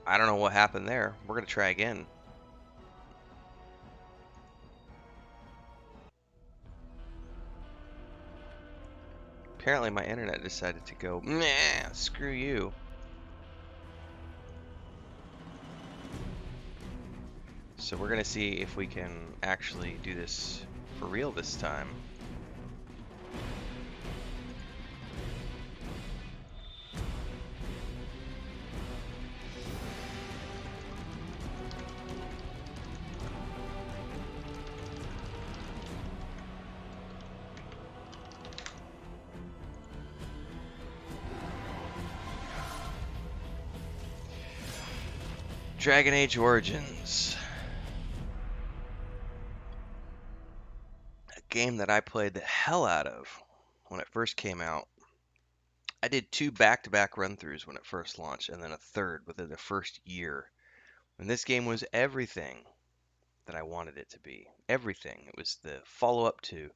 I don't know what happened there. We're gonna try again. Apparently my internet decided to go, meh, screw you. So we're gonna see if we can actually do this for real this time. Dragon Age Origins. A game that I played the hell out of when it first came out. I did 2 back-to-back run-throughs when it first launched, and then a third within the first year. And this game was everything that I wanted it to be. Everything. It was the follow-up to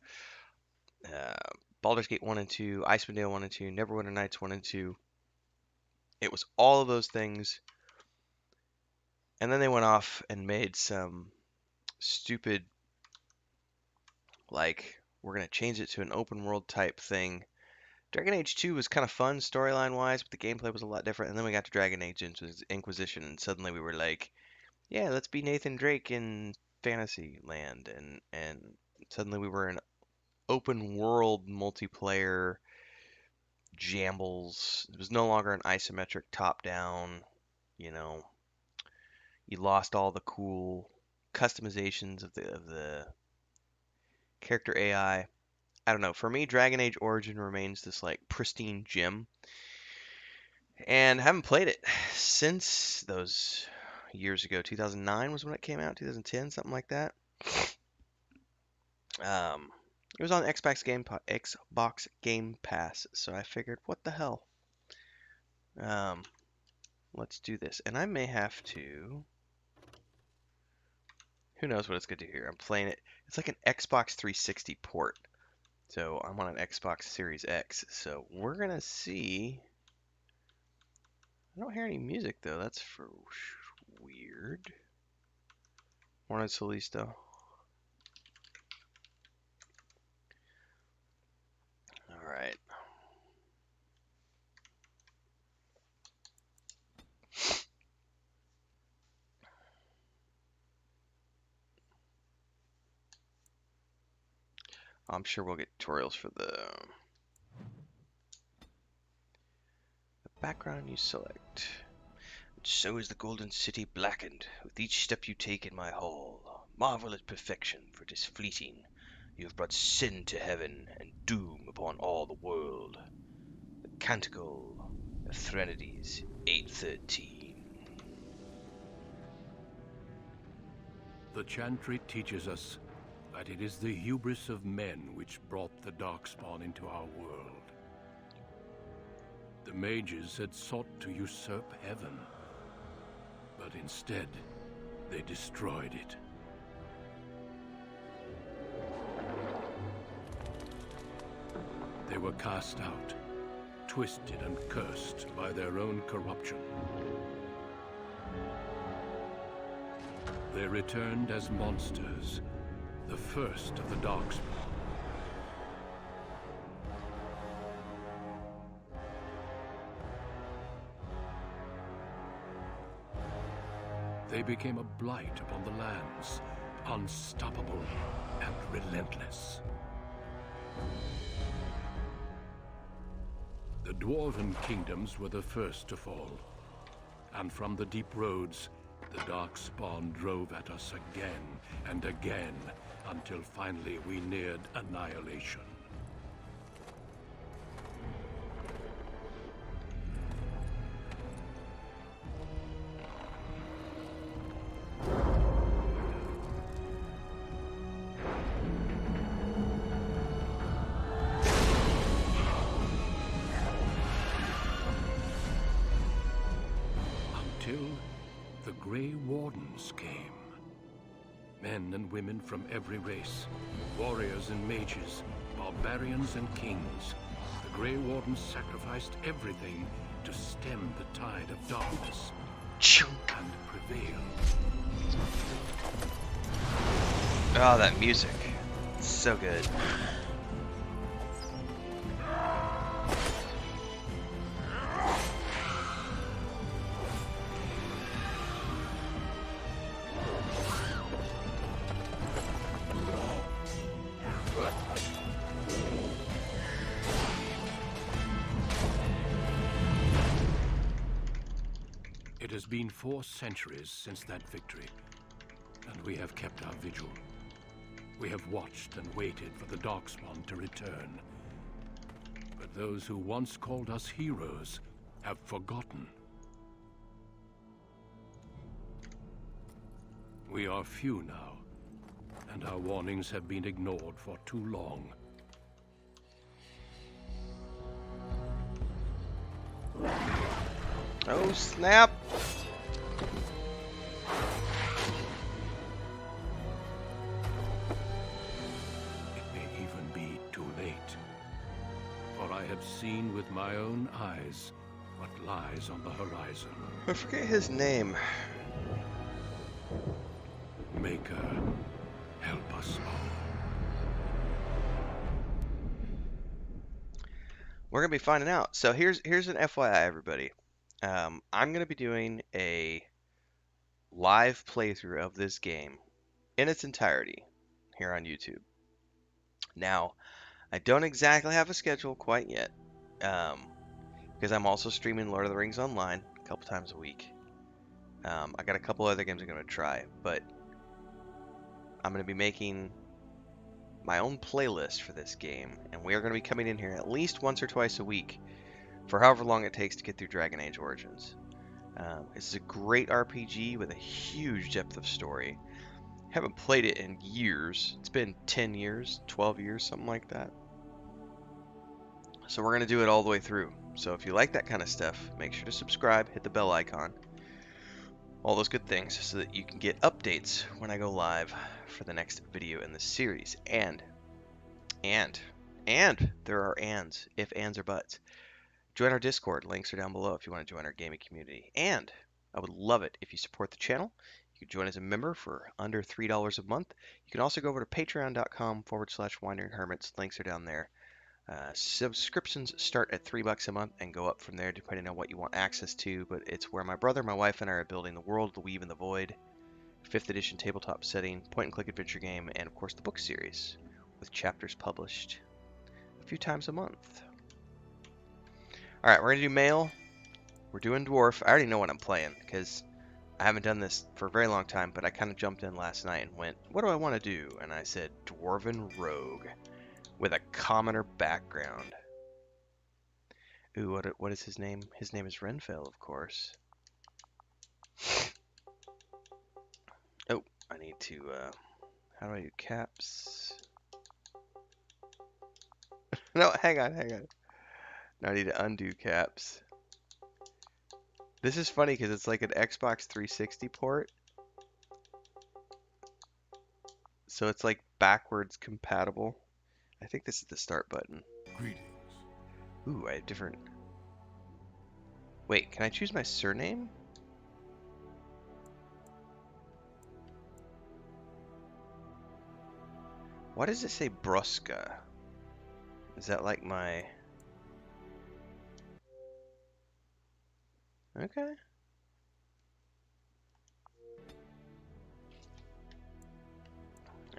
Baldur's Gate 1 and 2, Icewind Dale 1 and 2, Neverwinter Nights 1 and 2. It was all of those things. And then they went off and made some stupid, like, we're going to change it to an open world type thing. Dragon Age 2 was kind of fun storyline wise, but the gameplay was a lot different. And then we got to Dragon Age Inquisition, and suddenly we were like, yeah, let's be Nathan Drake in fantasy land. And suddenly we were in open world multiplayer jambles. It was no longer an isometric top down, you know. You lost all the cool customizations of the character AI. I don't know. For me, Dragon Age Origin remains this like pristine gem, and haven't played it since those years ago. 2009 was when it came out. 2010, something like that. It was on Xbox Game Pass, so I figured, what the hell? Let's do this, and I may have to. Who knows what it's going to do here? I'm playing it. It's like an Xbox 360 port. So I'm on an Xbox Series X. So we're going to see. I don't hear any music, though. That's for weird. Morning, Solisto. All right. I'm sure we'll get tutorials for the background you select. So is the Golden City blackened with each step you take in my hall. Marvel at perfection, for 'tis fleeting. You have brought sin to heaven and doom upon all the world. The Canticle of Threnodies 8:13. The chantry teaches us that it is the hubris of men which brought the Darkspawn into our world. The mages had sought to usurp heaven, but instead, they destroyed it. They were cast out, twisted and cursed by their own corruption. They returned as monsters, the first of the Darkspawn. They became a blight upon the lands, unstoppable and relentless. The Dwarven kingdoms were the first to fall, and from the deep roads, the Darkspawn drove at us again and again, until finally we neared annihilation. Until the Grey Wardens came. Men and women from every race, warriors and mages, barbarians and kings. The Grey Wardens sacrificed everything to stem the tide of darkness. and prevail. Oh, that music. It's so good. It has been 4 centuries since that victory, and we have kept our vigil. We have watched and waited for the Darkspawn to return. But those who once called us heroes have forgotten. We are few now, and our warnings have been ignored for too long. Oh, snap! It may even be too late. For I have seen with my own eyes what lies on the horizon. I forget his name. Maker, help us all. We're gonna be finding out. So here's an FYI, everybody. I'm gonna be doing a live playthrough of this game in its entirety here on YouTube. Now, I don't exactly have a schedule quite yet, because I'm also streaming Lord of the Rings Online a couple times a week. I got a couple other games I'm gonna try, but I'm gonna be making my own playlist for this game, and we are going to be coming in here at least once or twice a week for however long it takes to get through Dragon Age Origins. This is a great RPG with a huge depth of story. Haven't played it in years. It's been 10 years, 12 years, something like that. So we're going to do it all the way through. So if you like that kind of stuff, make sure to subscribe, hit the bell icon, all those good things, so that you can get updates when I go live for the next video in the series. And there are ands, if ands or buts. Join our Discord. Links are down below if you want to join our gaming community. And I would love it if you support the channel. You can join as a member for under $3 a month. You can also go over to patreon.com/wanderinghermits. Links are down there. Subscriptions start at $3 a month and go up from there depending on what you want access to. But it's where my brother, my wife, and I are building the world, the Weave and the Void, 5th edition tabletop setting, point-and-click adventure game, and of course the book series, with chapters published a few times a month. Alright, we're going to do male. We're doing dwarf. I already know what I'm playing, because I haven't done this for a very long time, but I kind of jumped in last night and went, what do I want to do? And I said, Dwarven Rogue, with a commoner background. Ooh, what is his name? His name is Renfell, of course. Oh, I need to, how do I do caps? No, hang on. Now I need to undo caps. This is funny because it's like an Xbox 360 port. So it's like backwards compatible. I think this is the start button. Greetings. Ooh, I have different... Wait, can I choose my surname? Why does it say Brusca? Is that like my... Okay.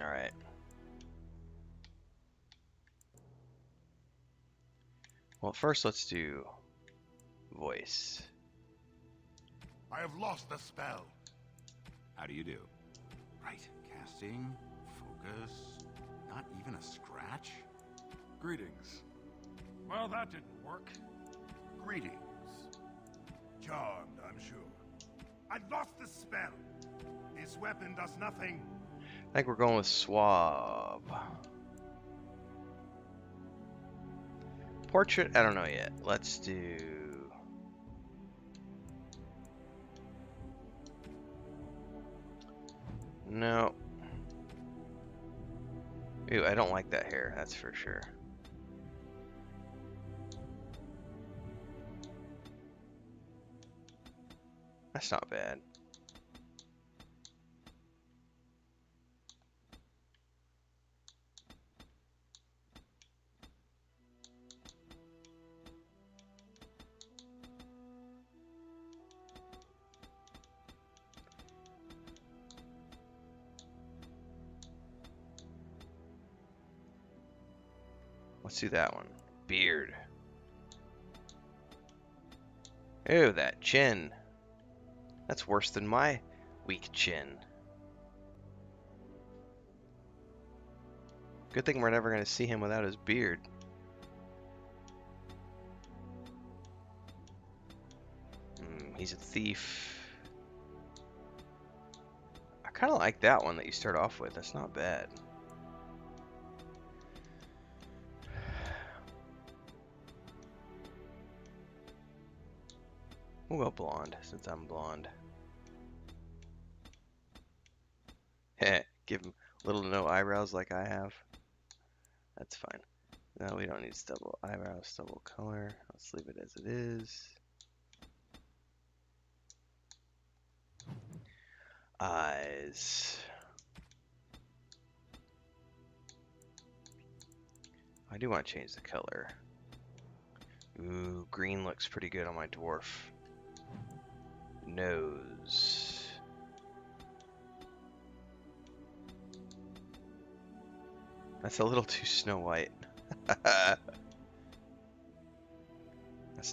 Alright. Well, first let's do voice. I have lost the spell. How do you do? Right. Casting, focus, not even a scratch? Greetings. Well, that didn't work. Greetings. Charmed, I'm sure. I lost the spell. This weapon does nothing. I think we're going with suave. Portrait, I don't know yet. Let's do... No. Ooh, I don't like that hair, that's for sure. That's not bad. Let's do that one. Beard. Ew, that chin. That's worse than my weak chin. Good thing we're never going to see him without his beard. He's a thief. I kind of like that one that you start off with. That's not bad. We'll go blonde since I'm blonde. Give him little to no eyebrows like I have. That's fine. No, we don't need stubble eyebrows, stubble color. Let's leave it as it is. Eyes. I do want to change the color. Ooh, green looks pretty good on my dwarf. Nose. That's a little too Snow White. That's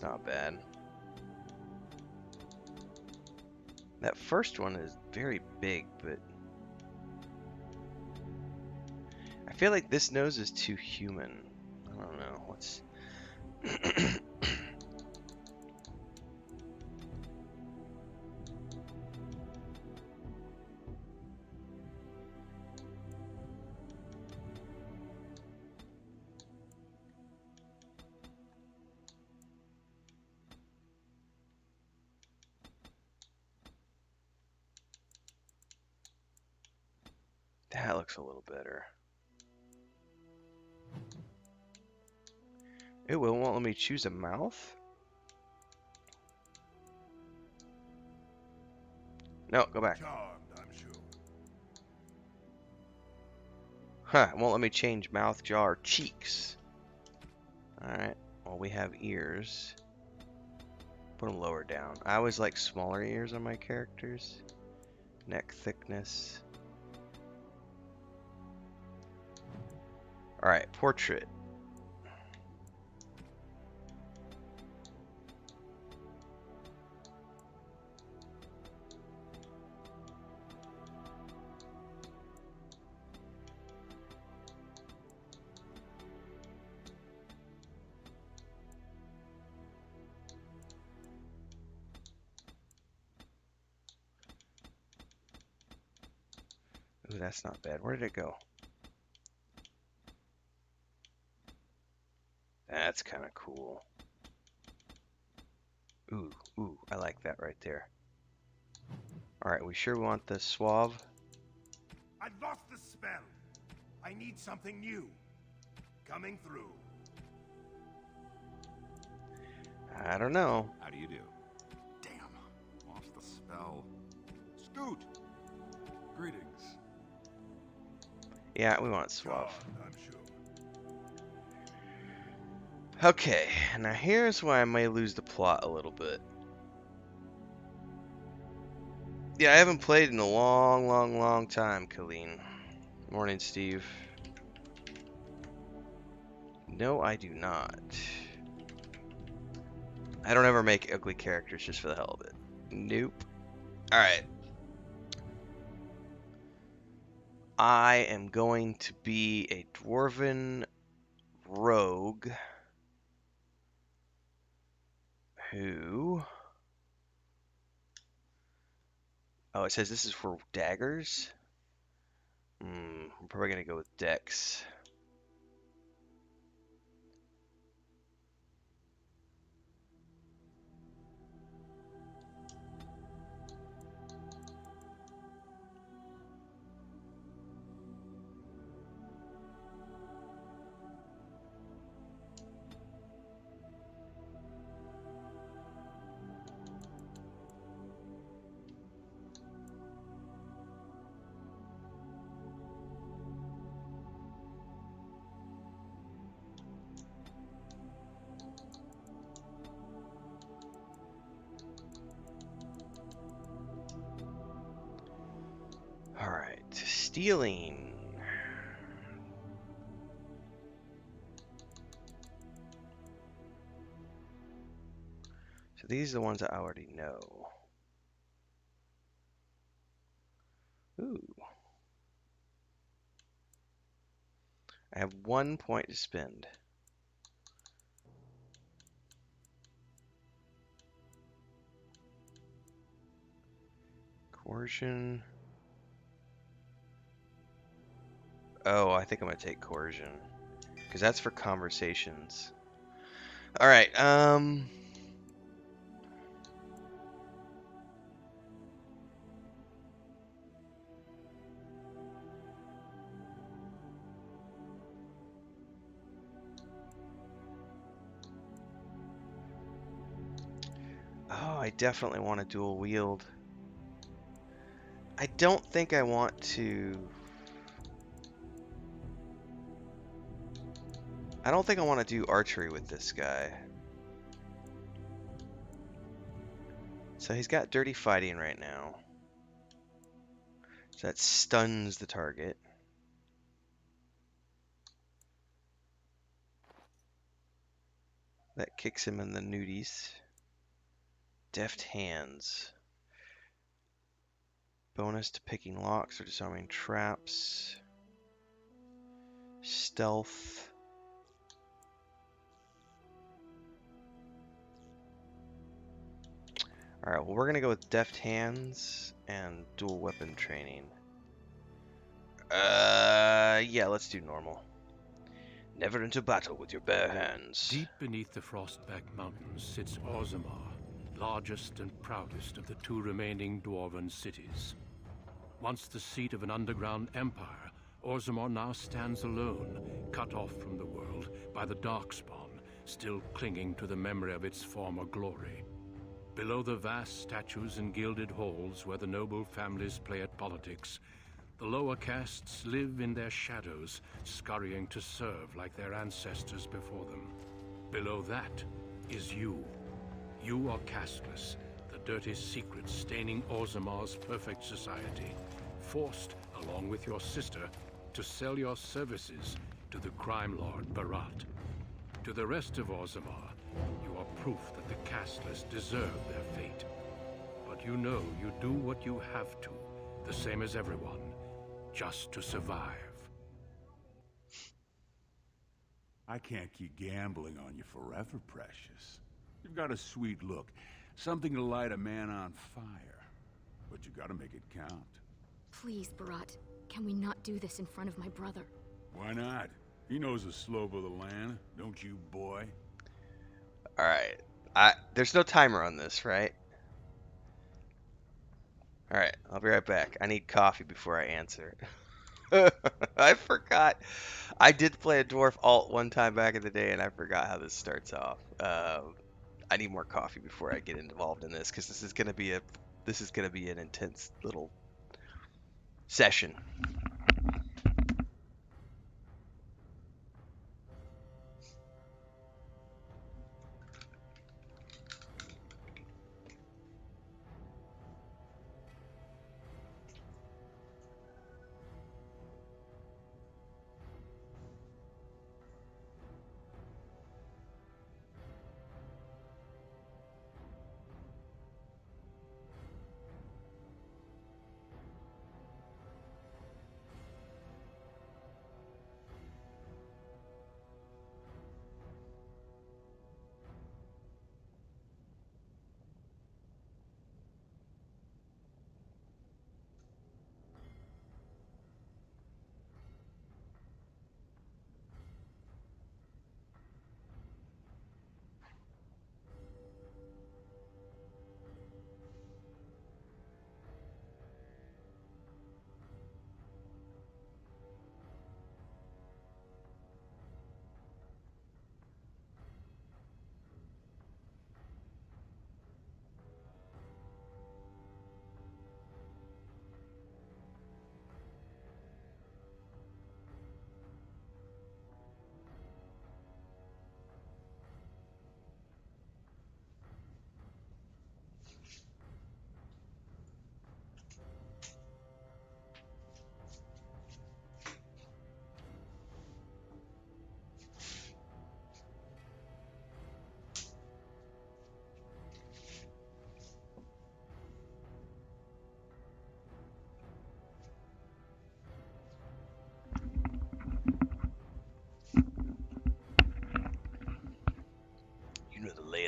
not bad. That first one is very big, but I feel like this nose is too human. I don't know. What's that looks a little better. It won't let me choose a mouth? No, go back. Charmed, I'm sure. Huh, it won't let me change mouth, jaw, or cheeks. Alright, well we have ears. Put them lower down. I always like smaller ears on my characters. Neck thickness. Alright, portrait. Ooh, that's not bad. Where did it go? That's kind of cool. Ooh, I like that right there. Alright, we sure want the suave? I've lost the spell. I need something new. Coming through. I don't know. How do you do? Damn, lost the spell. Scoot! Greetings. Yeah, we want suave. Charmed, I'm sure. Okay, now here's why I may lose the plot a little bit. Yeah, I haven't played in a long time, Colleen. Morning, Steve. No, I do not. I don't ever make ugly characters just for the hell of it. Nope. Alright. I am going to be a dwarven rogue who... Oh, it says this is for daggers? I'm probably going to go with Dex. Stealing. So these are the ones that I already know. Ooh. I have 1 point to spend. Coercion. Oh, I think I'm gonna take coercion. Because that's for conversations. Alright, oh, I definitely want to dual wield. I don't think I want to... I don't think I want to do archery with this guy. So he's got dirty fighting right now. So that stuns the target. That kicks him in the nudies. Deft hands. Bonus to picking locks or disarming traps. Stealth. Alright, well we're gonna go with deft hands and dual weapon training. Yeah, let's do normal. Never into battle with your bare hands. Deep beneath the Frostback Mountains sits Orzammar, largest and proudest of the two remaining dwarven cities. Once the seat of an underground empire, Orzammar now stands alone, cut off from the world by the Darkspawn, still clinging to the memory of its former glory. Below the vast statues and gilded halls where the noble families play at politics, the lower castes live in their shadows, scurrying to serve like their ancestors before them. Below that is you. You are casteless, the dirty secret staining Orzammar's perfect society, forced, along with your sister, to sell your services to the crime lord Barat. To the rest of Orzammar, you are proof that the casteless deserve their fate. But you know you do what you have to, the same as everyone, just to survive. I can't keep gambling on you forever, Precious. You've got a sweet look, something to light a man on fire. But you gotta make it count. Please, Barat, can we not do this in front of my brother? Why not? He knows the slope of the land, don't you, boy? Alright. There's no timer on this, right? Alright, I'll be right back. I need coffee before I answer. I forgot. I did play a dwarf alt one time back in the day, and I forgot how this starts off. I need more coffee before I get involved in this, because this is gonna be an intense little session.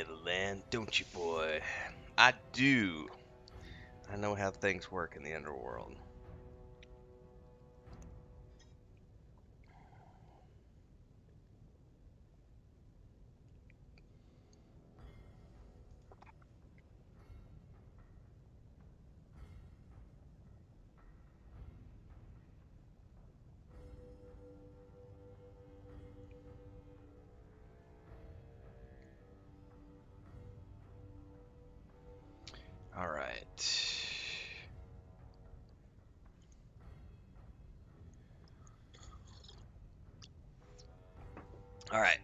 of the land, don't you, boy? I do. I know how things work in the underworld. All right. All right.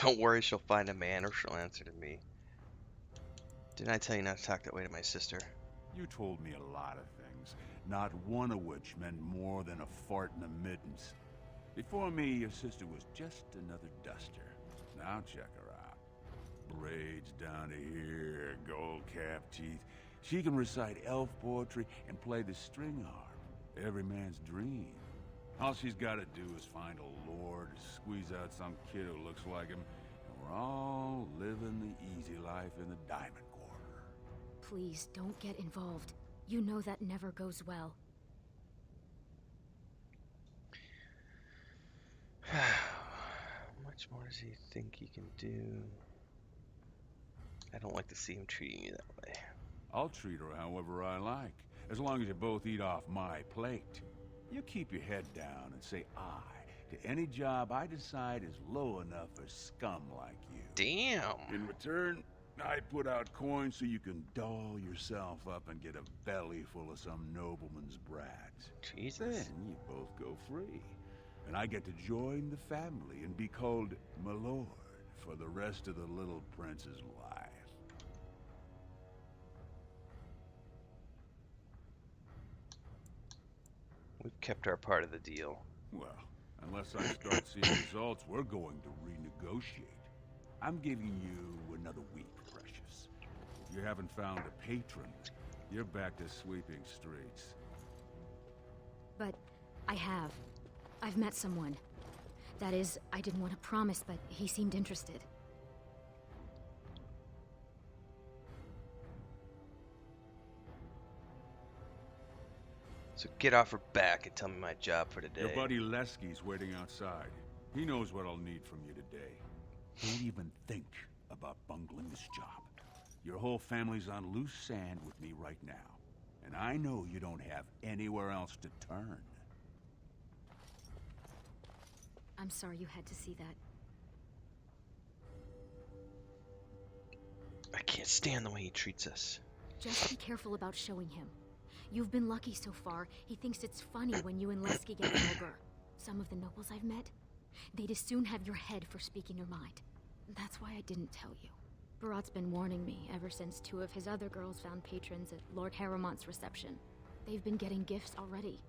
Don't worry, she'll find a man or she'll answer to me. Didn't I tell you not to talk that way to my sister? You told me a lot of things, not one of which meant more than a fart in the middens. Before me, your sister was just another duster. Now check her out. Braids down to here, gold-capped teeth. She can recite elf poetry and play the string harp. Every man's dream. All she's got to do is find a lord, squeeze out some kid who looks like him, and we're all living the easy life in the Diamond Quarter. Please, don't get involved. You know that never goes well. How much more does he think he can do? I don't like to see him treating me that way. I'll treat her however I like, as long as you both eat off my plate. You keep your head down and say aye to any job I decide is low enough for scum like you. Damn. In return, I put out coins so you can doll yourself up and get a belly full of some nobleman's brats. Jesus. Then you both go free. And I get to join the family and be called my lord for the rest of the little prince's life. We've kept our part of the deal. Well, unless I start seeing results, we're going to renegotiate. I'm giving you another week, Precious. If you haven't found a patron, you're back to sweeping streets. But I have. I've met someone. That is, I didn't want to promise, but he seemed interested. So get off her back and tell me my job for today. Your buddy Lesky's waiting outside. He knows what I'll need from you today. Don't even think about bungling this job. Your whole family's on loose sand with me right now. And I know you don't have anywhere else to turn. I'm sorry you had to see that. I can't stand the way he treats us. Just be careful about showing him. You've been lucky so far. He thinks it's funny when you and Lesky get vulgar. Some of the nobles I've met, they'd as soon have your head for speaking your mind. That's why I didn't tell you. Barat's been warning me ever since 2 of his other girls found patrons at Lord Harrowmont's reception. They've been getting gifts already.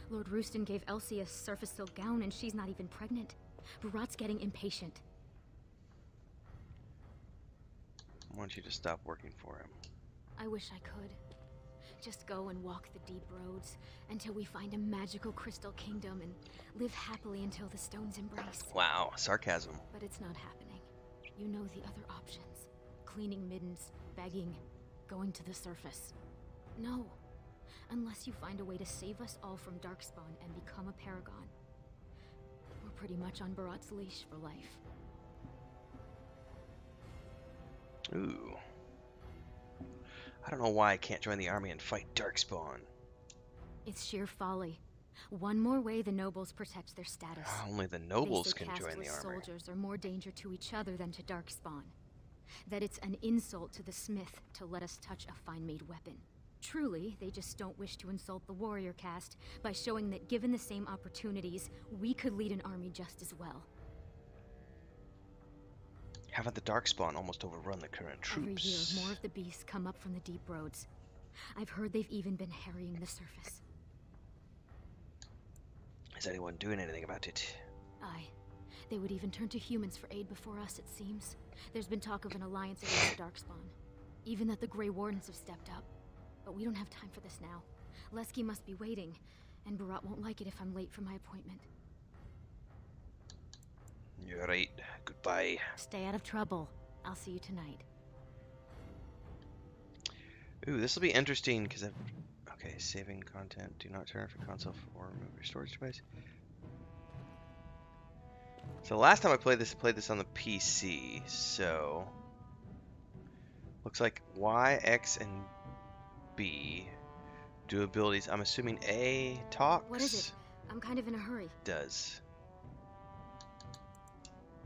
Lord Rooston gave Elsie a surface silk gown and she's not even pregnant. Barat's getting impatient. I want you to stop working for him. I wish I could. Just go and walk the deep roads until we find a magical crystal kingdom and live happily until the stones embrace. Wow, sarcasm. But it's not happening. You know the other options. Cleaning middens, begging, going to the surface. No. Unless you find a way to save us all from Darkspawn and become a paragon. We're pretty much on Barat's leash for life. Ooh. I don't know why I can't join the army and fight Darkspawn. It's sheer folly. One more way the nobles protect their status. Only the nobles They say can join the casteless army. soldiers are more danger to each other than to Darkspawn. That it's an insult to the smith to let us touch a fine-made weapon. Truly, they just don't wish to insult the warrior caste by showing that given the same opportunities, we could lead an army just as well. Haven't the Darkspawn almost overrun the current troops? Every year, more of the beasts come up from the deep roads. I've heard they've even been harrying the surface. Is anyone doing anything about it? Aye. They would even turn to humans for aid before us, it seems. There's been talk of an alliance against the Darkspawn. Even that the Grey Wardens have stepped up. But we don't have time for this now. Lesky must be waiting, and Barat won't like it if I'm late for my appointment. You're right. Goodbye. Stay out of trouble. I'll see you tonight. Ooh, this will be interesting because I've... Okay, saving content. Do not turn off your console or remove your storage device. So last time I played this on the PC, so... Looks like Y, X, and B do abilities. I'm assuming A talks? What is it? I'm kind of in a hurry. Does.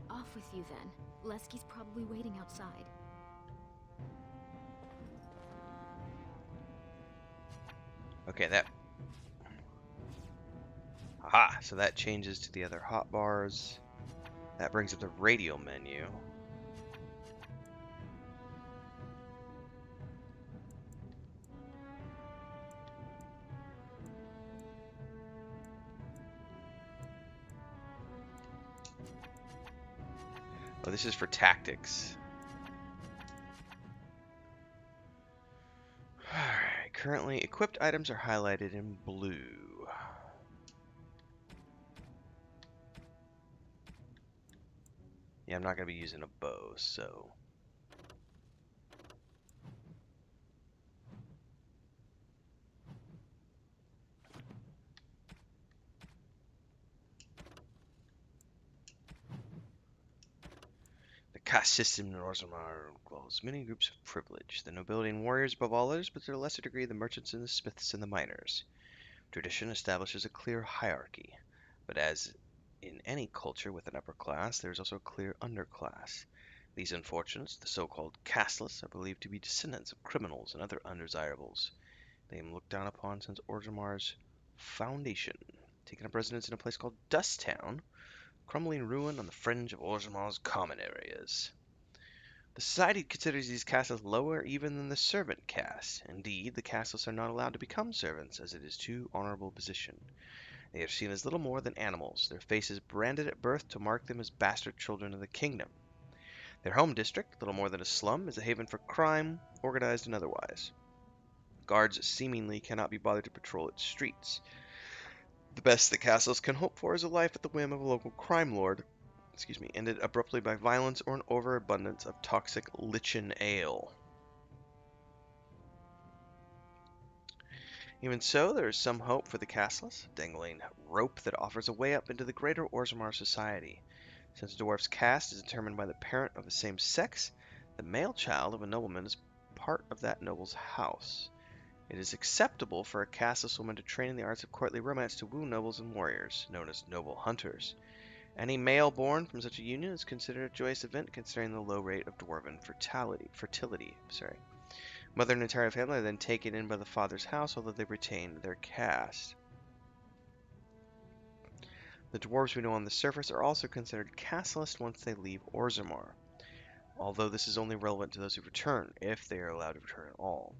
Off with you then. Lesky's probably waiting outside. Okay, that... Aha! So that changes to the other hotbars. That brings up the radio menu. Oh, this is for tactics. Alright, currently equipped items are highlighted in blue. Yeah, I'm not going to be using a bow, so... The caste system in Orzammar involves many groups of privilege. The nobility and warriors above all others, but to a lesser degree the merchants and the smiths and the miners. Tradition establishes a clear hierarchy, but as in any culture with an upper class, there is also a clear underclass. These unfortunates, the so-called casteless, are believed to be descendants of criminals and other undesirables. They have been looked down upon since Orzammar's foundation, taking up residence in a place called Dust Town, crumbling ruin on the fringe of Orzammar's common areas. The society considers these castles lower even than the servant caste. Indeed, the castles are not allowed to become servants, as it is too honorable position. They are seen as little more than animals, their faces branded at birth to mark them as bastard children of the kingdom. Their home district, little more than a slum, is a haven for crime, organized and otherwise. Guards seemingly cannot be bothered to patrol its streets. The best the castles can hope for is a life at the whim of a local crime lord, ended abruptly by violence or an overabundance of toxic lichen ale. Even so, there is some hope for the castless, a dangling rope that offers a way up into the greater Orzammar society. Since a dwarf's caste is determined by the parent of the same sex, the male child of a nobleman is part of that noble's house. It is acceptable for a castless woman to train in the arts of courtly romance to woo nobles and warriors, known as noble hunters. Any male born from such a union is considered a joyous event considering the low rate of dwarven fertility. Mother and entire family are then taken in by the father's house, although they retain their caste. The dwarves we know on the surface are also considered castless once they leave Orzammar, although this is only relevant to those who return, if they are allowed to return at all.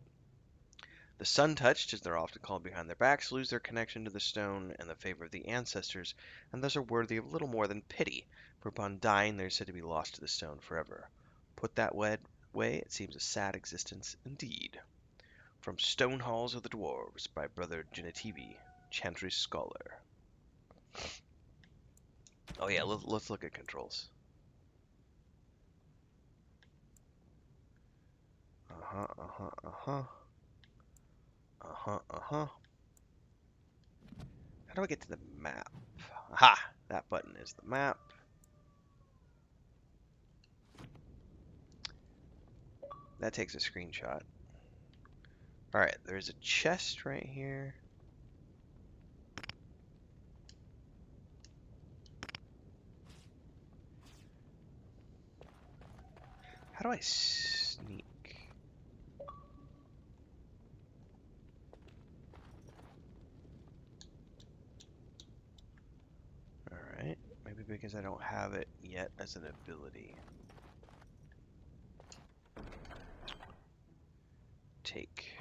The sun-touched, as they're often called behind their backs, lose their connection to the stone and the favor of the ancestors, and thus are worthy of little more than pity, for upon dying they are said to be lost to the stone forever. Put that way, it seems a sad existence indeed. From Stone Halls of the Dwarves, by Brother Genetivi, Chantry Scholar. Oh yeah, let's look at controls. How do I get to the map? Aha! That button is the map. That takes a screenshot. Alright, there's a chest right here. How do I sneak? Alright, maybe because I don't have it yet as an ability. Take.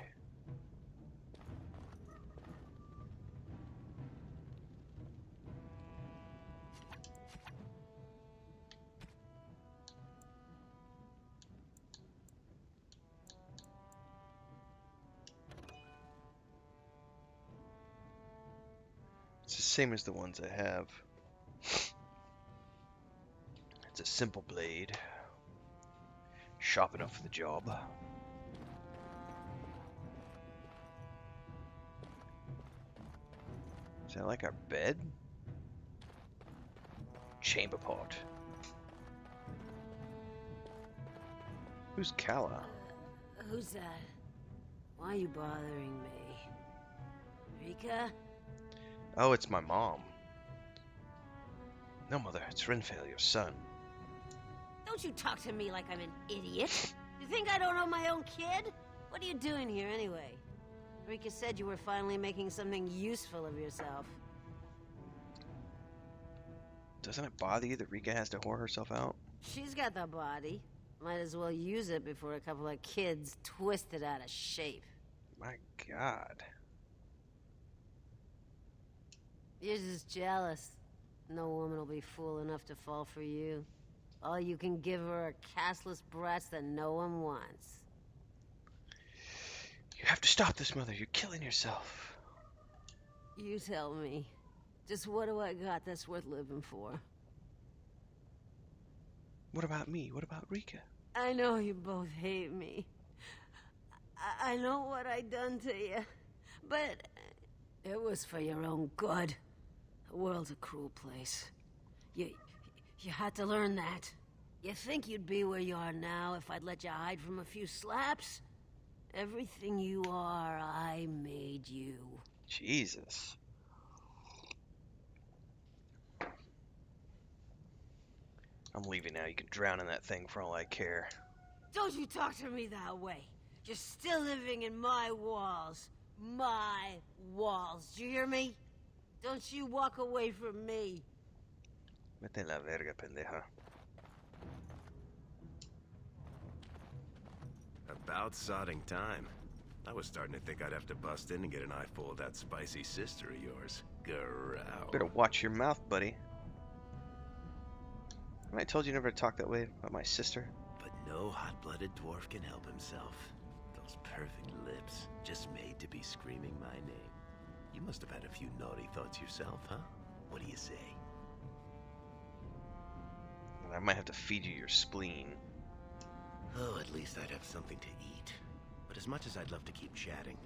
It's the same as the ones I have. It's a simple blade. Sharp enough for the job. Is that like our bed? Chamber pot. Who's Kala? Who's that? Why are you bothering me? Rika? Oh, it's my mom. No, Mother, it's Renfail, your son. Don't you talk to me like I'm an idiot. You think I don't know my own kid? What are you doing here anyway? Rika said you were finally making something useful of yourself. Doesn't it bother you that Rika has to whore herself out? She's got the body. Might as well use it before a couple of kids twist it out of shape. My God. You're just jealous. No woman will be fool enough to fall for you. All you can give her are castless brats that no one wants. You have to stop this, Mother. You're killing yourself. You tell me. Just what do I got that's worth living for? What about me? What about Rika? I know you both hate me. I know what I done to you. But it was for your own good. The world's a cruel place. You had to learn that. You think you'd be where you are now if I'd let you hide from a few slaps? Everything you are, I made you. Jesus. I'm leaving now. You can drown in that thing for all I care. Don't you talk to me that way. You're still living in my walls. My walls. Do you hear me? Don't you walk away from me. Vete en la verga, pendeja. About sodding time. I was starting to think I'd have to bust in and get an eyeful of that spicy sister of yours. Growl. Better watch your mouth, buddy. Haven't I told you never to talk that way about my sister? But no hot-blooded dwarf can help himself. Those perfect lips, just made to be screaming my name. You must have had a few naughty thoughts yourself, huh? What do you say? I might have to feed you your spleen. Oh, at least I'd have something to eat. But as much as I'd love to keep chatting,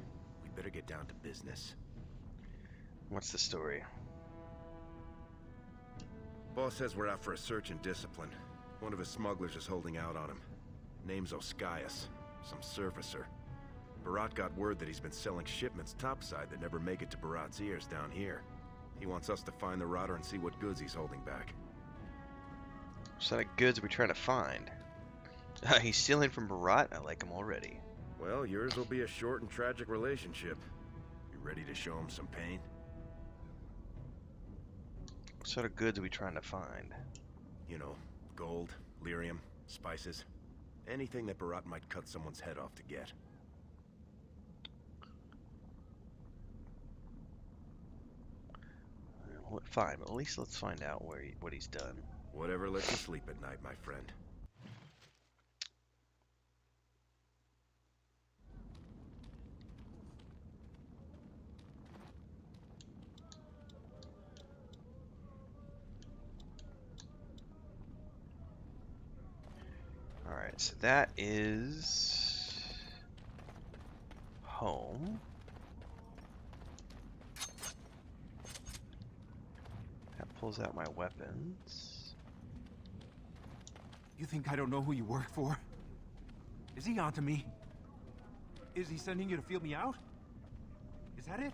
we'd better get down to business. What's the story? Boss says we're out for a search and discipline. One of his smugglers is holding out on him. Name's Oskias, some surfacer. Barat got word that he's been selling shipments topside that never make it to Barat's ears down here. He wants us to find the rotter and see what goods he's holding back. What kind of goods are we trying to find? He's stealing from Barat? I like him already. Well, yours will be a short and tragic relationship. You ready to show him some pain? What sort of goods are we trying to find? You know, gold, lyrium, spices. Anything that Barat might cut someone's head off to get. Well, fine, but at least let's find out what he's done. Whatever lets you sleep at night, my friend. Alright, so that is home. That pulls out my weapons. You think I don't know who you work for? Is he onto me? Is he sending you to feel me out? Is that it?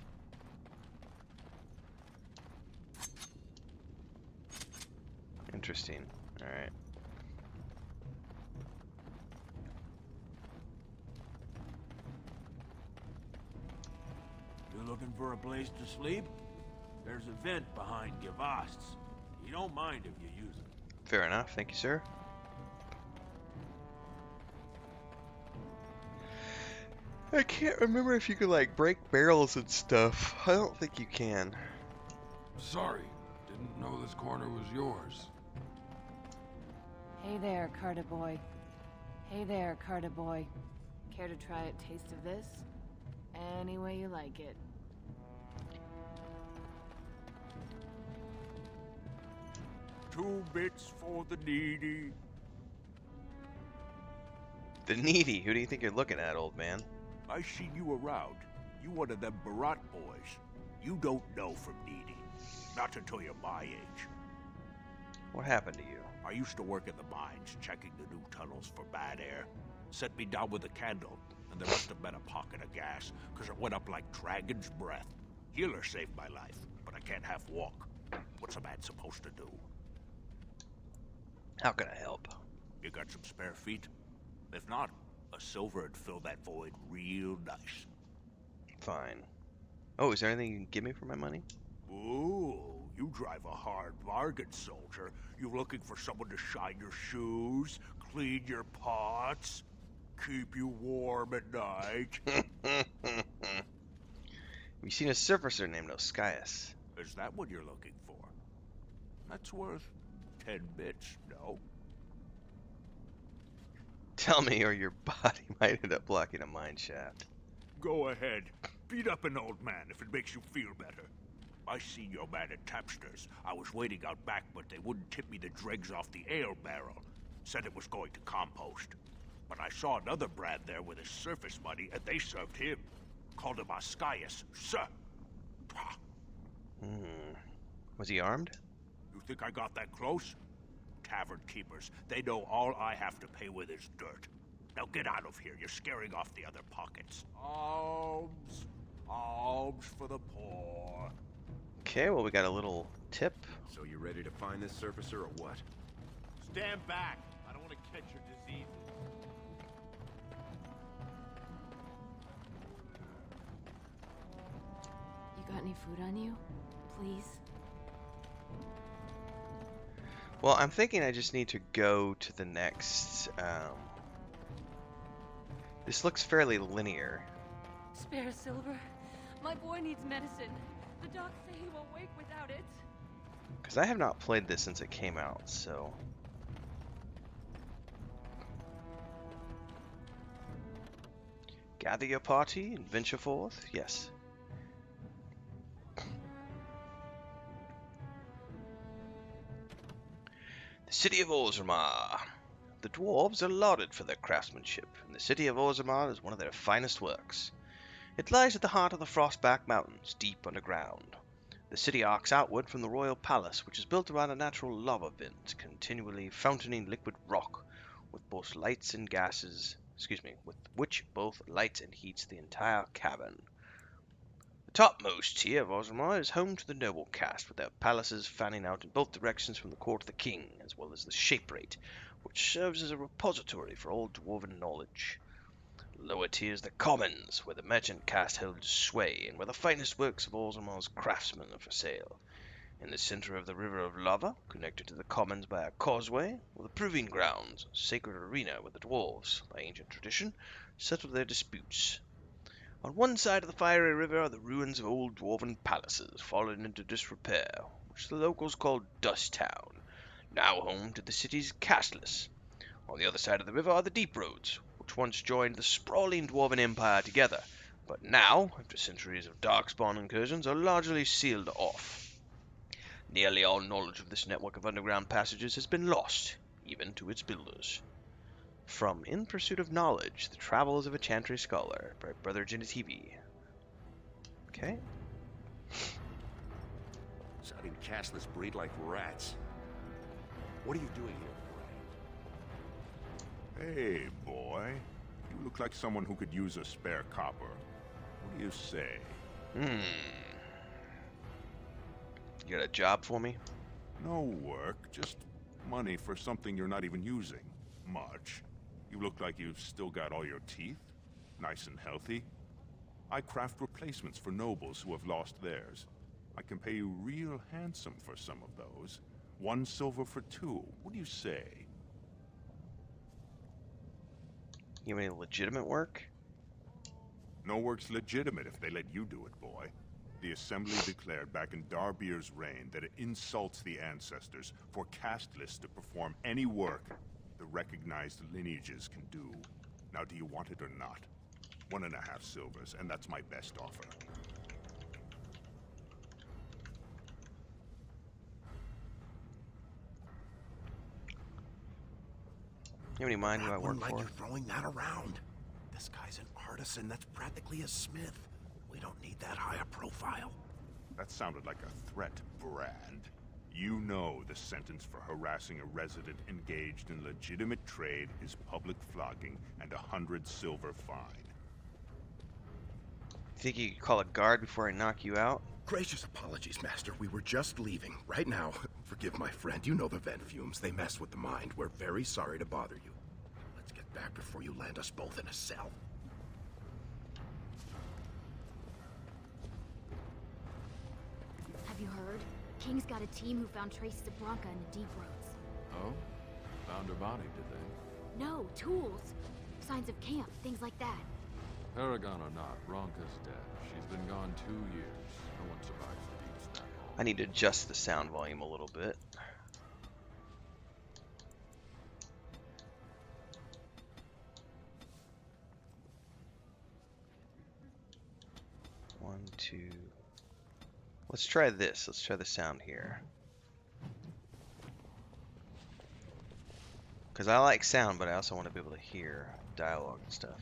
Interesting. Alright. You looking for a place to sleep? There's a vent behind Gavasts. You don't mind if you use it. Fair enough. Thank you, sir. I can't remember if you could, like, break barrels and stuff. I don't think you can. Sorry, didn't know this corner was yours. Hey there, Carter boy. Hey there, Carter boy. Care to try a taste of this? Any way you like it. 2 bits for the needy. The needy? Who do you think you're looking at, old man? I seen you around. You one of them Barat boys. You don't know from needy. Not until you're my age. What happened to you? I used to work in the mines, checking the new tunnels for bad air. Set me down with a candle, and there must have been a pocket of gas, because it went up like dragon's breath. Healer saved my life, but I can't half walk. What's a man supposed to do? How can I help? You got some spare feet? If not, a silver would fill that void real nice. Fine. Oh, is there anything you can give me for my money? Ooh, you drive a hard bargain, soldier. You looking for someone to shine your shoes, clean your pots, keep you warm at night? Have you seen a surfacer named Oscius? Is that what you're looking for? That's worth 10 bits, no? Tell me, or your body might end up blocking a mine shaft. Go ahead. Beat up an old man if it makes you feel better. I seen your man at Tapster's. I was waiting out back, but they wouldn't tip me the dregs off the ale barrel. Said it was going to compost. But I saw another Brad there with his surface money, and they served him. Called him Oscius, sir. Was he armed? You think I got that close? Tavern keepers. They know all I have to pay with is dirt. Now get out of here. You're scaring off the other pockets. Alms. Alms for the poor. Okay, well, we got a little tip. So you ready to find this surfacer or what? Stand back. I don't want to catch your diseases. You got any food on you? Please? Well, I'm thinking I just need to go to the next, This looks fairly linear. Spare silver. My boy needs medicine. The docs say he won't wake without it. Because I have not played this since it came out, so... Gather your party and venture forth? Yes. The city of Orzammar. The dwarves are lauded for their craftsmanship, and the city of Orzammar is one of their finest works. It lies at the heart of the Frostback Mountains, deep underground. The city arcs outward from the royal palace, which is built around a natural lava vent, continually fountaining liquid rock, with which both lights and heats the entire cavern. The topmost tier of Orzammar is home to the noble caste, with their palaces fanning out in both directions from the court of the king, as well as the Shaperate, which serves as a repository for all dwarven knowledge. Lower tiers the commons, where the merchant caste holds sway, and where the finest works of Orzammar's craftsmen are for sale. In the center of the river of lava, connected to the commons by a causeway, were the proving grounds, a sacred arena where the dwarves, by ancient tradition, settled their disputes. On one side of the fiery river are the ruins of old dwarven palaces, fallen into disrepair, which the locals call Dust Town, now home to the city's casteless. On the other side of the river are the Deep Roads, which once joined the sprawling dwarven empire together, but now, after centuries of darkspawn incursions, are largely sealed off. Nearly all knowledge of this network of underground passages has been lost, even to its builders. From In Pursuit of Knowledge, The Travels of a Chantry Scholar, by Brother Genetivi. Okay. Sounding castless breed like rats. What are you doing here, Hey, boy. You look like someone who could use a spare copper. What do you say? You got a job for me? No work, just money for something you're not even using. Much. You look like you've still got all your teeth. Nice and healthy. I craft replacements for nobles who have lost theirs. I can pay you real handsome for some of those. 1 silver for 2. What do you say? You have any legitimate work? No work's legitimate if they let you do it, boy. The Assembly declared back in Darbir's reign that it insults the ancestors for casteless to perform any work the recognized lineages can do. Now, do you want it or not? 1.5 silvers, and that's my best offer. You have any mind who I work like for? you throwing that around. This guy's an artisan that's practically a smith. We don't need that high a profile. That sounded like a threat, Brand. You know the sentence for harassing a resident engaged in legitimate trade is public flogging and 100 silver fine. Think you could call a guard before I knock you out? Gracious apologies, Master. We were just leaving. Right now, forgive my friend. You know the vent fumes. They mess with the mind. We're very sorry to bother you. Let's get back before you land us both in a cell. Have you heard? King's got a team who found traces of Branka in the deep roads. Oh? Found her body, did they? No, tools. Signs of camp, things like that. Paragon or not, Branka's dead. She's been gone 2 years. No one survives the deeps that long. I need to adjust the sound volume a little bit. One, two. Let's try this. Let's try the sound here. Because I like sound, but I also want to be able to hear dialogue and stuff.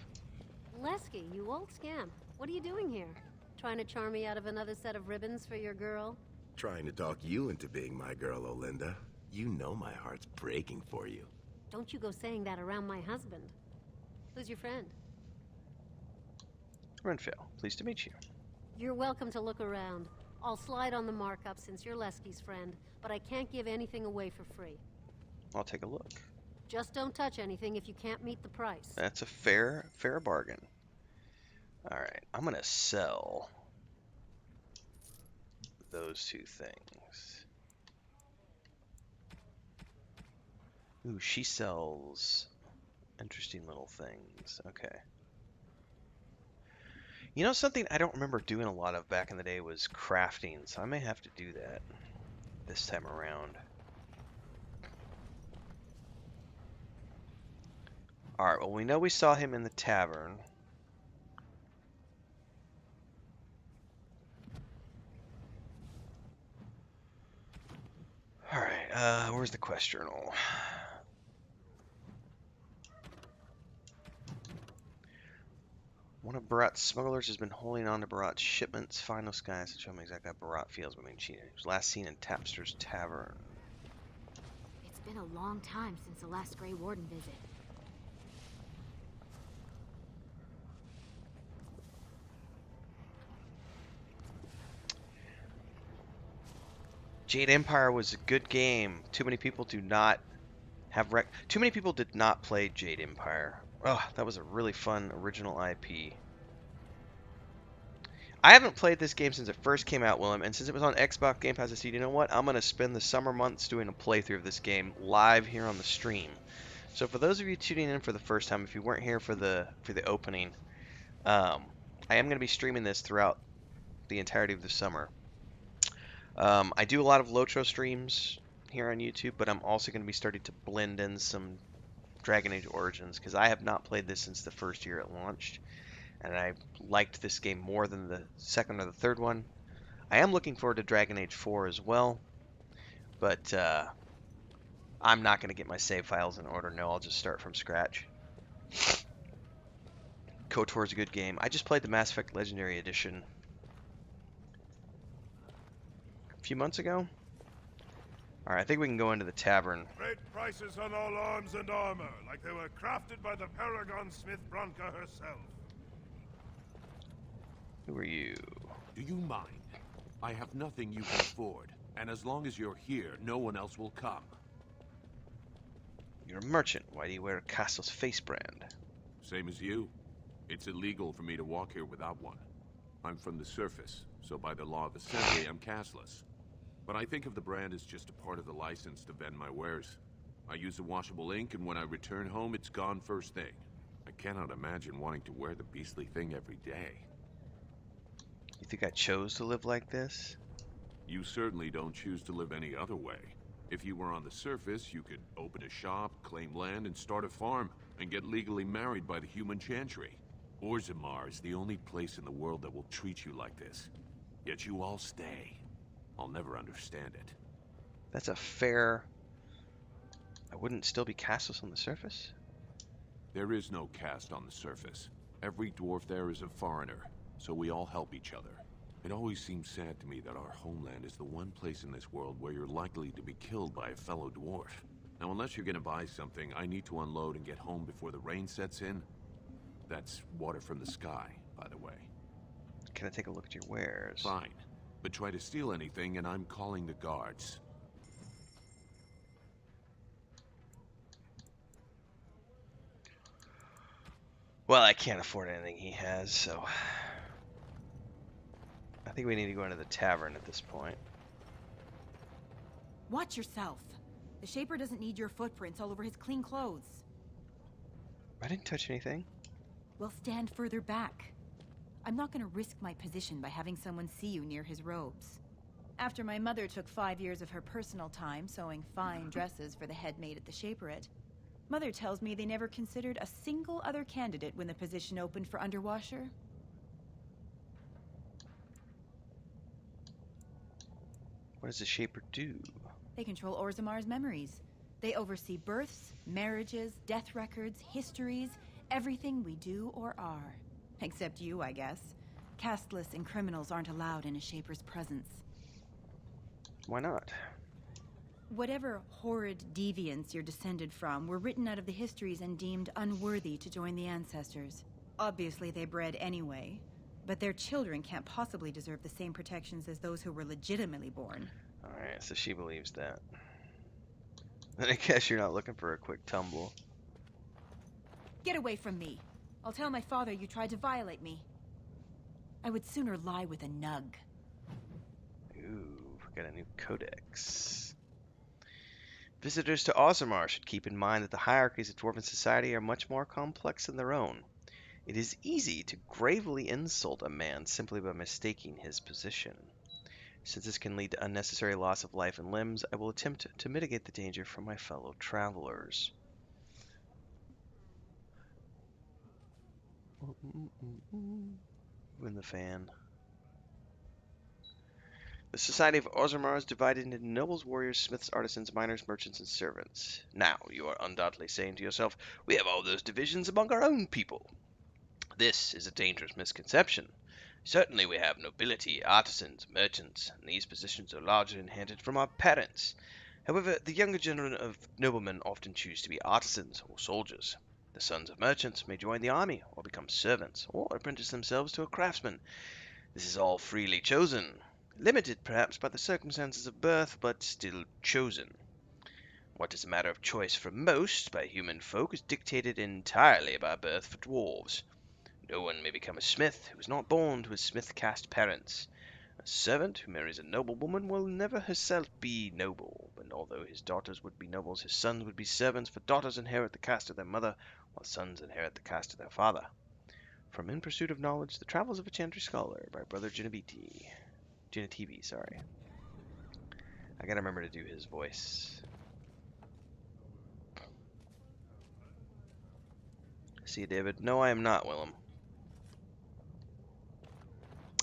Lesky, you old scamp. What are you doing here? Trying to charm me out of another set of ribbons for your girl? Trying to talk you into being my girl, Olinda. You know my heart's breaking for you. Don't you go saying that around my husband. Who's your friend? Renfield, pleased to meet you. You're welcome to look around. I'll slide on the markup since you're Lesky's friend, but I can't give anything away for free. I'll take a look. Just don't touch anything if you can't meet the price. That's a fair bargain. All right, I'm gonna sell those two things. Ooh, she sells interesting little things. Okay. You know, something I don't remember doing a lot of back in the day was crafting, so I may have to do that this time around. Alright, well, we know we saw him in the tavern. Alright, where's the quest journal? One of Barat's smugglers has been holding on to Barat's shipments. Find those guys to show him exactly how Barat feels about being cheated. He was last seen in Tapster's Tavern. It's been a long time since the last Grey Warden visit. Jade Empire was a good game. Too many people do not have Too many people did not play Jade Empire. Oh, that was a really fun original IP. I haven't played this game since it first came out, Willem, and since it was on Xbox Game Pass, I said, you know what? I'm going to spend the summer months doing a playthrough of this game live here on the stream. So for those of you tuning in for the first time, if you weren't here for the opening, I am going to be streaming this throughout the entirety of the summer. I do a lot of Lotro streams here on YouTube, but I'm also going to be starting to blend in some Dragon Age Origins, because I have not played this since the first year it launched, and I liked this game more than the second or the third one. I am looking forward to Dragon Age 4 as well, but I'm not going to get my save files in order. No, I'll just start from scratch. KOTOR is a good game. I just played the Mass Effect Legendary Edition a few months ago. Alright, I think we can go into the tavern. Great prices on all arms and armor, like they were crafted by the Paragon Smith Branka herself. Who are you? Do you mind? I have nothing you can afford, and as long as you're here, no one else will come. You're a merchant. Why do you wear a Castle's face brand? Same as you. It's illegal for me to walk here without one. I'm from the surface, so by the law of assembly, I'm castless. But I think of the brand as just a part of the license to vend my wares. I use a washable ink, and when I return home, it's gone first thing. I cannot imagine wanting to wear the beastly thing every day. You think I chose to live like this? You certainly don't choose to live any other way. If you were on the surface, you could open a shop, claim land, and start a farm, and get legally married by the human chantry. Orzammar is the only place in the world that will treat you like this. Yet you all stay. I'll never understand it. That's a fair... I wouldn't still be castless on the surface? There is no caste on the surface. Every dwarf there is a foreigner, so we all help each other. It always seems sad to me that our homeland is the one place in this world where you're likely to be killed by a fellow dwarf. Now, unless you're gonna buy something, I need to unload and get home before the rain sets in. That's water from the sky, by the way. Can I take a look at your wares? Fine. But try to steal anything and I'm calling the guards. Well, I can't afford anything he has, so... I think we need to go into the tavern at this point. Watch yourself. The Shaper doesn't need your footprints all over his clean clothes. I didn't touch anything. Well, stand further back. I'm not gonna risk my position by having someone see you near his robes. After my mother took 5 years of her personal time sewing fine dresses for the head maid at the Shaperette, Mother tells me they never considered a single other candidate when the position opened for underwasher. What does the Shaper do? They control Orzammar's memories. They oversee births, marriages, death records, histories, everything we do or are. Except you, I guess. Casteless and criminals aren't allowed in a Shaper's presence. Why not? Whatever horrid deviants you're descended from were written out of the histories and deemed unworthy to join the ancestors. Obviously, they bred anyway, but their children can't possibly deserve the same protections as those who were legitimately born. Alright, so she believes that. Then I guess you're not looking for a quick tumble. Get away from me! I'll tell my father you tried to violate me. I would sooner lie with a nug. Ooh, got a new codex. Visitors to Orzammar should keep in mind that the hierarchies of Dwarven society are much more complex than their own. It is easy to gravely insult a man simply by mistaking his position. Since this can lead to unnecessary loss of life and limbs, I will attempt to mitigate the danger for my fellow travelers. Win the fan. The society of Orzammar is divided into nobles, warriors, smiths, artisans, miners, merchants, and servants. Now, you are undoubtedly saying to yourself, we have all those divisions among our own people. This is a dangerous misconception. Certainly we have nobility, artisans, merchants, and these positions are largely inherited from our parents. However, the younger generation of noblemen often choose to be artisans or soldiers. The sons of merchants may join the army, or become servants, or apprentice themselves to a craftsman. This is all freely chosen. Limited, perhaps, by the circumstances of birth, but still chosen. What is a matter of choice for most, by human folk, is dictated entirely by birth for dwarves. No one may become a smith who is not born to his smith caste parents. A servant who marries a noble woman will never herself be noble, and although his daughters would be nobles, his sons would be servants, for daughters inherit the caste of their mother, while sons inherit the caste of their father. From In Pursuit of Knowledge, The Travels of a Chantry Scholar, by Brother Genetivi, sorry. I gotta remember to do his voice. See you, David. No, I am not, Willem.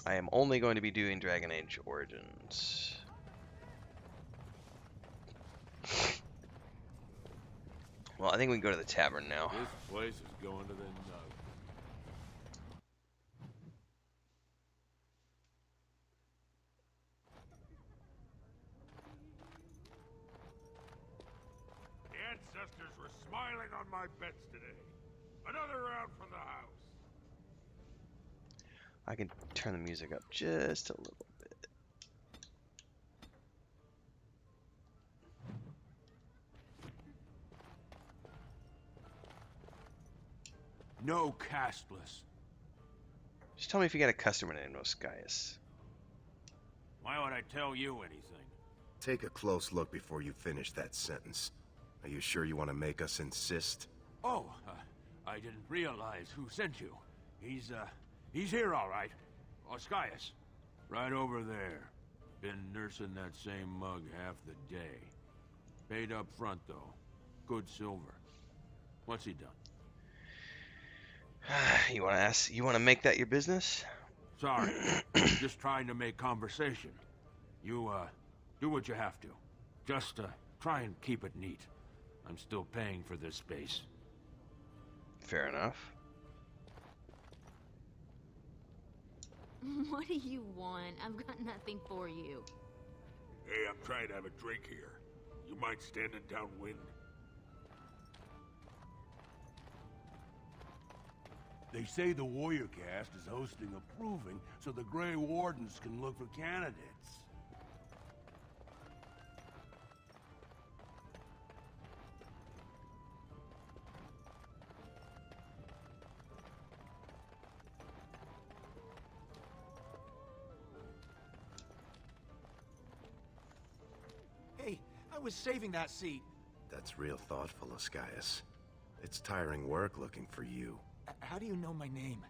I am only going to be doing Dragon Age Origins. Well, I think we can go to the tavern now. This place is going to the nug. The ancestors were smiling on my bets today. Another round from the house. I can turn the music up just a little bit. No casteless. Just tell me if you got a customer named Oscius. Why would I tell you anything? Take a close look before you finish that sentence. Are you sure you want to make us insist? Oh, I didn't realize who sent you. He's here all right. Oscius. Right over there. Been nursing that same mug half the day. Paid up front, though. Good silver. What's he done? You want to make that your business? Sorry. Just trying to make conversation. You, do what you have to. Just, try and keep it neat. I'm still paying for this space. Fair enough. What do you want? I've got nothing for you. Hey, I'm trying to have a drink here. You mind standing downwind? They say the Warrior Cast is hosting a proving so the Grey Wardens can look for candidates. Hey, I was saving that seat. That's real thoughtful, Oscius. It's tiring work looking for you. How do you know my name?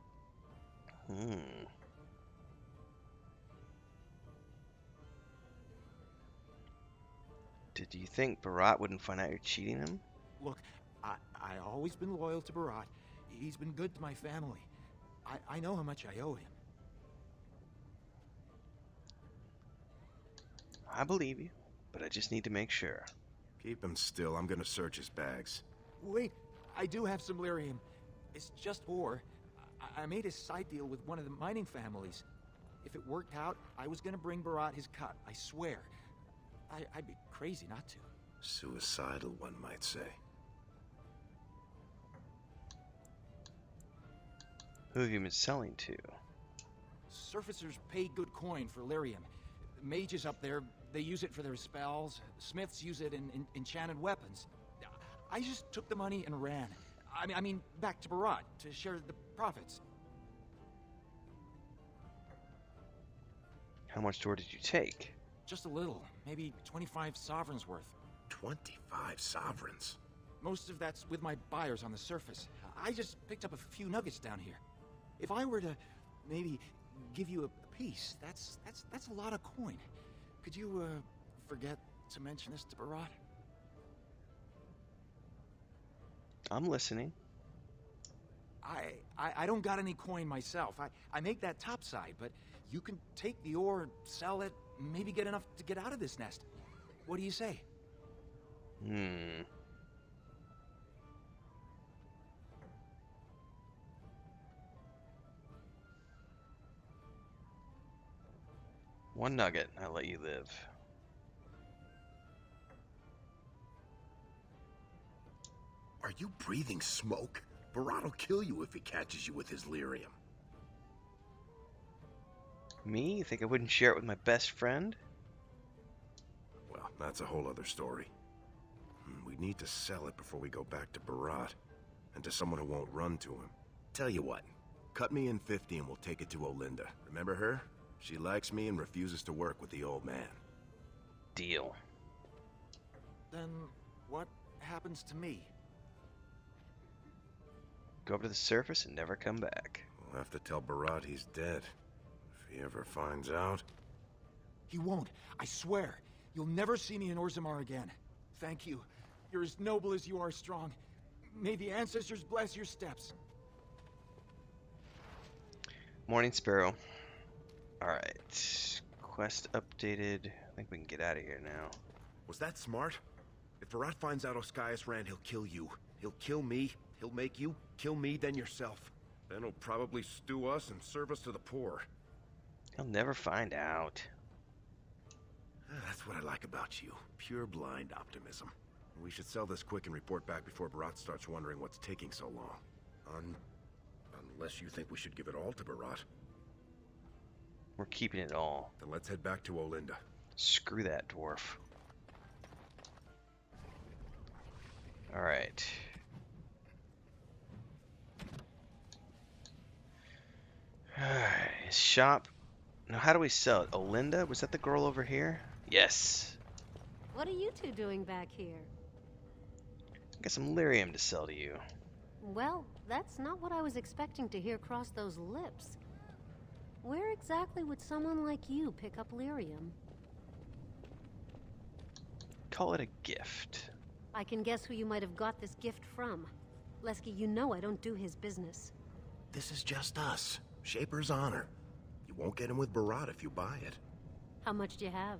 Did you think Barat wouldn't find out you're cheating him? Look, I always been loyal to Barat. He's been good to my family. I know how much I owe him. I believe you, but I just need to make sure. Keep him still. I'm gonna search his bags. Wait, I do have some lyrium. It's just ore. I made a side deal with one of the mining families. If it worked out, I was gonna bring Barat his cut, I swear. I'd be crazy not to. Suicidal, one might say. Who have you been selling to? Surfacers pay good coin for lyrium. Mages up there, they use it for their spells. Smiths use it in enchanted weapons. I just took the money and ran. I mean, back to Barat to share the profits. How much ore did you take? Just a little, maybe 25 sovereigns worth. 25 sovereigns? Most of that's with my buyers on the surface. I just picked up a few nuggets down here. If I were to maybe give you a piece, that's a lot of coin. Could you forget to mention this to Barat? I'm listening. I don't got any coin myself. I make that topside, but you can take the ore, sell it, maybe get enough to get out of this nest. What do you say? One nugget, I'll let you live. Are you breathing smoke? Barat will kill you if he catches you with his lyrium. Me? You think I wouldn't share it with my best friend? Well, that's a whole other story. We need to sell it before we go back to Barat, and to someone who won't run to him. Tell you what, cut me in 50 and we'll take it to Olinda. Remember her? She likes me and refuses to work with the old man. Deal. Then what happens to me? Go up to the surface and never come back. We'll have to tell Barat he's dead. If he ever finds out. He won't. I swear. You'll never see me in Orzammar again. Thank you. You're as noble as you are strong. May the ancestors bless your steps. Morning, Sparrow. Alright. Quest updated. I think we can get out of here now. Was that smart? If Barat finds out Oscius ran, he'll kill you. He'll kill me. He'll make you kill me, then yourself. Then he'll probably stew us and serve us to the poor. He'll never find out. That's what I like about you. Pure blind optimism. We should sell this quick and report back before Barat starts wondering what's taking so long. Unless you think we should give it all to Barat. We're keeping it all. Then let's head back to Olinda. Screw that dwarf. Alright. His shop. Now, how do we sell it? Olinda? Was that the girl over here? Yes. What are you two doing back here? I got some lyrium to sell to you. Well, that's not what I was expecting to hear cross those lips. Where exactly would someone like you pick up lyrium? Call it a gift. I can guess who you might have got this gift from. Lesky, you know I don't do his business. This is just us. Shaper's honor. You won't get him with Barat if you buy it. How much do you have?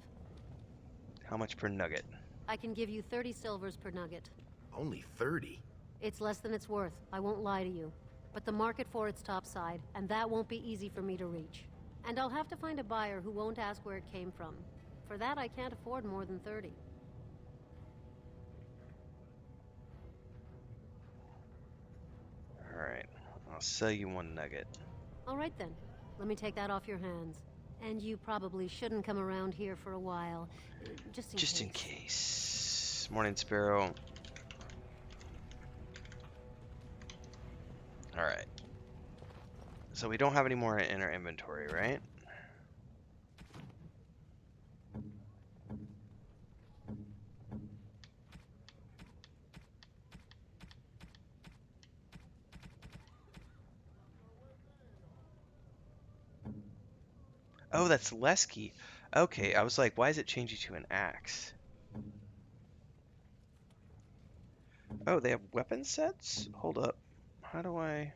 How much per nugget? I can give you 30 silvers per nugget. Only 30? It's less than it's worth, I won't lie to you. But the market for it's topside, and that won't be easy for me to reach. And I'll have to find a buyer who won't ask where it came from. For that, I can't afford more than 30. Alright, I'll sell you 1 nugget. Alright then, let me take that off your hands. And you probably shouldn't come around here for a while, just in case. Morning, Sparrow. Alright. So we don't have any more in our inventory, right? Oh, that's Lesky. Okay, I was like, why is it changing to an axe? Oh, they have weapon sets? Hold up. How do I...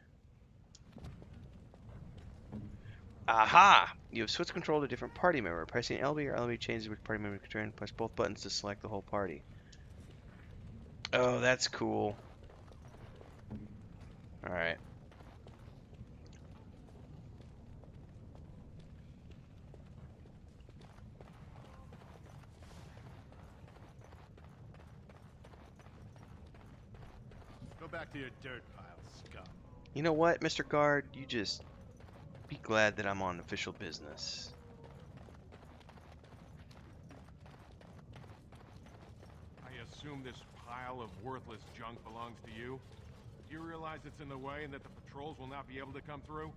Aha! You have switch control to a different party member. Pressing LB or LB changes which party member you control. Press both buttons to select the whole party. Oh, that's cool. Alright. Go back to your dirt pile, scum. You know what, Mr. Guard? You just be glad that I'm on official business. I assume this pile of worthless junk belongs to you? Do you realize it's in the way and that the patrols will not be able to come through?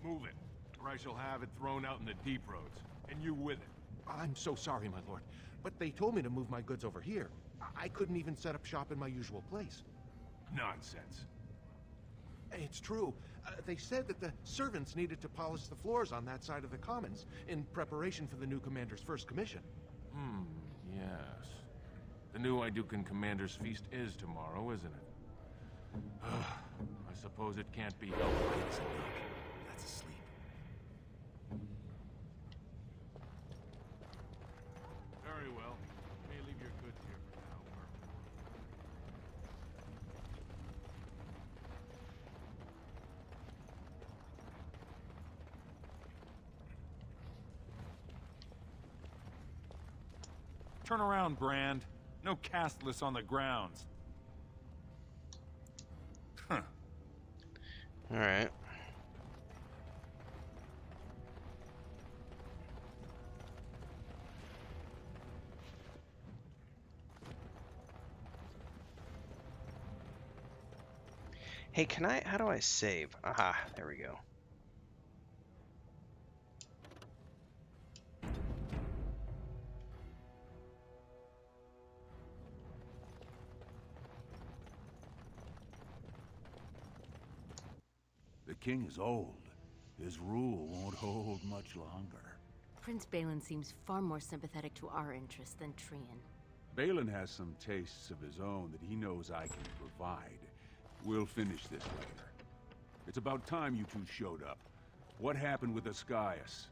Move it, or I shall have it thrown out in the deep roads, and you with it. I'm so sorry, my lord, but they told me to move my goods over here. I couldn't even set up shop in my usual place. Nonsense. It's true. They said that the servants needed to polish the floors on that side of the commons in preparation for the new commander's first commission. Yes. The new Idukan commander's feast is tomorrow, isn't it? I suppose it can't be helped. That's asleep. Very well. You may leave your goods here for now, Turn around, Brand. No castless on the grounds. Huh. Alright. Hey, how do I save? Aha, there we go. The king is old. His rule won't hold much longer. Prince Balin seems far more sympathetic to our interests than Trian. Balin has some tastes of his own that he knows I can provide. We'll finish this later. It's about time you two showed up. What happened with Ascaius?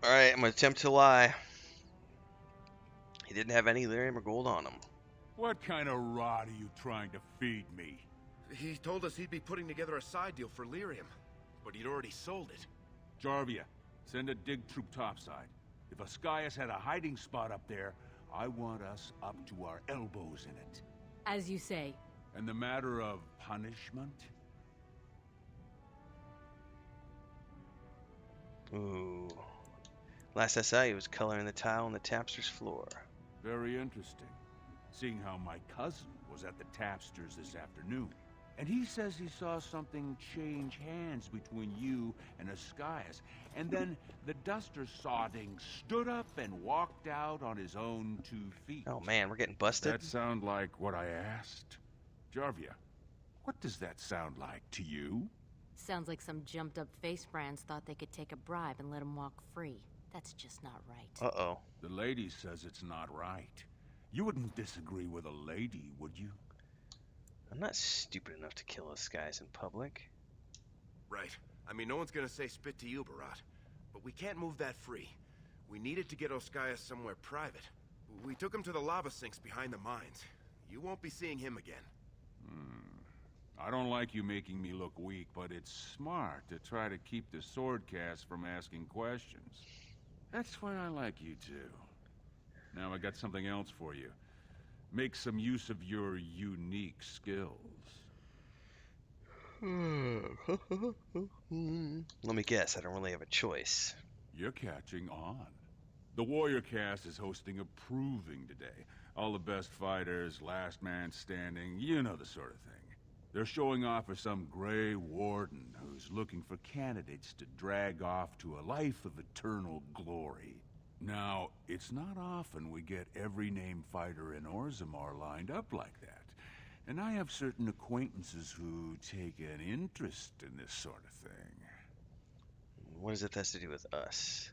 Alright, I'm gonna attempt to lie. He didn't have any lyrium or gold on him. What kind of rot are you trying to feed me? He told us he'd be putting together a side deal for lyrium, but he'd already sold it. Jarvia, send a dig troop topside. If Ascaius had a hiding spot up there, I want us up to our elbows in it. As you say. And the matter of punishment? Ooh. Last I saw, he was coloring the tile on the tapster's floor. Very interesting. Seeing how my cousin was at the tapsters this afternoon. And he says he saw something change hands between you and Ascaius. And then the duster sodding stood up and walked out on his own 2 feet. Oh man, we're getting busted. That sound like what I asked? Jarvia, what does that sound like to you? Sounds like some jumped up face brands thought they could take a bribe and let him walk free. That's just not right. Uh-oh. The lady says it's not right. You wouldn't disagree with a lady, would you? I'm not stupid enough to kill us guys in public. Right. I mean, no one's gonna say spit to you, Barat. But we can't move that free. We needed to get Ascaius somewhere private. We took him to the lava sinks behind the mines. You won't be seeing him again. I don't like you making me look weak, but it's smart to try to keep the Swordcast from asking questions. That's why I like you two. Now I got something else for you. Make some use of your unique skills. Let me guess, I don't really have a choice. You're catching on. The Warrior Cast is hosting a proving today. All the best fighters, last man standing, you know the sort of thing. They're showing off for some Grey Warden who's looking for candidates to drag off to a life of eternal glory. Now, it's not often we get every named fighter in Orzammar lined up like that. And I have certain acquaintances who take an interest in this sort of thing. What does it have to do with us?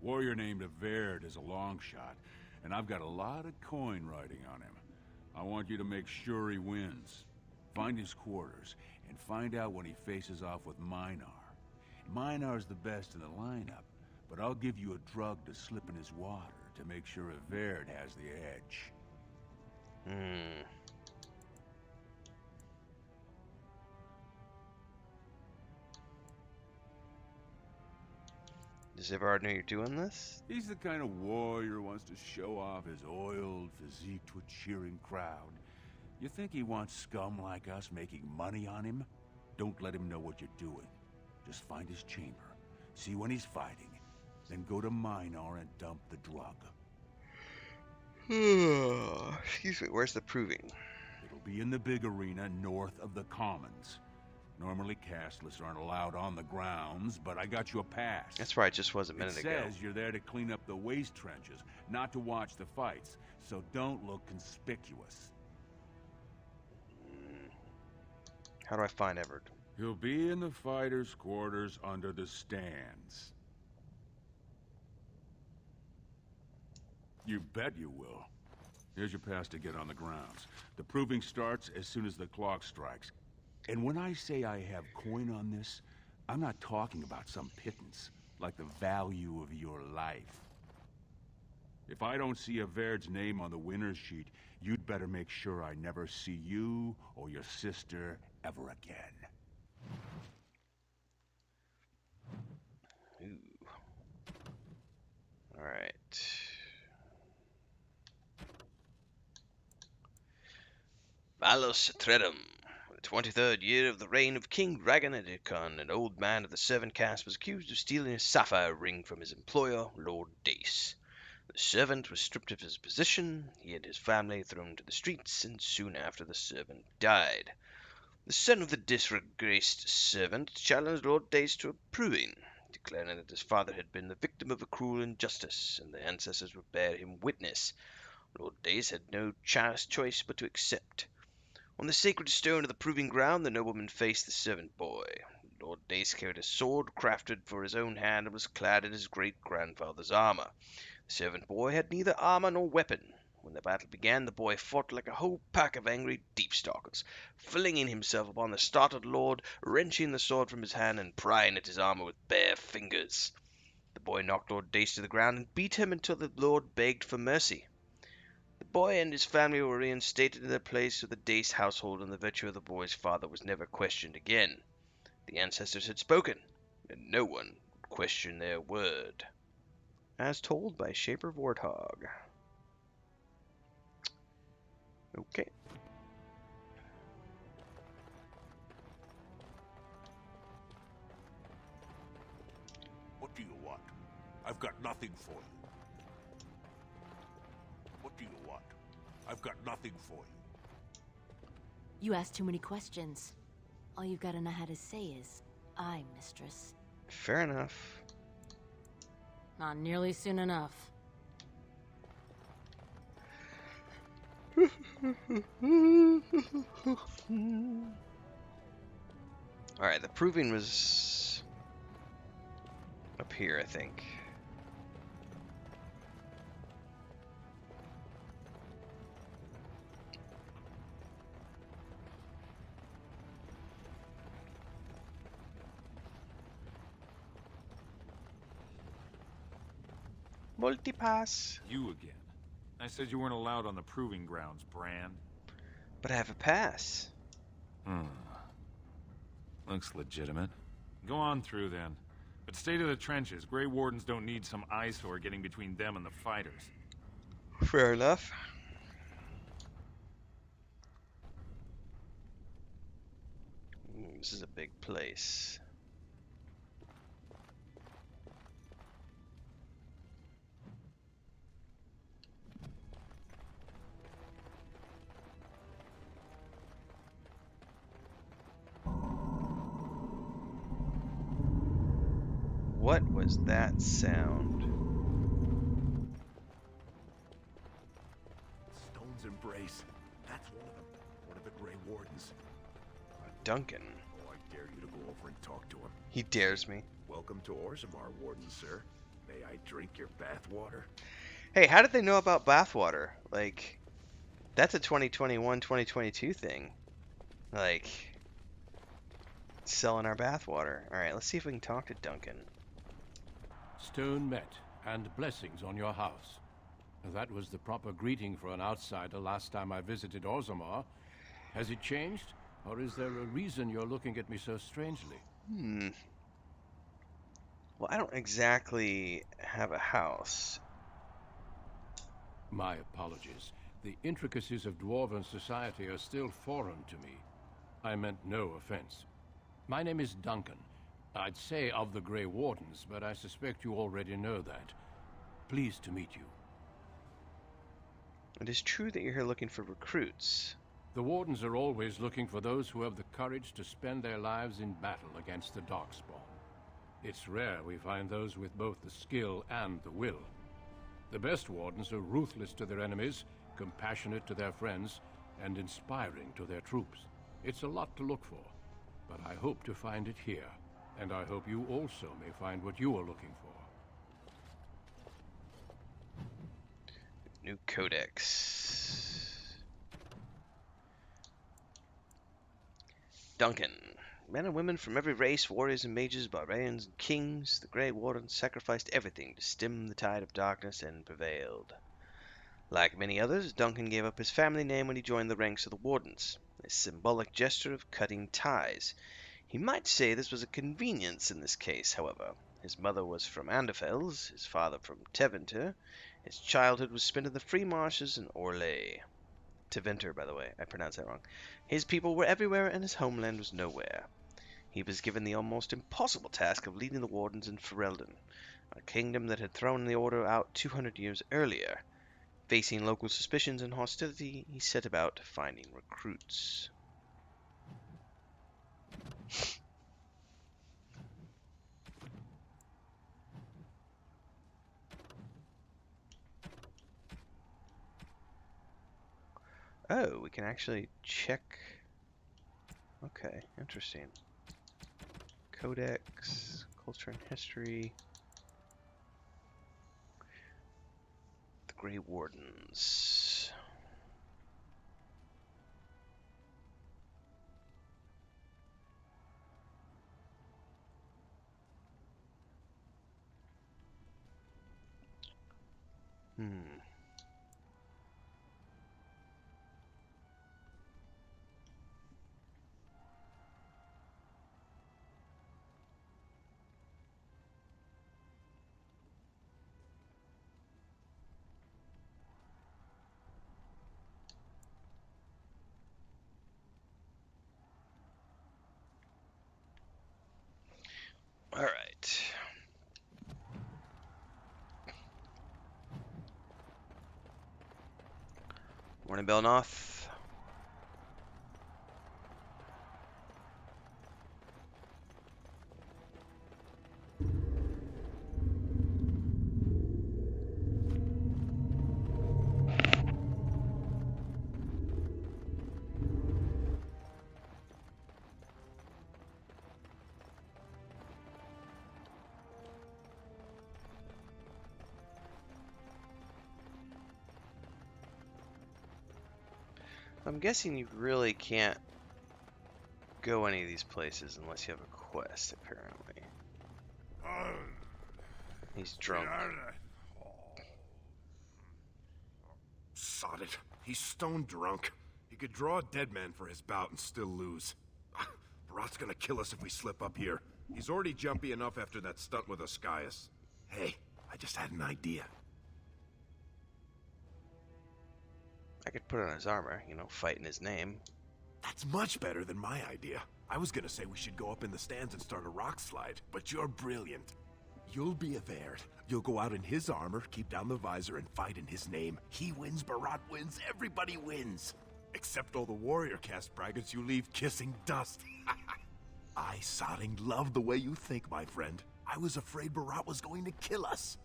Warrior named Averd is a long shot, and I've got a lot of coin riding on him. I want you to make sure he wins. Find his quarters, and find out when he faces off with Minar. Minar's the best in the lineup, but I'll give you a drug to slip in his water to make sure Averd has the edge. Does Everard know you're doing this? He's the kind of warrior who wants to show off his oiled physique to a cheering crowd. You think he wants scum like us making money on him? Don't let him know what you're doing. Just find his chamber, see when he's fighting, then go to Minar and dump the drug. Excuse me, where's the proving? It'll be in the big arena north of the Commons. Normally, castless aren't allowed on the grounds, but I got you a pass. That's right, just was a minute ago. It says you're there to clean up the waste trenches, not to watch the fights, so don't look conspicuous. How do I find Everard? He'll be in the fighters' quarters under the stands. You bet you will. Here's your pass to get on the grounds. The proving starts as soon as the clock strikes. And when I say I have coin on this, I'm not talking about some pittance, like the value of your life. If I don't see Averd's name on the winner's sheet, you'd better make sure I never see you or your sister ever again. Ooh. All right. Valos Tredum. The 23rd year of the reign of King Dragon Edicon, an old man of the servant caste was accused of stealing a sapphire ring from his employer, Lord Dace. The servant was stripped of his position, he and his family thrown to the streets, and soon after the servant died. The son of the disgraced servant challenged Lord Dace to a proving, declaring that his father had been the victim of a cruel injustice, and the ancestors would bear him witness. Lord Dace had no choice but to accept. On the sacred stone of the proving ground, the nobleman faced the servant boy. Lord Dace carried a sword crafted for his own hand and was clad in his great-grandfather's armor. The servant boy had neither armor nor weapon. When the battle began, the boy fought like a whole pack of angry deep-stalkers, flinging himself upon the startled lord, wrenching the sword from his hand and prying at his armor with bare fingers. The boy knocked Lord Dace to the ground and beat him until the lord begged for mercy. The boy and his family were reinstated in their place of the Dace household, and the virtue of the boy's father was never questioned again. The ancestors had spoken, and no one would question their word. As told by Shaper Warthog. Okay. What do you want? I've got nothing for you. What do you want? I've got nothing for you. You ask too many questions. All you've got to know how to say is, "I, mistress." Fair enough. Not nearly soon enough. Alright, the proving was up here, I think. Multipass. You again. I said you weren't allowed on the proving grounds, Bran. But I have a pass. Looks legitimate. Go on through then. But stay to the trenches. Grey Wardens don't need some eyesore getting between them and the fighters. Fair enough. This is a big place. What was that sound? Stone's Embrace. That's one of the Grey Wardens. Duncan. Oh, I dare you to go over and talk to him. He dares me. Welcome to Orzammar, Warden, sir. May I drink your bathwater? Hey, how did they know about bathwater? Like, that's a 2021, 2022 thing. Like, selling our bathwater. Alright, let's see if we can talk to Duncan. Stone met, and blessings on your house. That was the proper greeting for an outsider last time I visited Orzammar. Has it changed? Or is there a reason you're looking at me so strangely? Well, I don't exactly have a house. My apologies. The intricacies of Dwarven society are still foreign to me. I meant no offense. My name is Duncan. I'd say of the Grey Wardens, but I suspect you already know that. Pleased to meet you. It is true that you're here looking for recruits. The Wardens are always looking for those who have the courage to spend their lives in battle against the Darkspawn. It's rare we find those with both the skill and the will. The best Wardens are ruthless to their enemies, compassionate to their friends, and inspiring to their troops. It's a lot to look for, but I hope to find it here. And I hope you also may find what you are looking for. New Codex. Duncan. Men and women from every race, warriors and mages, barbarians and kings, the Grey Wardens sacrificed everything to stem the tide of darkness and prevailed. Like many others, Duncan gave up his family name when he joined the ranks of the Wardens, a symbolic gesture of cutting ties. He might say this was a convenience in this case, however. His mother was from Anderfels, his father from Tevinter. His childhood was spent in the free marshes in Orlais. Tevinter, by the way, I pronounced that wrong. His people were everywhere and his homeland was nowhere. He was given the almost impossible task of leading the Wardens in Ferelden, a kingdom that had thrown the Order out 200 years earlier. Facing local suspicions and hostility, he set about finding recruits. Oh, we can actually check. Okay, interesting. Codex, culture and history. The Grey Wardens. All right. Morning, Belnoth. I'm guessing you really can't go any of these places unless you have a quest, apparently. He's drunk. Sod it. He's stone drunk. He could draw a dead man for his bout and still lose. Barat's gonna kill us if we slip up here. He's already jumpy enough after that stunt with Ascaius. Hey, I just had an idea. I could put on his armor, you know, fight in his name. That's much better than my idea. I was gonna say we should go up in the stands and start a rock slide, but you're brilliant. You'll be a Verd. You'll go out in his armor, keep down the visor, and fight in his name. He wins, Barat wins, everybody wins. Except all the warrior caste braggarts you leave kissing dust. I, Sodding, love the way you think, my friend. I was afraid Barat was going to kill us.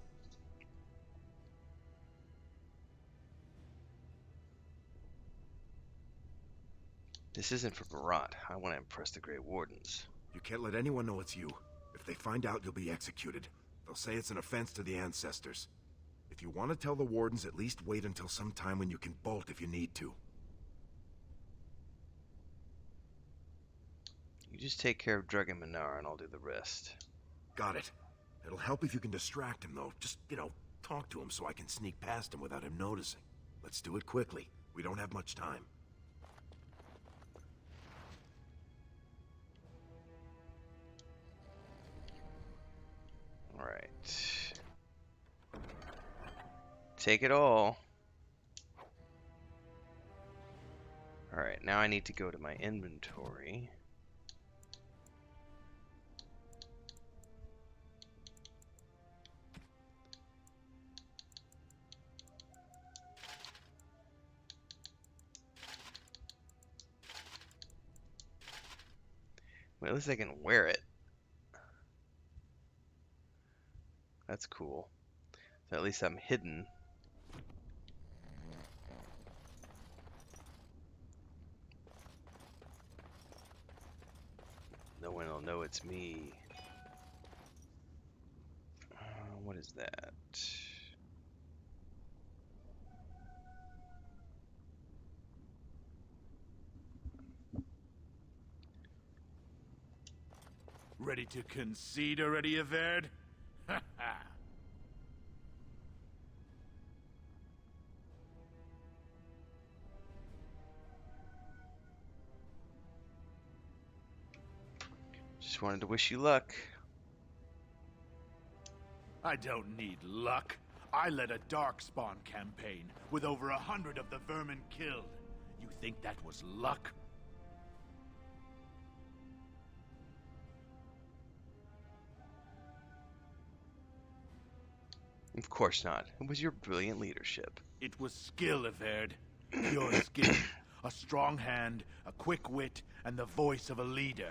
This isn't for Barat. I want to impress the Grey Wardens. You can't let anyone know it's you. If they find out, you'll be executed. They'll say it's an offense to the ancestors. If you want to tell the Wardens, at least wait until some time when you can bolt if you need to. You just take care of Drug and Minar and I'll do the rest. Got it. It'll help if you can distract him, though. Just, talk to him so I can sneak past him without him noticing. Let's do it quickly. We don't have much time. Alright. Take it all. Alright, now I need to go to my inventory. Well, at least I can wear it. That's cool. So at least I'm hidden. No one will know it's me. What is that? Ready to concede already, Averd? Ha ha! Just wanted to wish you luck. I don't need luck. I led a Darkspawn campaign with over 100 of the vermin killed. You think that was luck? Of course not. It was your brilliant leadership. It was skill, Averd. Pure skill. A strong hand, a quick wit, and the voice of a leader.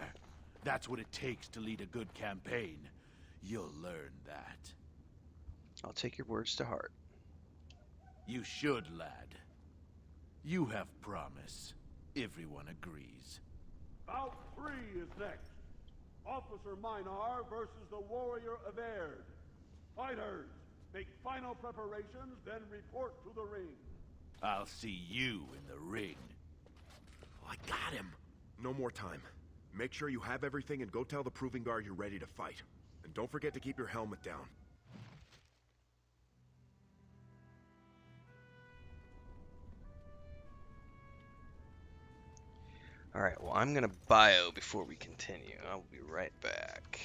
That's what it takes to lead a good campaign. You'll learn that. I'll take your words to heart. You should, lad. You have promise. Everyone agrees. Bout 3 is next. Officer Minar versus the Warrior Averd. Fighters, make final preparations, then report to the ring. I'll see you in the ring. Oh, I got him. No more time. Make sure you have everything and go tell the Proving Guard you're ready to fight. And don't forget to keep your helmet down. Alright, well, I'm gonna bio before we continue. I'll be right back.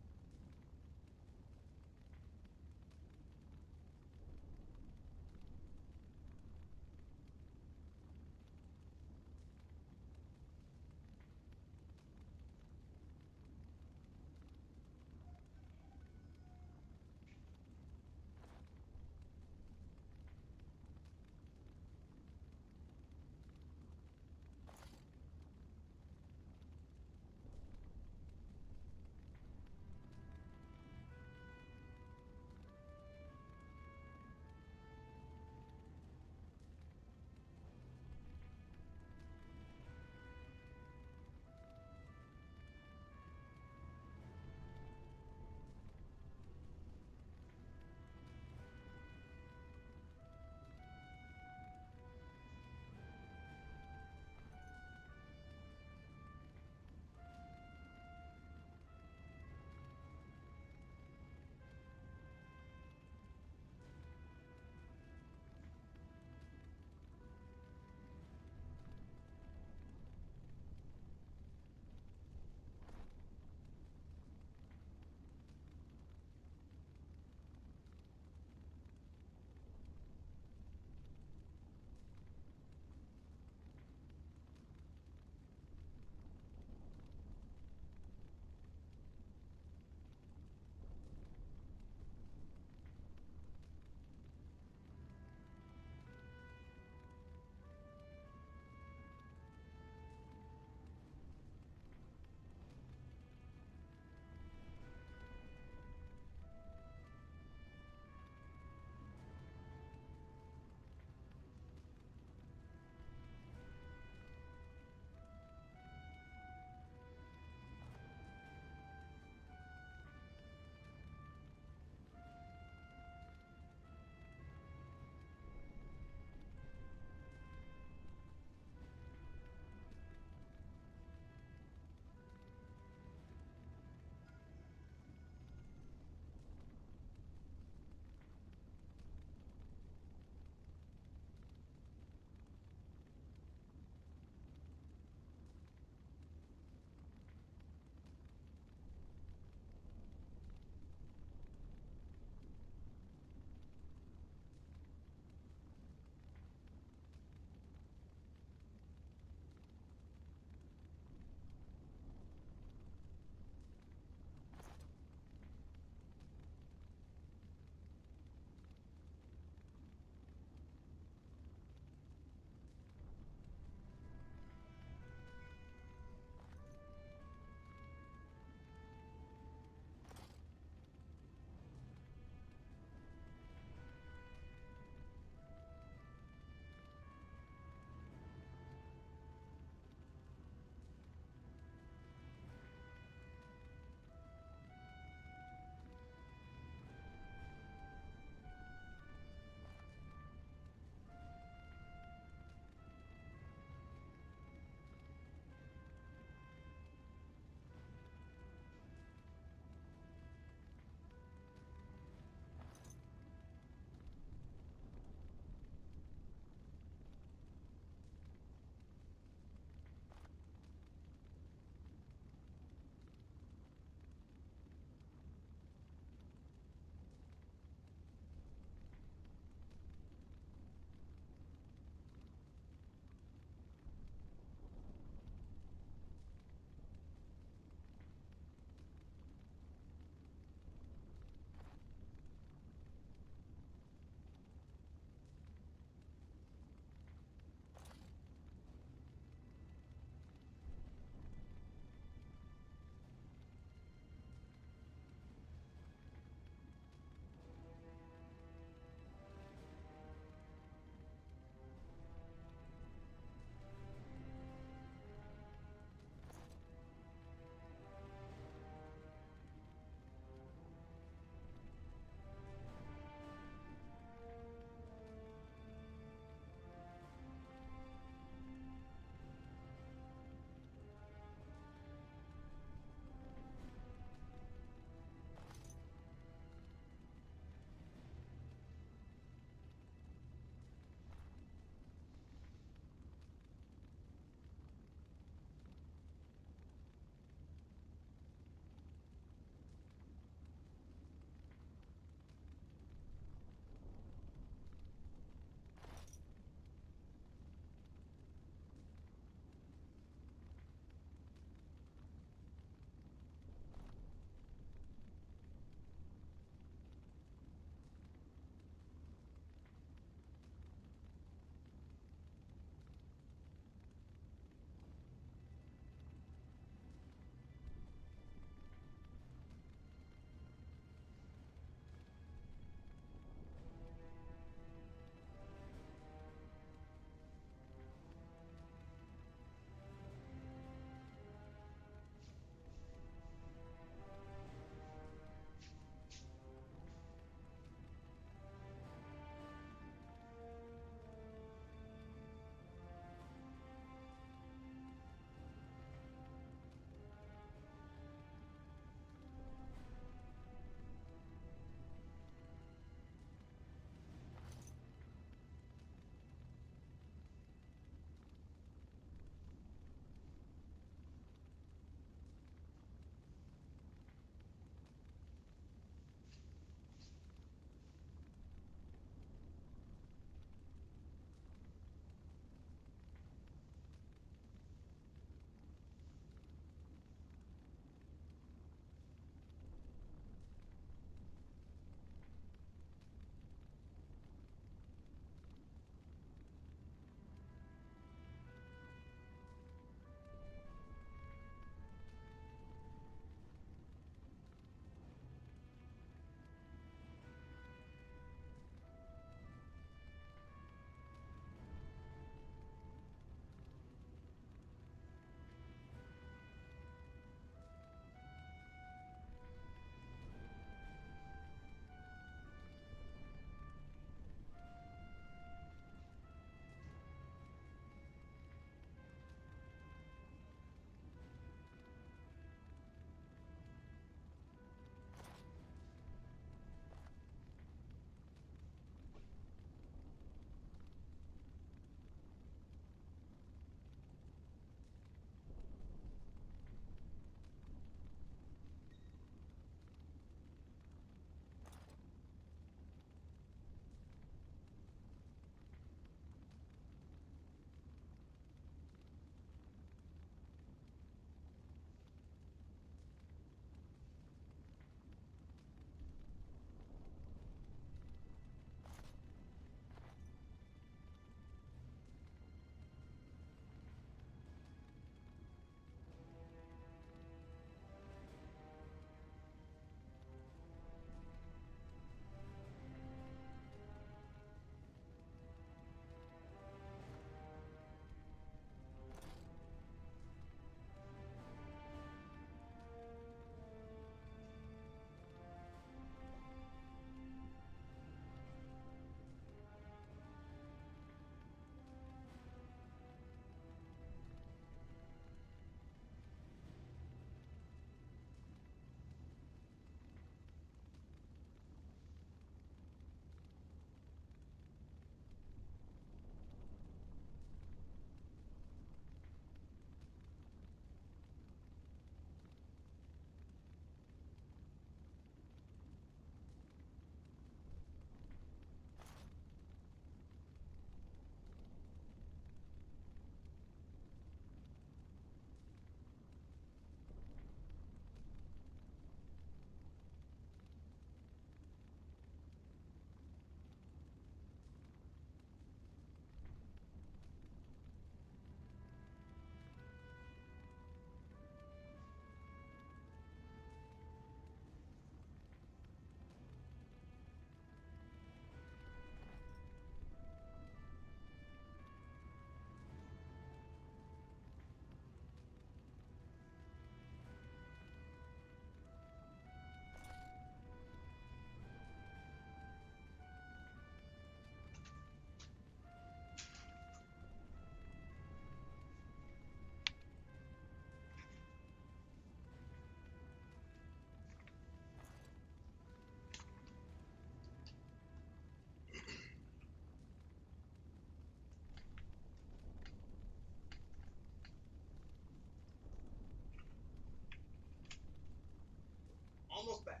almost back.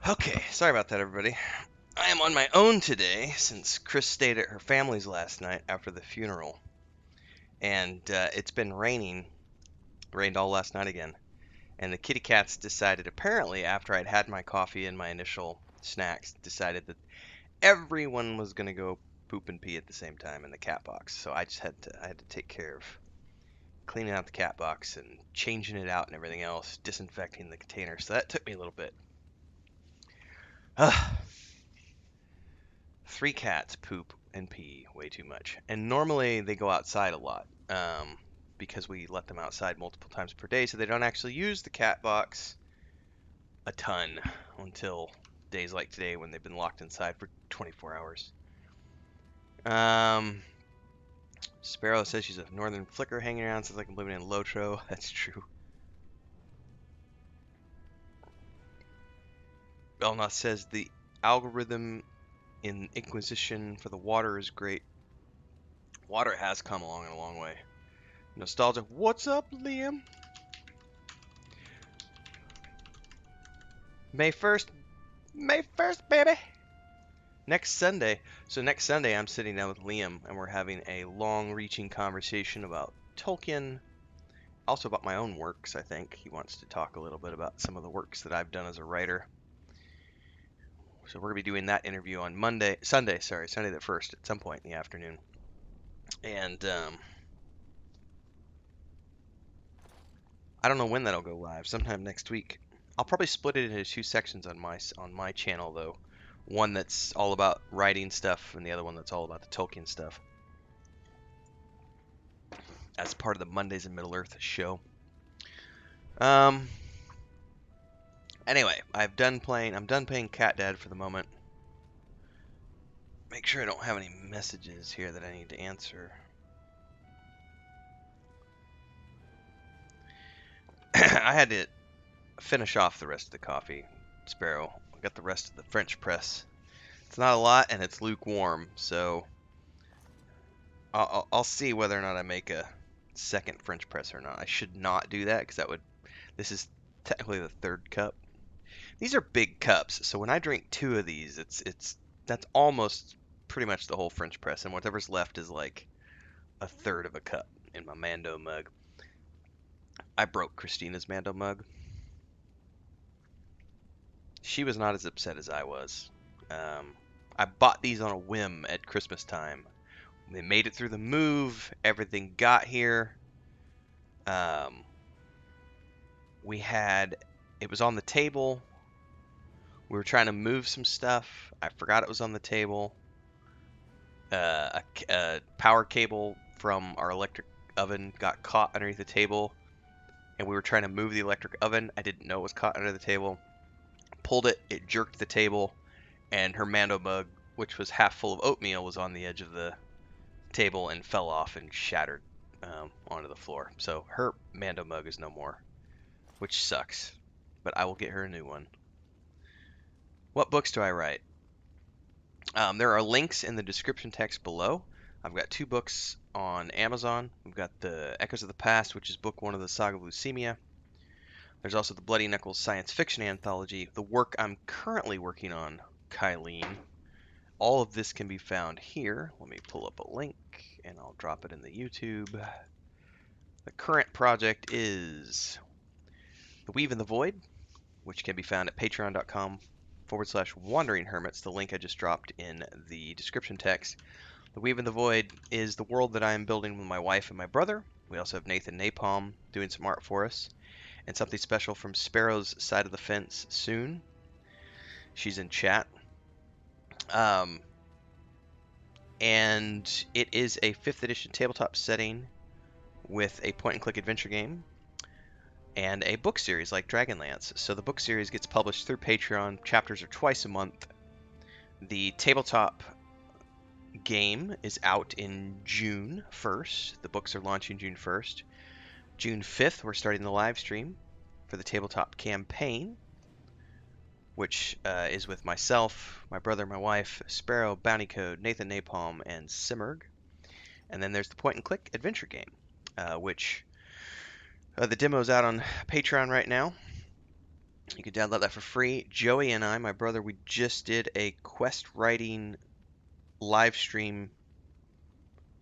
Okay, sorry about that, everybody. I am on my own today since Chris stayed at her family's last night after the funeral. And it's been raining. Rained all last night again. And the kitty cats decided, apparently, after I'd had my coffee and my initial snacks, decided that everyone was going to go poop and pee at the same time in the cat box. So I just had to take care of cleaning out the cat box and changing it out and everything else, disinfecting the container. So that took me a little bit. 3 cats poop and pee way too much. And normally they go outside a lot because we let them outside multiple times per day, so they don't actually use the cat box a ton until days like today when they've been locked inside for 24 hours. Sparrow says she's a northern flicker hanging around, sounds like I'm living in Lotro. That's true. Belnoth says the algorithm in Inquisition for the water is great. Water has come along a long way. Nostalgia, what's up, Liam? May 1st, baby. Next Sunday. So next Sunday I'm sitting down with Liam and we're having a long-reaching conversation about Tolkien, also about my own works, I think. He wants to talk a little bit about some of the works that I've done as a writer. So we're going to be doing that interview on Sunday the 1st, at some point in the afternoon. And I don't know when that'll go live, sometime next week. I'll probably split it into 2 sections on my channel, though. One that's all about writing stuff, and the other one that's all about the Tolkien stuff. As part of the Mondays in Middle-earth show. Anyway, I'm done playing Cat Dad for the moment. Make sure I don't have any messages here that I need to answer. I had to finish off the rest of the coffee, Sparrow. I got the rest of the French press. It's not a lot, and it's lukewarm, so I'll see whether or not I make a second French press or not. I should not do that, because this is technically the 3rd cup. These are big cups, so when I drink 2 of these, that's almost pretty much the whole French press, and whatever's left is like a 1/3 of a cup in my Mando mug. I broke Christina's Mando mug. She was not as upset as I was. I bought these on a whim at Christmas time. They made it through the move. Everything got here. It was on the table. We were trying to move some stuff. I forgot it was on the table. a power cable from our electric oven got caught underneath the table, and we were trying to move the electric oven. I didn't know it was caught under the table. Pulled it, it jerked the table, and her Mando mug, which was half full of oatmeal, was on the edge of the table and fell off and shattered onto the floor. So her Mando mug is no more, which sucks, but I will get her a new one. What books do I write? There are links in the description text below. I've got 2 books on Amazon. We've got the Echoes of the Past, which is book 1 of the Saga of Leucemia. There's also the Bloody Knuckles science fiction anthology, the work I'm currently working on, Kylene. All of this can be found here. Let me pull up a link, and I'll drop it in the YouTube. The current project is The Weave in the Void, which can be found at patreon.com/Wandering Hermits, the link I just dropped in the description text. The Weave in the Void is the world that I am building with my wife and my brother. We also have Nathan Napalm doing some art for us. And something special from Sparrow's side of the fence soon. She's in chat. And it is a 5th edition tabletop setting with a point-and-click adventure game and a book series like Dragonlance. So the book series gets published through Patreon. Chapters are twice a month. The tabletop game is out in June 1st. The books are launching June 1st. June 5th, we're starting the live stream for the tabletop campaign, which is with myself, my brother, my wife, Sparrow, Bounty Code, Nathan Napalm, and Simmerg. And then there's the point-and-click adventure game, which the demo's out on Patreon right now. You can download that for free. Joey and I, my brother, we just did a quest writing live stream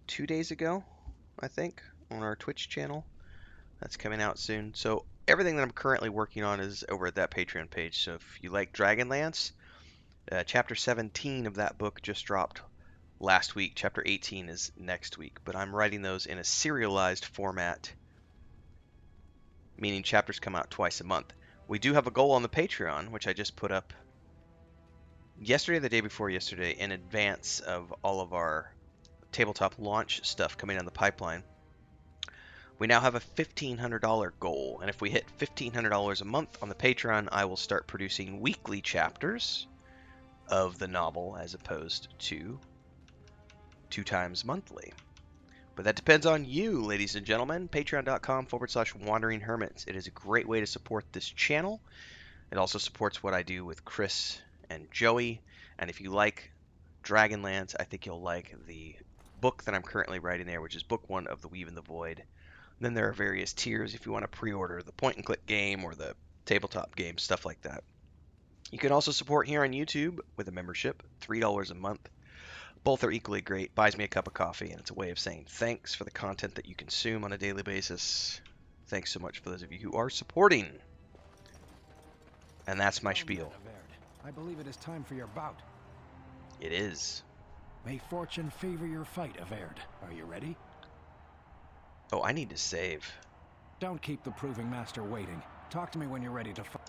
2 days ago, I think, on our Twitch channel. That's coming out soon. So everything that I'm currently working on is over at that Patreon page. So if you like Dragonlance, chapter 17 of that book just dropped last week. Chapter 18 is next week. But I'm writing those in a serialized format, meaning chapters come out twice a month. We do have a goal on the Patreon, which I just put up yesterday, the day before yesterday, in advance of all of our tabletop launch stuff coming down the pipeline. We now have a $1,500 goal, and if we hit $1,500 a month on the Patreon, I will start producing weekly chapters of the novel as opposed to 2 times monthly. But that depends on you, ladies and gentlemen. Patreon.com/Wandering Hermits. It is a great way to support this channel. It also supports what I do with Chris and Joey. And if you like Dragonlance, I think you'll like the book that I'm currently writing there, which is book 1 of The Weave in the Void. Then there are various tiers if you want to pre-order the point-and-click game or the tabletop game, stuff like that. You can also support here on YouTube with a membership, $3 a month. Both are equally great. Buys me a cup of coffee, and it's a way of saying thanks for the content that you consume on a daily basis. Thanks so much for those of you who are supporting. And that's my spiel. I believe it is time for your bout. It is. May fortune favor your fight, Averd. Are you ready? Oh, I need to save. Don't keep the Proving Master waiting. Talk to me when you're ready to fight.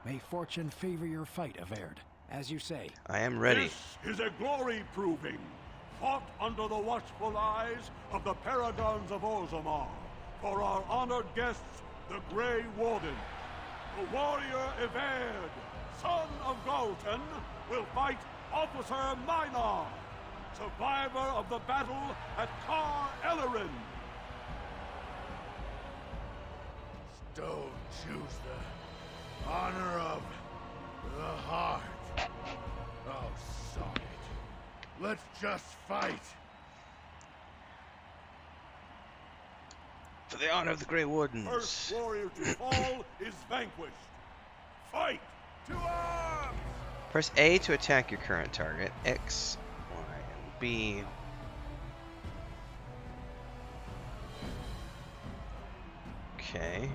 May fortune favor your fight, Averd. As you say. I am ready. This is a glory proving, fought under the watchful eyes of the Paragons of Orzammar, for our honored guests, the Grey Warden. The warrior Averd, son of Galton, will fight Officer Minar, survivor of the battle at Kar Ellerin. Don't choose the honor of the heart. Oh, sod it. Let's just fight. For the honor of the Grey Wardens. First warrior to fall is vanquished. Fight! To arms! Press A to attack your current target. X, Y, and B. Okay.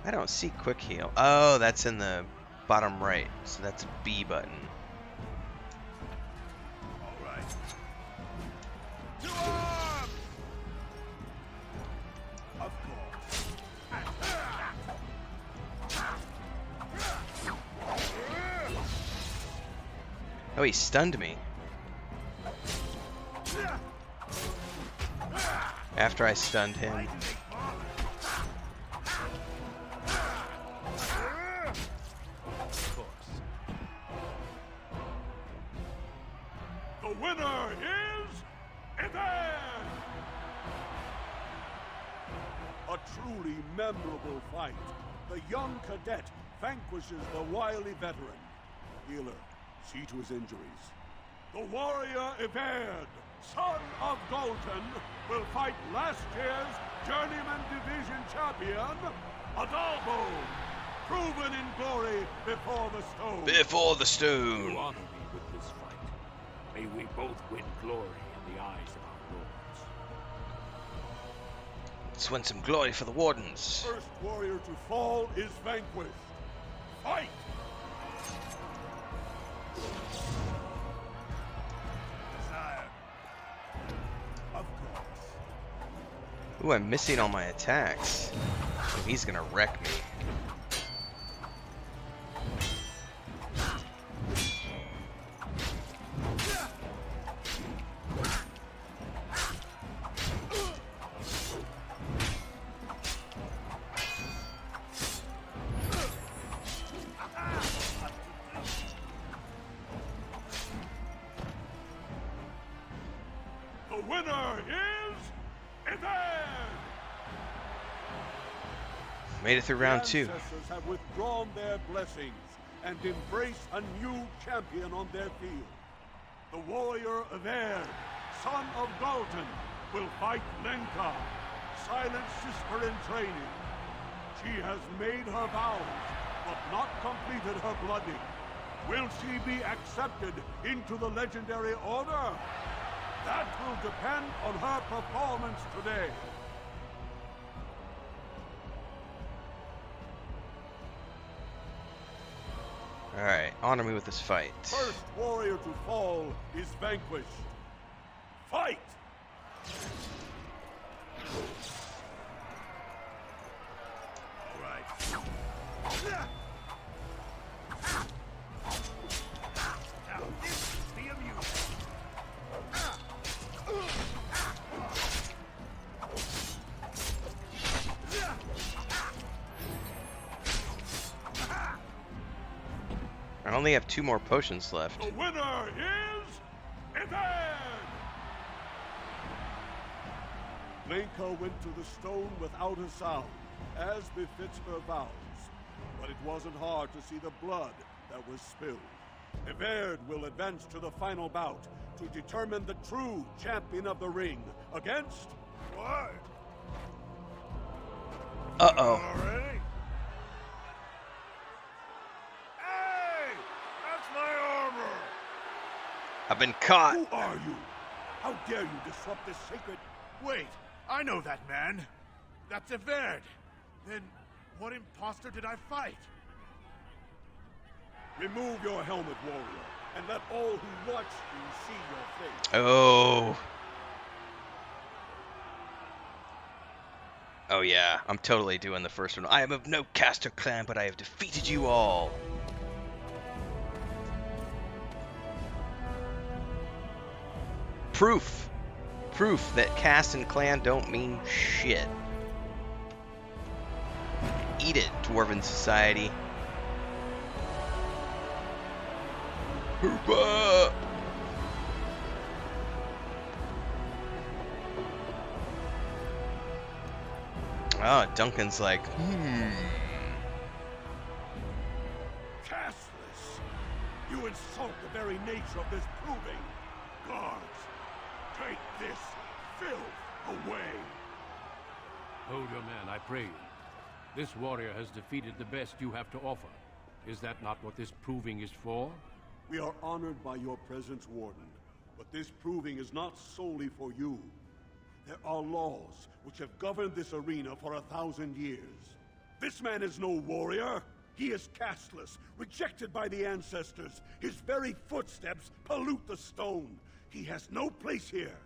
I don't see quick heal. Oh, that's in the bottom right. So that's a B button. All right. To arms! Of course. Oh, he stunned me. After I stunned him. The winner is Evan! A truly memorable fight. The young cadet vanquishes the wily veteran. Healer, see to his injuries. The warrior Everd, son of Golden, will fight last year's Journeyman Division champion, Adalbo, proven in glory before the stone. Before the stone. You honor me with this fight. May we both win glory in the eyes of our lords. Let's win some glory for the Wardens. First warrior to fall is vanquished. Fight! Sire. Of course. Ooh, I'm missing all my attacks. So he's gonna wreck me. The winner is Evan! Made it through round The 2. ancestors have withdrawn their blessings and embrace a new champion on their field. The warrior Everd, son of Dalton, will fight Lenka, silent sister in training. She has made her vows, but not completed her blooding. Will she be accepted into the legendary order? That will depend on her performance today. Alright, honor me with this fight. First warrior to fall is vanquished. Fight! All right. Now this is the amusement. I only have 2 more potions left. The winner is Evan! Lenka went to the stone without a sound, as befits her vows. But it wasn't hard to see the blood that was spilled. Everd will advance to the final bout to determine the true champion of the ring against... What? Uh-oh. Already? Hey! That's my armor! I've been caught. Who are you? How dare you disrupt this sacred... Wait, I know that man. That's Everd. Then what imposter did I fight? Remove your helmet, warrior, and let all who watch you see your face. Oh. Oh yeah, I'm totally doing the first one. I am of no caster clan, but I have defeated you all. Proof. Proof that caste and clan don't mean shit. Eat it, Dwarven Society. Hoopa! Oh, Duncan's like, Castless! You insult the very nature of this proving. Guards, take this filth away. Hold your men, I pray you. This warrior has defeated the best you have to offer. Is that not what this proving is for? We are honored by your presence, Warden, but this proving is not solely for you. There are laws which have governed this arena for 1,000 years. This man is no warrior. He is casteless, rejected by the ancestors. His very footsteps pollute the stone. He has no place here.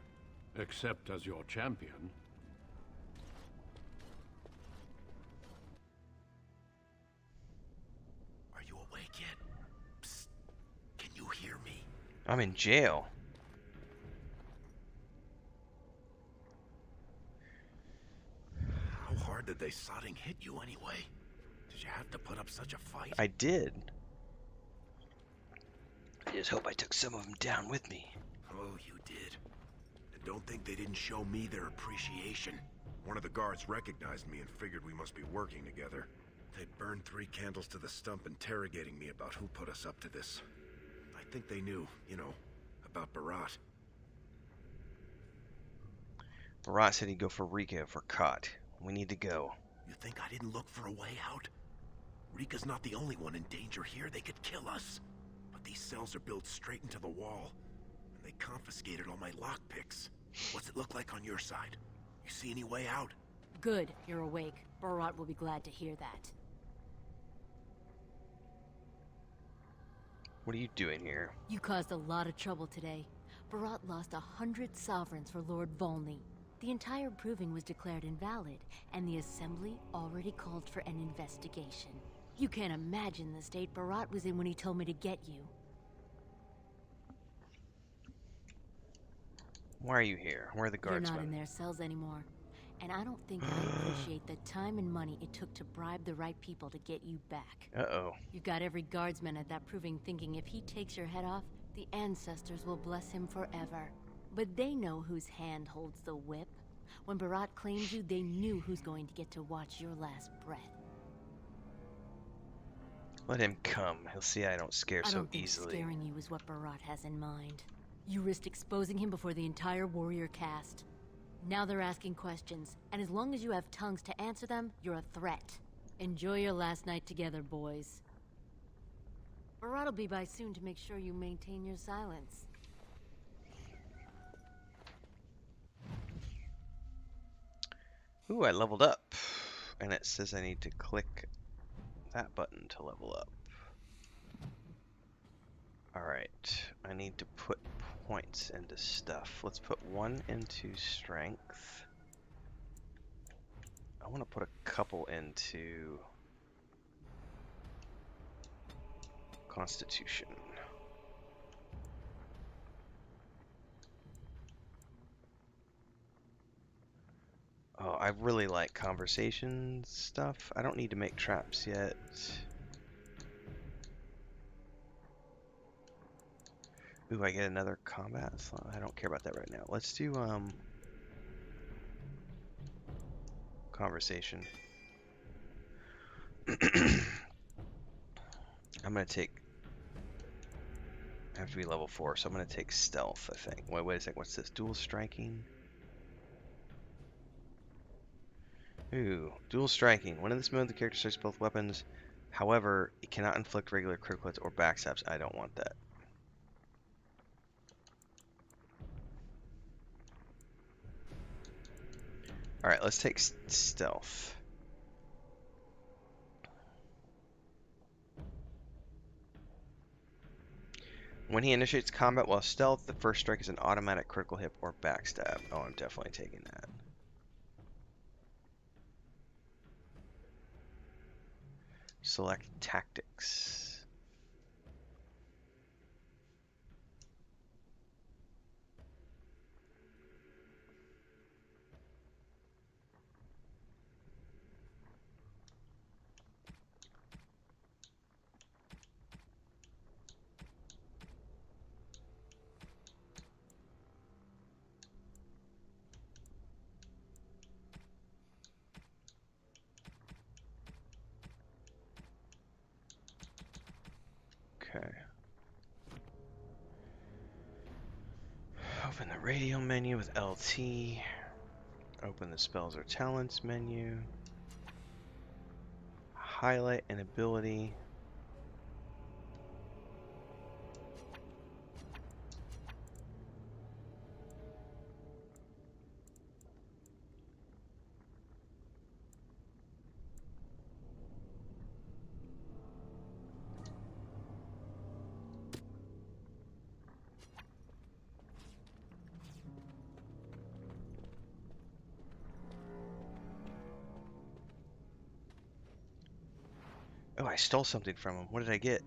Except as your champion. Are you awake yet? Psst. Can you hear me? I'm in jail. How hard did they sodding hit you anyway? Did you have to put up such a fight? I did. I just hope I took some of them down with me. Oh, you did. And don't think they didn't show me their appreciation. One of the guards recognized me and figured we must be working together. They burned 3 candles to the stump interrogating me about who put us up to this. I think they knew, you know, about Barat. Barat said he'd go for Rika if we're caught. We need to go. You think I didn't look for a way out? Rika's not the only one in danger here. They could kill us. But these cells are built straight into the wall. And they confiscated all my lockpicks. What's it look like on your side? You see any way out? Good, you're awake. Barat will be glad to hear that. What are you doing here? You caused a lot of trouble today. Barat lost 100 sovereigns for Lord Volney. The entire proving was declared invalid, and the Assembly already called for an investigation. You can't imagine the state Barat was in when he told me to get you. Why are you here? Where are the guardsmen? You're not in their cells anymore. And I don't think I appreciate the time and money it took to bribe the right people to get you back. Uh-oh. You've got every guardsman at that proving thinking if he takes your head off, the ancestors will bless him forever. But they know whose hand holds the whip. When Barat claimed you, they knew who's going to get to watch your last breath. Let him come. He'll see I don't scare I so don't think easily. scaring you is what Barat has in mind. You risked exposing him before the entire warrior caste. Now they're asking questions, and as long as you have tongues to answer them, you're a threat. Enjoy your last night together, boys. Barat will be by soon to make sure you maintain your silence. Ooh, I leveled up. And it says I need to click that button to level up. Alright, I need to put points into stuff. Let's put 1 into strength. I want to put a couple into constitution. Oh, I really like conversation stuff. I don't need to make traps yet. Ooh, I get another combat slot. I don't care about that right now. Let's do conversation. I'm gonna take. I have to be level 4, so I'm gonna take stealth. I think. Wait a sec. What's this? Dual striking. Ooh, dual striking. When in this mode, the character strikes both weapons. However, it cannot inflict regular critical hits or backstabs. I don't want that. Alright, let's take stealth. When he initiates combat while stealth, the first strike is an automatic critical hit or backstab. Oh, I'm definitely taking that. Select tactics. Okay. Open the radio menu with LT. Open the spells or talents menu. Highlight an ability. Oh, I stole something from him. What did I get?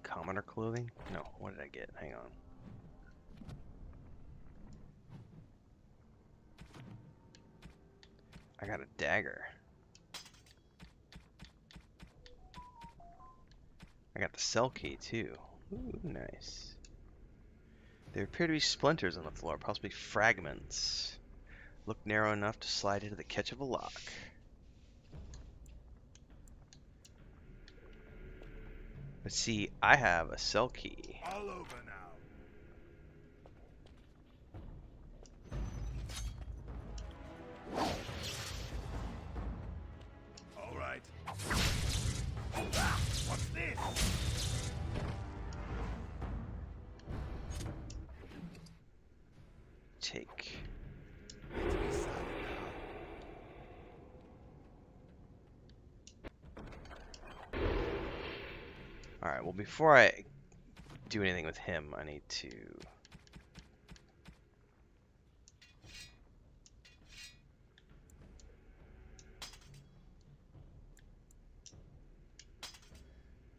Commoner clothing? No, what did I get? Hang on. I got a dagger. I got the cell key too. Ooh, nice. There appear to be splinters on the floor, possibly fragments. Look narrow enough to slide into the catch of a lock. But see, I have a cell key. All over now. All right. What's this? Take. Alright, well before I do anything with him, I need to...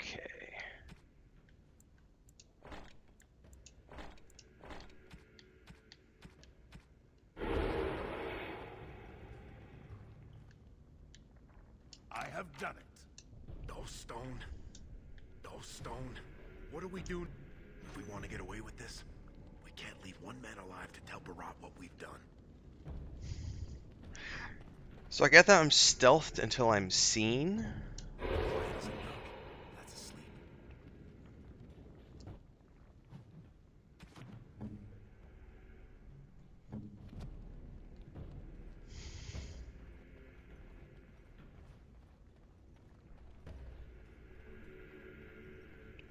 Okay. I have done it. Those stone. What do we do if we want to get away with this? We can't leave one man alive to tell Barat what we've done. So I get that I'm stealthed until I'm seen. That's asleep.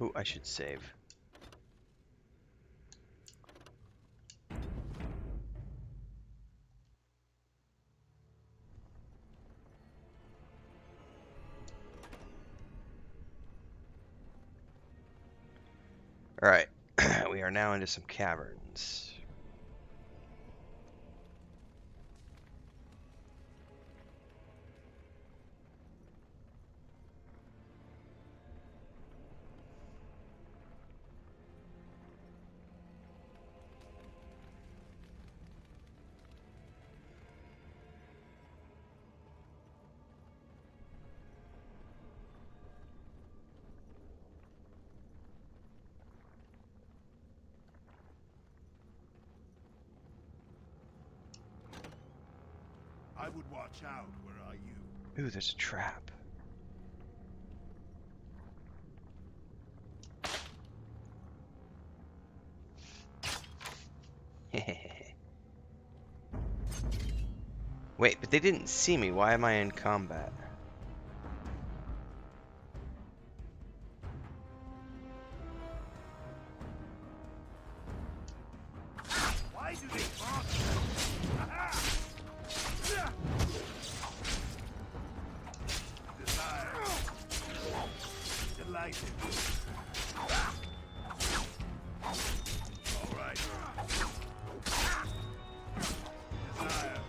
Ooh, I should save. Alright, we are now into some caverns. I would watch out, where are you? Ooh, there's a trap. Wait, but they didn't see me. Why am I in combat? Why do they bother? Aha! Desire. Delighted. All right. Desire.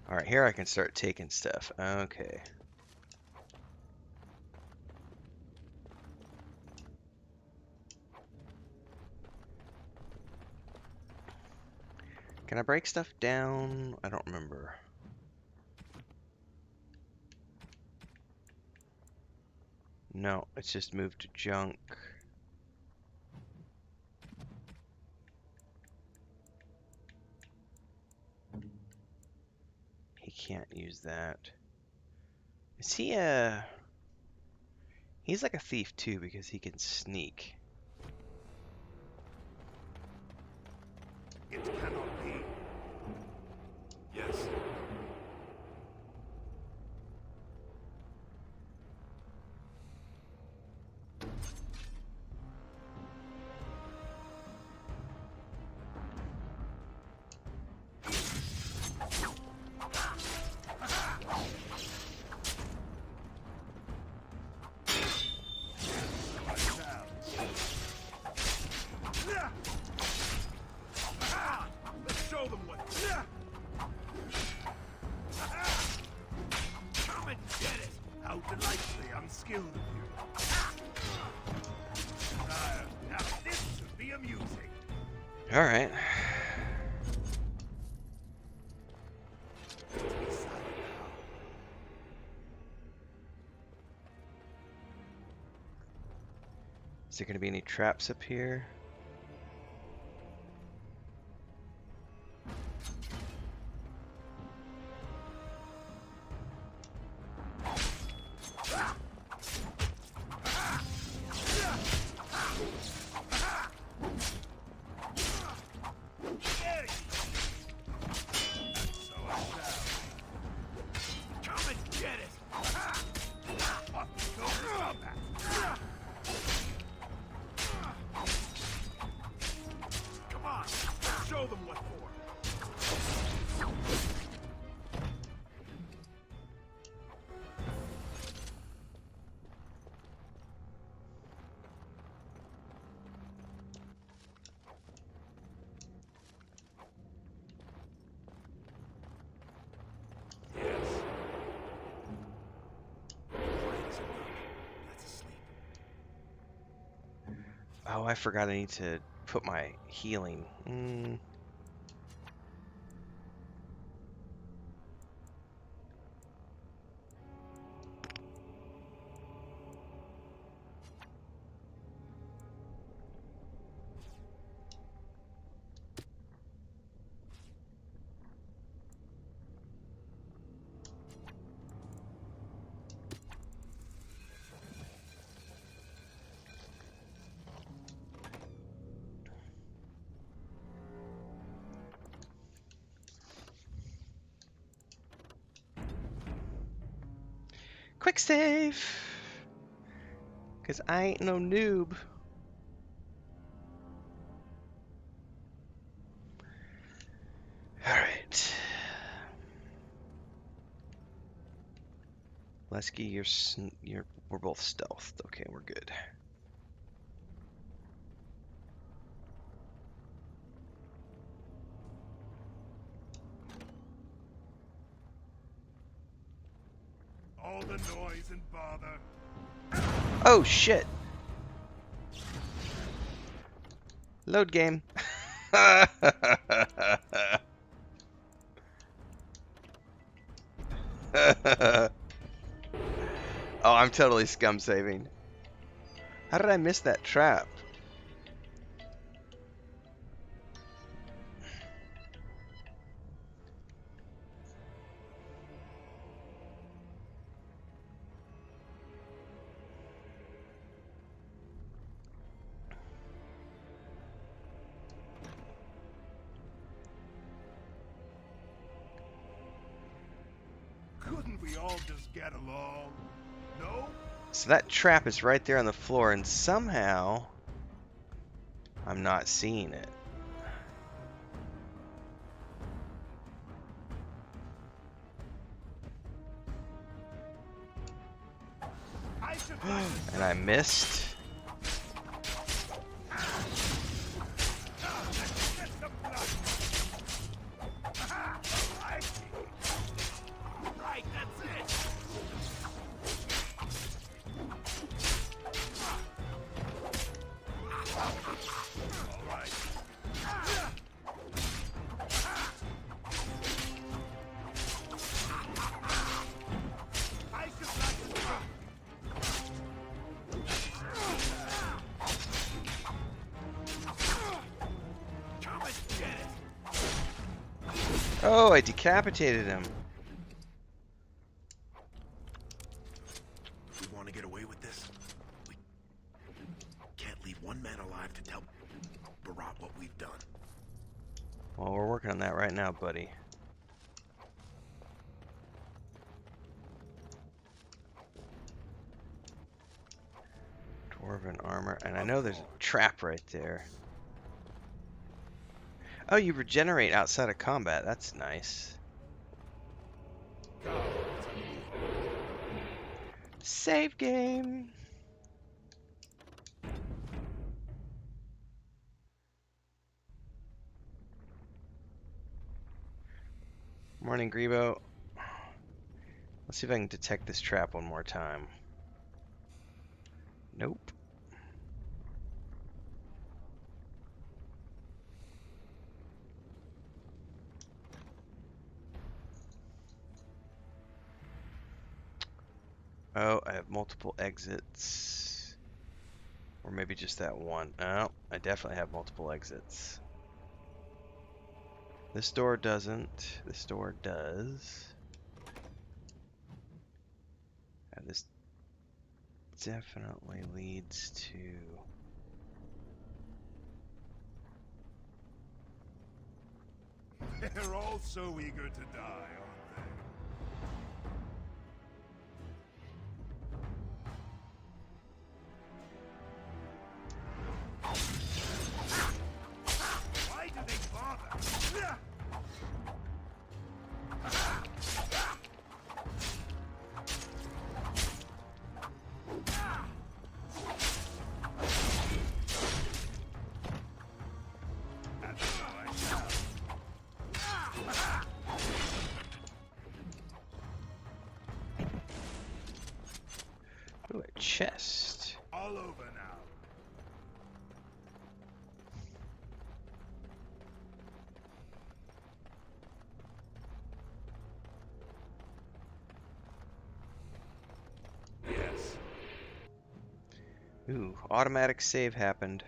Alright, here I can start taking stuff. Okay. Can I break stuff down? I don't remember. No, it's just moved to junk. He can't use that. Is he a... He's like a thief too because he can sneak. It cannot be. Yes. I'm using. All right. Is there going to be any traps up here? Show them what for. Oh, I forgot I need to put my healing. Quick save! Because I ain't no noob. Alright. Lesky, we're both stealthed. Okay, we're good. All the noise and bother. Oh shit! Load game. Oh, I'm totally scum saving. How did I miss that trap? Couldn't we all just get along? No? So that trap is right there on the floor, and somehow I'm not seeing it. And I missed. Right, that's it. All right. I just like to try. Come and get it. Oh, I decapitated him. If we want to get away with this, we can't leave one man alive to tell Barat what we've done. Well, we're working on that right now, buddy. Dwarven armor, and I know there's a trap right there. Oh, you regenerate outside of combat. That's nice. Save game. Morning, Grebo. Let's see if I can detect this trap one more time. Nope. Oh, I have multiple exits. Or maybe just that one. Oh, I definitely have multiple exits. This door doesn't. This door does. And this definitely leads to... They're all so eager to die, aren't they? Why do they bother? Ooh, a chest. All over now. Yes. Ooh, automatic save happened.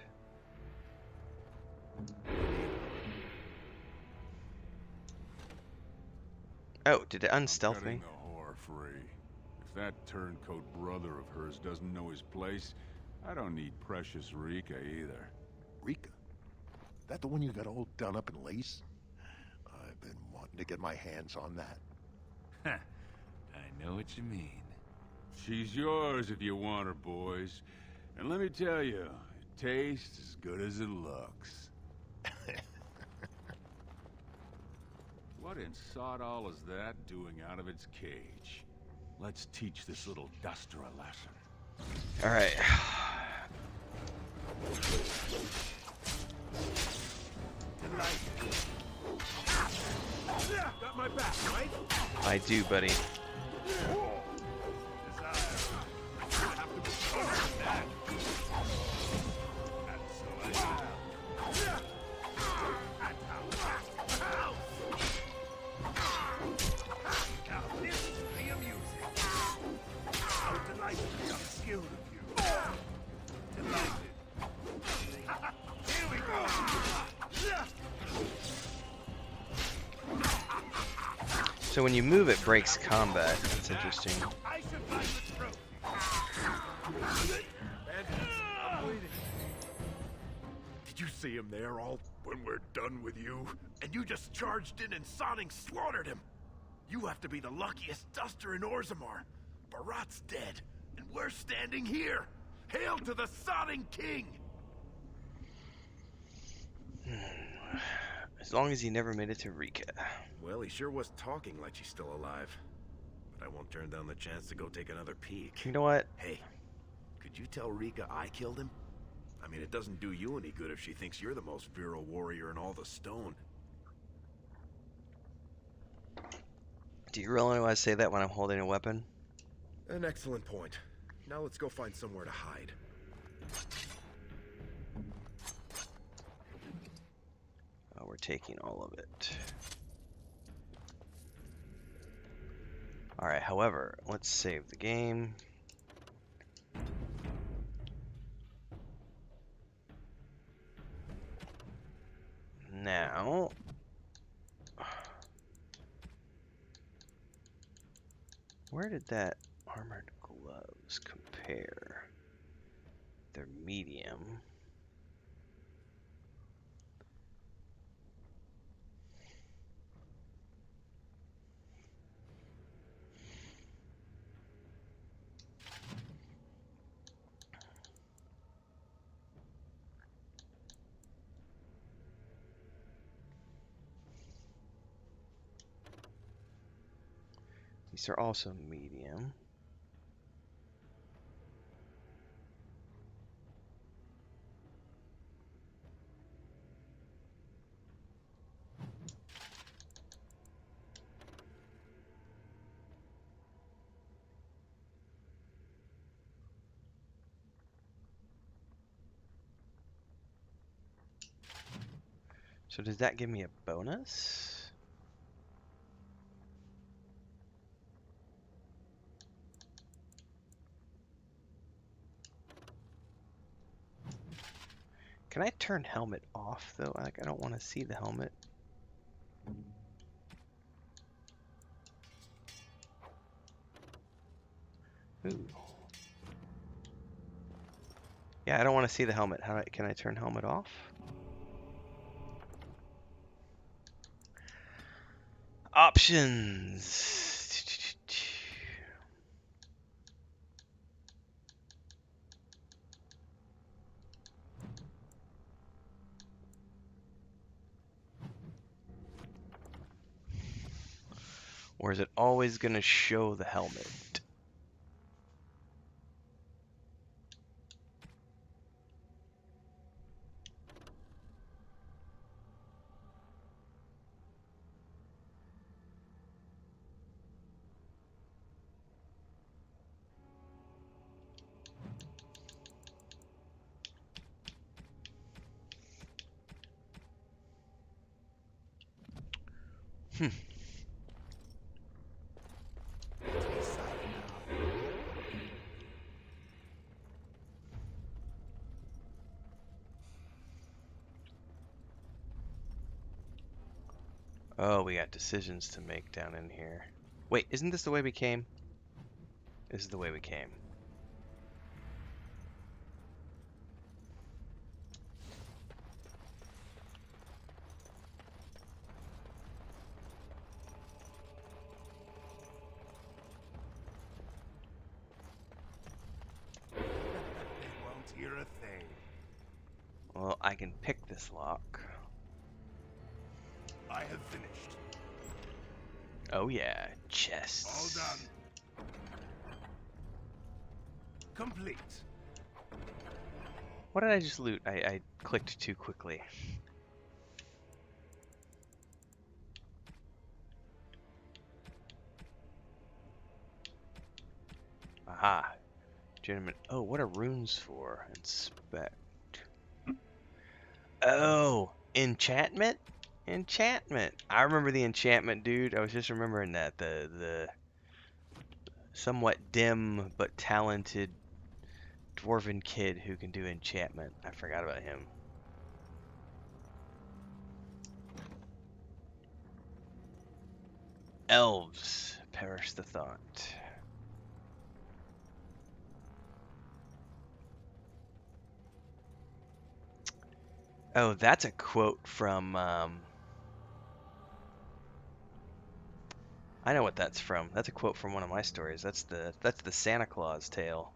Oh, did it unstealth me? Cutting the whore free. If that turncoat brother of hers doesn't know his place, I don't need precious Rika either. Rika? That the one you got all done up in lace? I've been wanting to get my hands on that. I know what you mean. She's yours if you want her, boys. And let me tell you, it tastes as good as it looks. What in sod all is that doing out of its cage? Let's teach this little duster a lesson. Alright. Got my back, right? I do, buddy. So when you move, it breaks combat. That's interesting. Did you see him there, all when we're done with you? And you just charged in and sodding slaughtered him. You have to be the luckiest duster in Orzammar. Barat's dead, and we're standing here. Hail to the sodding king! As long as he never made it to Rika. Well, he sure was talking like she's still alive. But I won't turn down the chance to go take another peek. You know what? Hey, could you tell Rika I killed him? I mean, it doesn't do you any good if she thinks you're the most virile warrior in all the stone. Do you really want to say that when I'm holding a weapon? An excellent point. Now let's go find somewhere to hide. Oh, we're taking all of it. Alright, however, let's save the game. Now, where did that armored gloves compare? They're medium. These are also medium. So does that give me a bonus? Can I turn helmet off though? Like, I don't want to see the helmet. Ooh. Yeah, I don't want to see the helmet. Can I turn helmet off? Options. Or is it always going to show the helmet? Oh, we got decisions to make down in here. Wait, isn't this the way we came? This is the way we came. They won't hear a thing. Well, I can pick this lock. I have finished. Oh yeah, chests. All done. Complete. What did I just loot? I clicked too quickly. Aha. Gentlemen. Oh, what are runes for? Inspect. Oh, enchantment? Enchantment. I remember the enchantment, dude. I was just remembering that. The somewhat dim but talented dwarven kid who can do enchantment. I forgot about him. Elves. Perish the thought. Oh, that's a quote from, I know what that's from. That's a quote from one of my stories. That's the Santa Claus tale.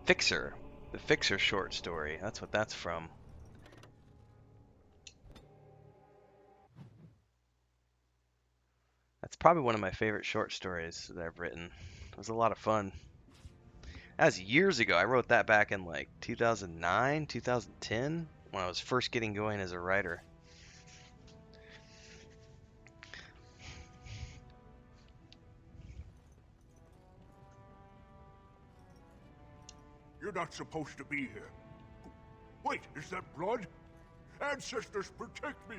Fixer. The Fixer short story. That's what that's from. That's probably one of my favorite short stories that I've written. It was a lot of fun. That was years ago. I wrote that back in like 2009, 2010. When I was first getting going as a writer. You're not supposed to be here. Wait, is that blood? Ancestors, protect me!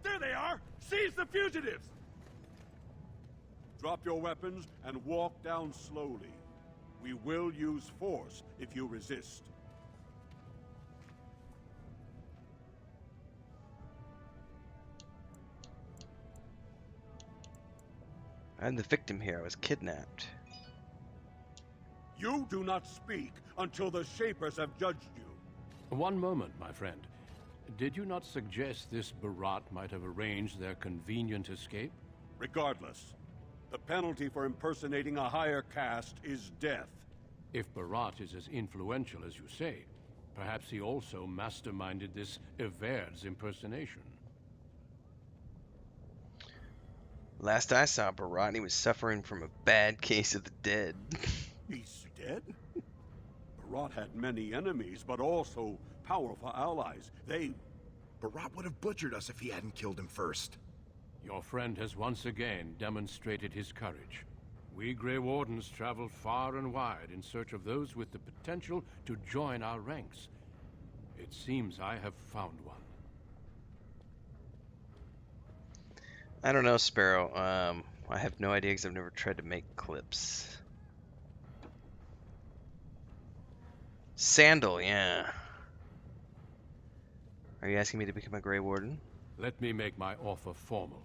There they are! Seize the fugitives! Drop your weapons and walk down slowly. We will use force if you resist. I'm the victim here. I was kidnapped. You do not speak until the Shapers have judged you. One moment, my friend. Did you not suggest this Barat might have arranged their convenient escape? Regardless, the penalty for impersonating a higher caste is death. If Barat is as influential as you say, perhaps he also masterminded this Everd's impersonation. Last I saw Barat, he was suffering from a bad case of the dead. He's dead? Barat had many enemies, but also powerful allies. Barat would have butchered us if he hadn't killed him first. Your friend has once again demonstrated his courage. We Grey Wardens travel far and wide in search of those with the potential to join our ranks. It seems I have found one. I don't know, Sparrow. I have no idea because I've never tried to make clips. Sandal, yeah. Are you asking me to become a Grey Warden? Let me make my offer formal.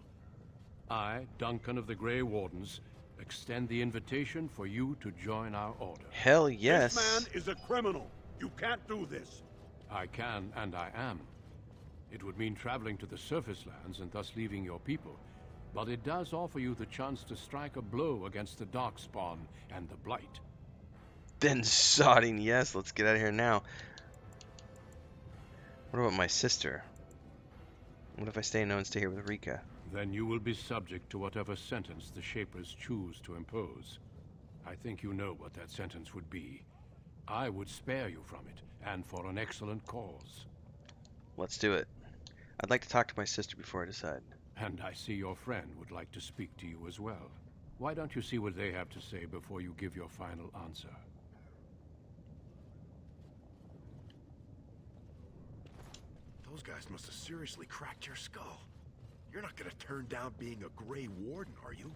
I, Duncan of the Grey Wardens, extend the invitation for you to join our order. Hell yes. This man is a criminal. You can't do this. I can, and I am. It would mean traveling to the surface lands and thus leaving your people. But it does offer you the chance to strike a blow against the Darkspawn and the Blight. Then sodding yes, let's get out of here now. What about my sister? What if I stay and stay here with Rika? Then you will be subject to whatever sentence the Shapers choose to impose. I think you know what that sentence would be. I would spare you from it, and for an excellent cause. Let's do it. I'd like to talk to my sister before I decide. And I see your friend would like to speak to you as well. Why don't you see what they have to say before you give your final answer? Those guys must have seriously cracked your skull. You're not gonna turn down being a Grey Warden, are you?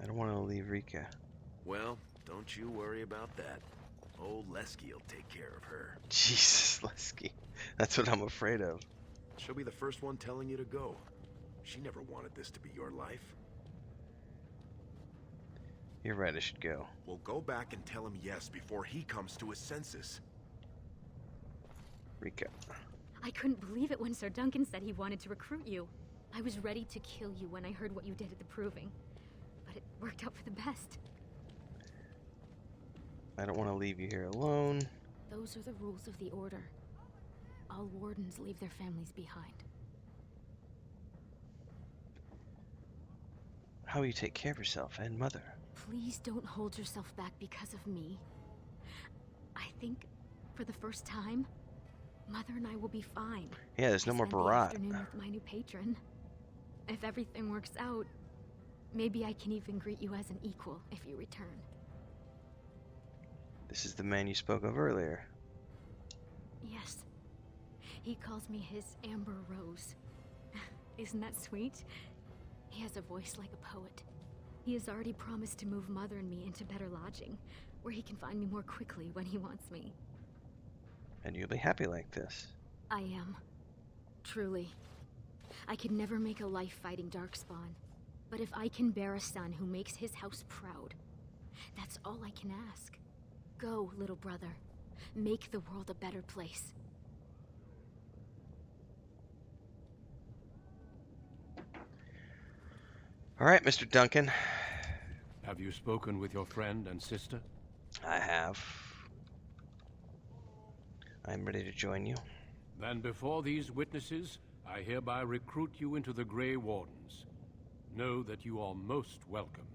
I don't want to leave Rika. Well, don't you worry about that. Old Lesky will take care of her. Jesus, Lesky. That's what I'm afraid of. She'll be the first one telling you to go. She never wanted this to be your life. You're right, I should go. Well, go back and tell him yes before he comes to his senses. Rika. I couldn't believe it when Sir Duncan said he wanted to recruit you. I was ready to kill you when I heard what you did at the Proving. But it worked out for the best. I don't want to leave you here alone. Those are the rules of the Order. All wardens leave their families behind. How will you take care of yourself and Mother? Please don't hold yourself back because of me. I think, for the first time, Mother and I will be fine. Yeah, there's no more Barat. Afternoon with my new patron. If everything works out, maybe I can even greet you as an equal if you return. This is the man you spoke of earlier. Yes. He calls me his Amber Rose. Isn't that sweet? He has a voice like a poet. He has already promised to move Mother and me into better lodging, where he can find me more quickly when he wants me. And you'll be happy like this. I am. Truly. I could never make a life fighting Darkspawn. But if I can bear a son who makes his house proud, that's all I can ask. Go, little brother. Make the world a better place. All right, Mr. Duncan. Have you spoken with your friend and sister? I have. I'm ready to join you. Then before these witnesses, I hereby recruit you into the Grey Wardens. Know that you are most welcome.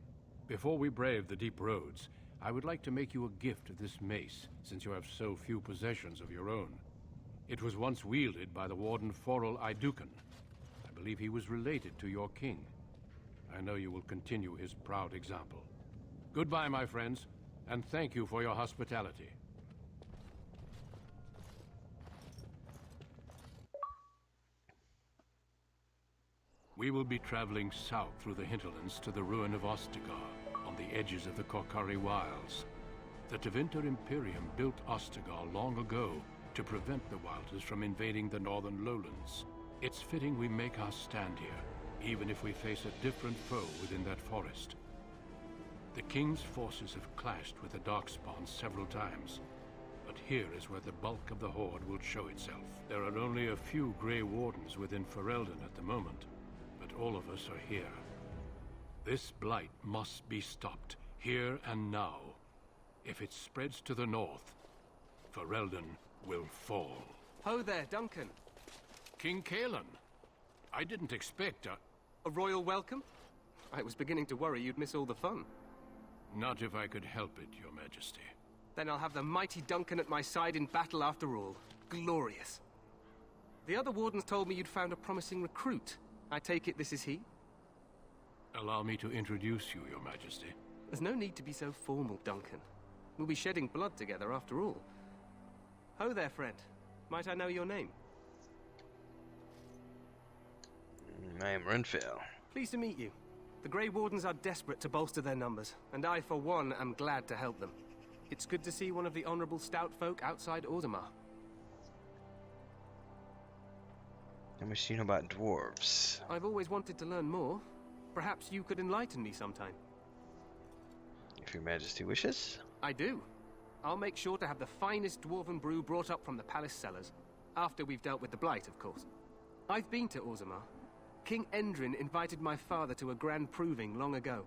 Before we brave the deep roads, I would like to make you a gift of this mace, since you have so few possessions of your own. It was once wielded by the Warden Forel Idukan. I believe he was related to your king. I know you will continue his proud example. Goodbye, my friends, and thank you for your hospitality. We will be traveling south through the hinterlands to the ruin of Ostagar, on the edges of the Korcari Wilds. The Tevinter Imperium built Ostagar long ago to prevent the Wilders from invading the northern lowlands. It's fitting we make our stand here, even if we face a different foe within that forest. The King's forces have clashed with the Darkspawn several times, but here is where the bulk of the Horde will show itself. There are only a few Grey Wardens within Ferelden at the moment, but all of us are here. This blight must be stopped, here and now. If it spreads to the north, Ferelden will fall. Ho there, Duncan. King Cailan. I didn't expect a royal welcome? I was beginning to worry you'd miss all the fun. Not if I could help it, Your Majesty. Then I'll have the mighty Duncan at my side in battle after all. Glorious. The other wardens told me you'd found a promising recruit. I take it this is he? Allow me to introduce you, Your Majesty. There's no need to be so formal, Duncan. We'll be shedding blood together after all. Ho there, friend. Might I know your name? I am Renfield. Pleased to meet you. The Grey Wardens are desperate to bolster their numbers, and I, for one, am glad to help them. It's good to see one of the honorable stout folk outside Orzammar. How much do you know about dwarves? I've always wanted to learn more. Perhaps you could enlighten me sometime. If your majesty wishes. I do. I'll make sure to have the finest dwarven brew brought up from the palace cellars. After we've dealt with the Blight, of course. I've been to Orzammar. King Endrin invited my father to a grand proving long ago.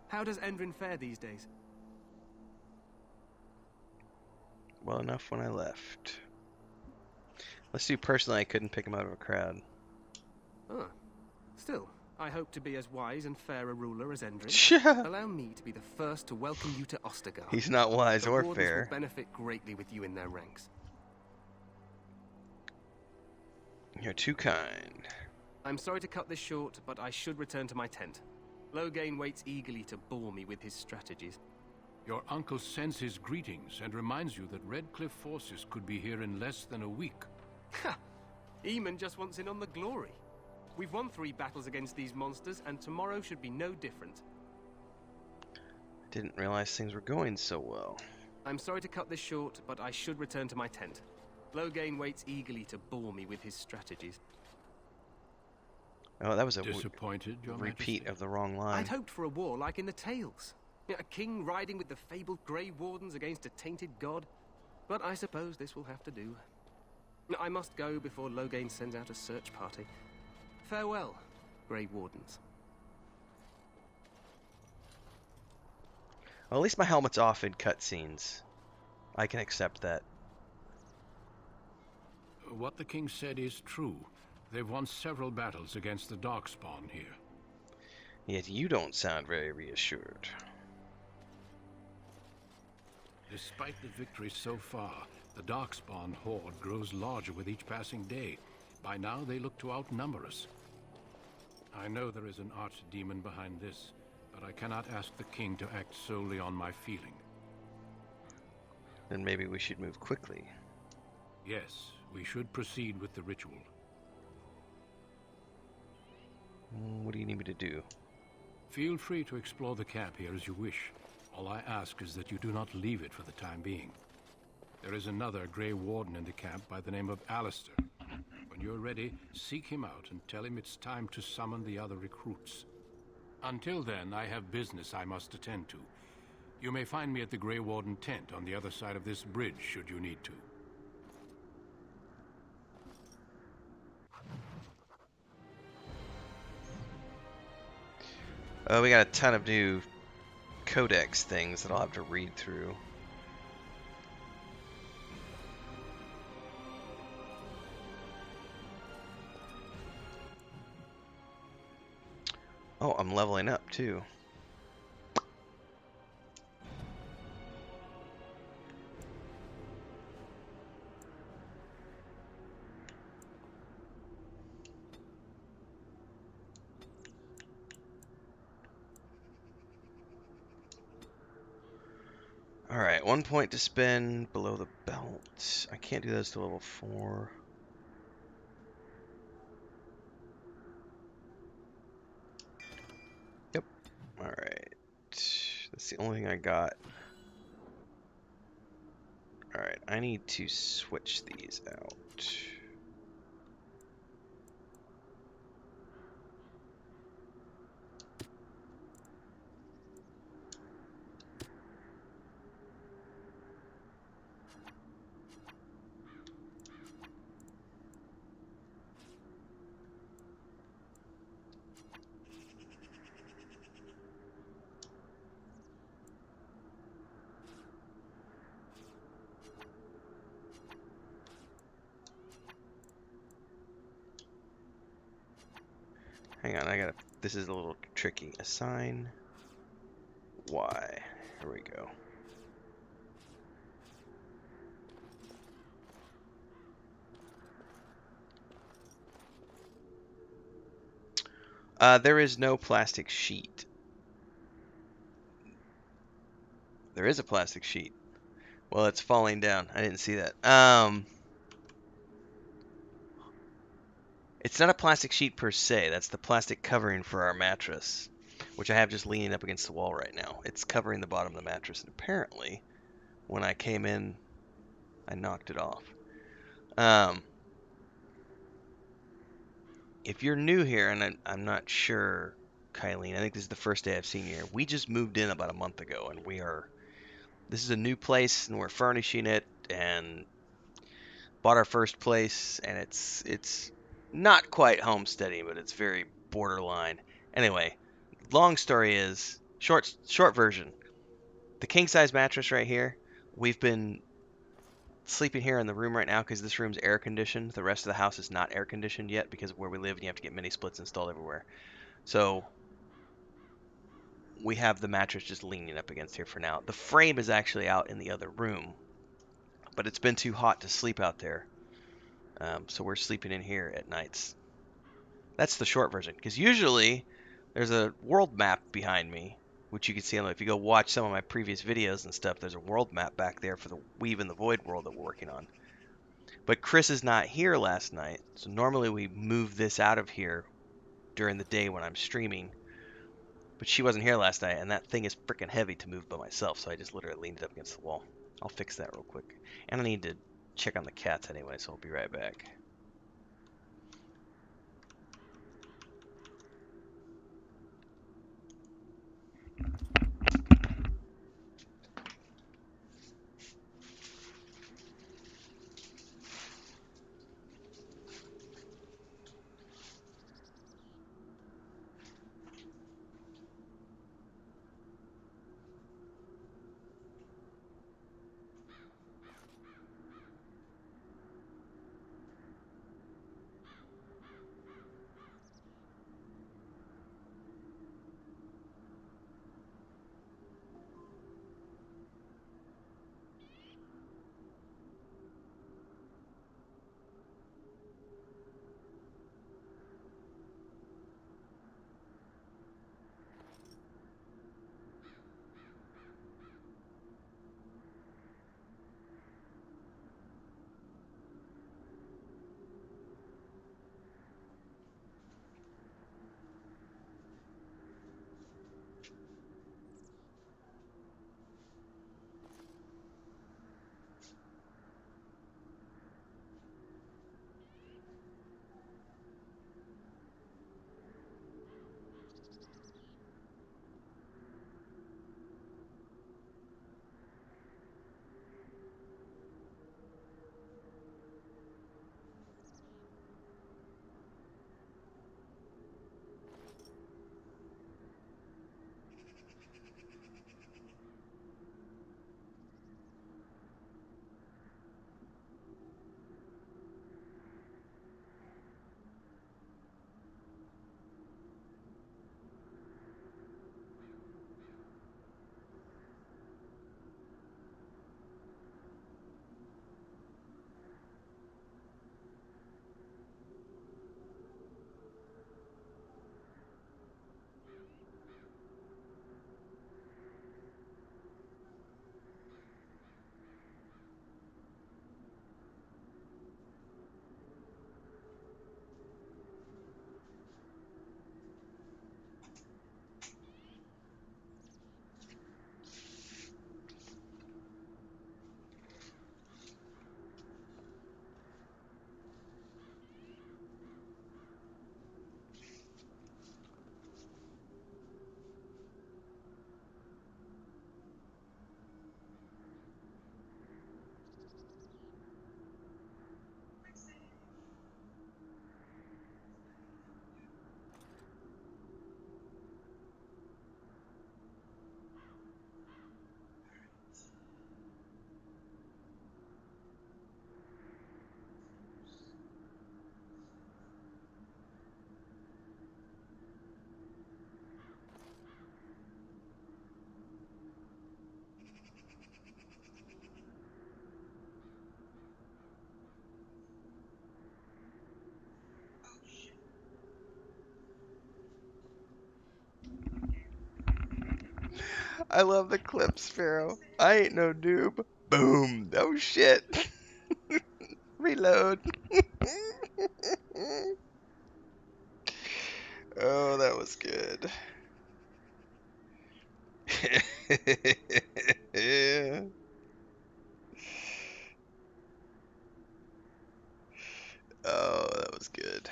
How does Endrin fare these days? Well enough when I left. Let's do personally, I couldn't pick him out of a crowd. Ah. Still, I hope to be as wise and fair a ruler as Endrin. Allow me to be the first to welcome you to Ostagar. He's not wise the or Wardens fair. will benefit greatly with you in their ranks. You're too kind. I'm sorry to cut this short, but I should return to my tent. Loghain waits eagerly to bore me with his strategies. Your uncle sends his greetings and reminds you that Redcliffe forces could be here in less than a week. Ha! Eamon just wants in on the glory. We've won 3 battles against these monsters, and tomorrow should be no different. Didn't realize things were going so well. I'm sorry to cut this short, but I should return to my tent. Loghain waits eagerly to bore me with his strategies. Oh, that was a disappointed, Your repeat Majesty? of the wrong line. I'd hoped for a war like in the tales. A king riding with the fabled Grey Wardens against a tainted god. But I suppose this will have to do. I must go before Loghain sends out a search party. Farewell, Grey Wardens. Well, at least my helmet's off in cutscenes. I can accept that. What the king said is true. They've won several battles against the Darkspawn here. Yet you don't sound very reassured. Despite the victory so far, the Darkspawn horde grows larger with each passing day. By now, they look to outnumber us. I know there is an archdemon behind this, but I cannot ask the king to act solely on my feeling. Then maybe we should move quickly. Yes, we should proceed with the ritual. What do you need me to do? Feel free to explore the camp here as you wish. All I ask is that you do not leave it for the time being. There is another Grey Warden in the camp by the name of Alistair. When you're ready, seek him out and tell him it's time to summon the other recruits. Until then, I have business I must attend to. You may find me at the Grey Warden tent on the other side of this bridge, should you need to. We got a ton of new codex things that I'll have to read through. Oh, I'm leveling up too. Alright, 1 point to spend below the belt. I can't do those to level 4. Yep. Alright. That's the only thing I got. Alright, I need to switch these out. Hang on, this is a little tricky. Assign Y. Here we go. There is no plastic sheet. There is a plastic sheet. Well, it's falling down. I didn't see that. It's not a plastic sheet per se. That's the plastic covering for our mattress, which I have just leaning up against the wall right now. It's covering the bottom of the mattress, and apparently, when I came in, I knocked it off. If you're new here, and I'm not sure, Kylene, I think this is the first day I've seen you here. We just moved in about a month ago, and this is a new place, and we're furnishing it, and bought our first place, and it's not quite homesteading, but it's very borderline. Anyway, long story is, short version, the king size mattress right here, we've been sleeping here in the room right now because this room's air conditioned. The rest of the house is not air conditioned yet because of where we live, and you have to get mini splits installed everywhere. So we have the mattress just leaning up against here for now. The frame is actually out in the other room, but it's been too hot to sleep out there. So we're sleeping in here at nights. That's the short version, because usually there's a world map behind me, which you can see if you go watch some of my previous videos and stuff. There's a world map back there for the Weave in the Void world that we're working on. But Chris is not here last night, so normally we move this out of here during the day when I'm streaming. But she wasn't here last night, and that thing is freaking heavy to move by myself, so I just literally leaned it up against the wall. I'll fix that real quick. And I need to check on the cats anyway, so I'll be right back. I love the clip, Sparrow. I ain't no noob. Boom. Oh shit. Reload. Yeah. Oh, that was good.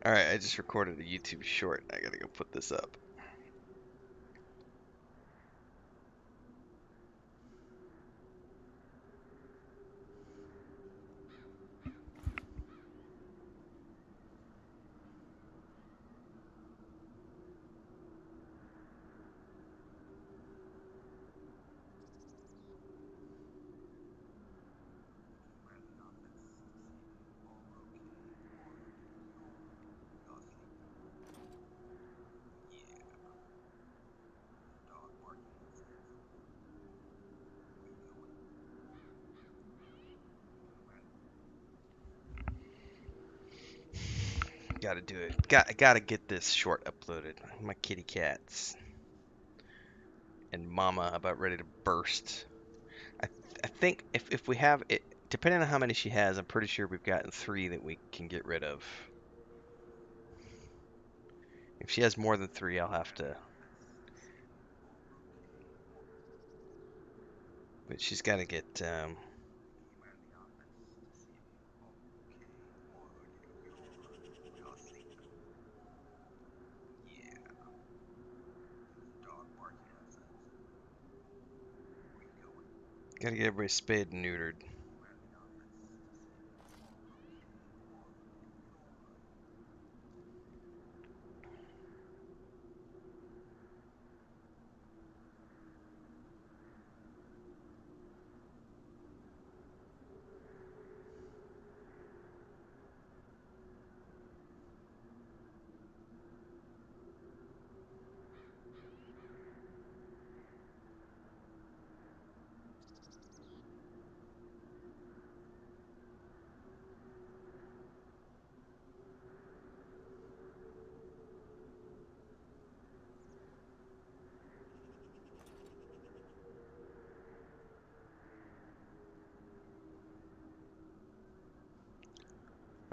Alright, I just recorded a YouTube short. I gotta go put this up. Gotta do it. Gotta get this short uploaded. My kitty cats and Mama about ready to burst. I think if we have it, depending on how many she has, I'm pretty sure we've gotten 3 that we can get rid of. If she has more than 3, I'll have to. But she's got to get. Gotta get everybody spayed and neutered.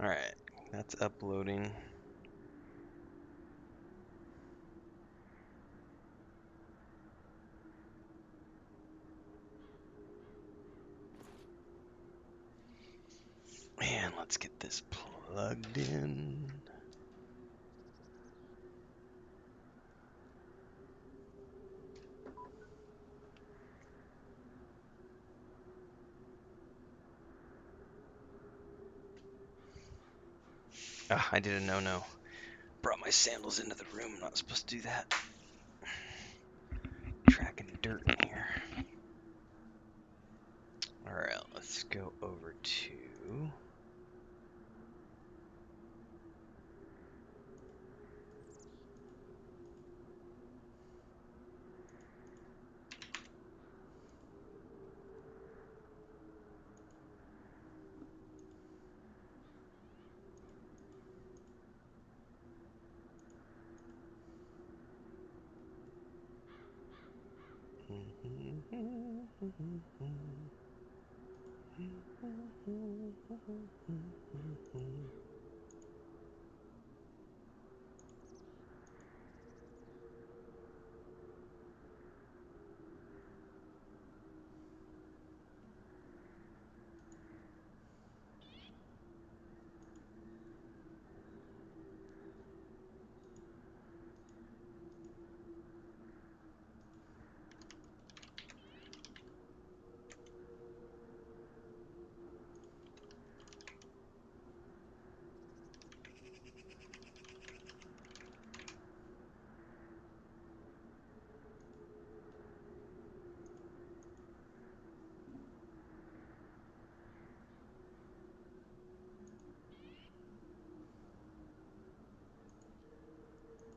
Alright, that's uploading. Man, let's get this plugged in. Ah, I did a no-no. Brought my sandals into the room. I'm not supposed to do that. Tracking dirt in here. Alright, let's go over to...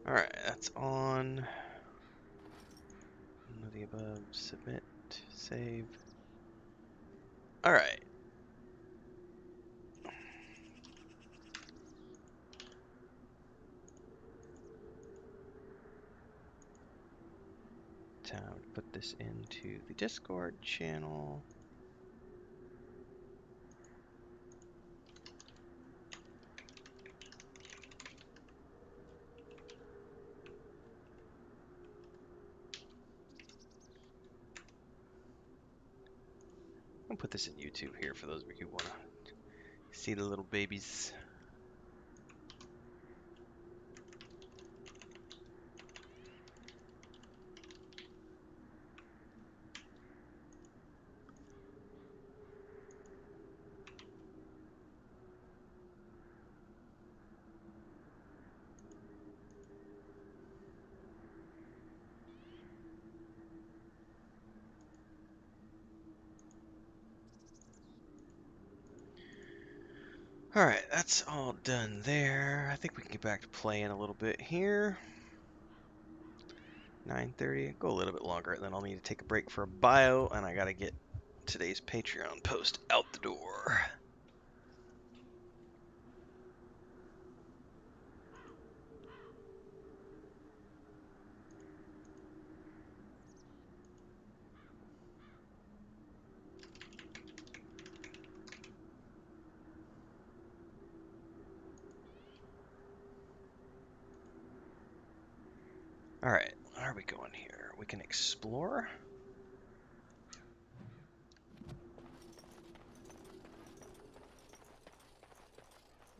Alright, that's on. None of the above. Submit. Save. Alright. Time to put this into the Discord channel. I'll put this in YouTube here for those of you who want to see the little babies. Alright, that's all done there. I think we can get back to playing a little bit here. 9:30, go a little bit longer, and then I'll need to take a break for a bio, and I gotta get today's Patreon post out the door. Alright, where are we going here? We can explore.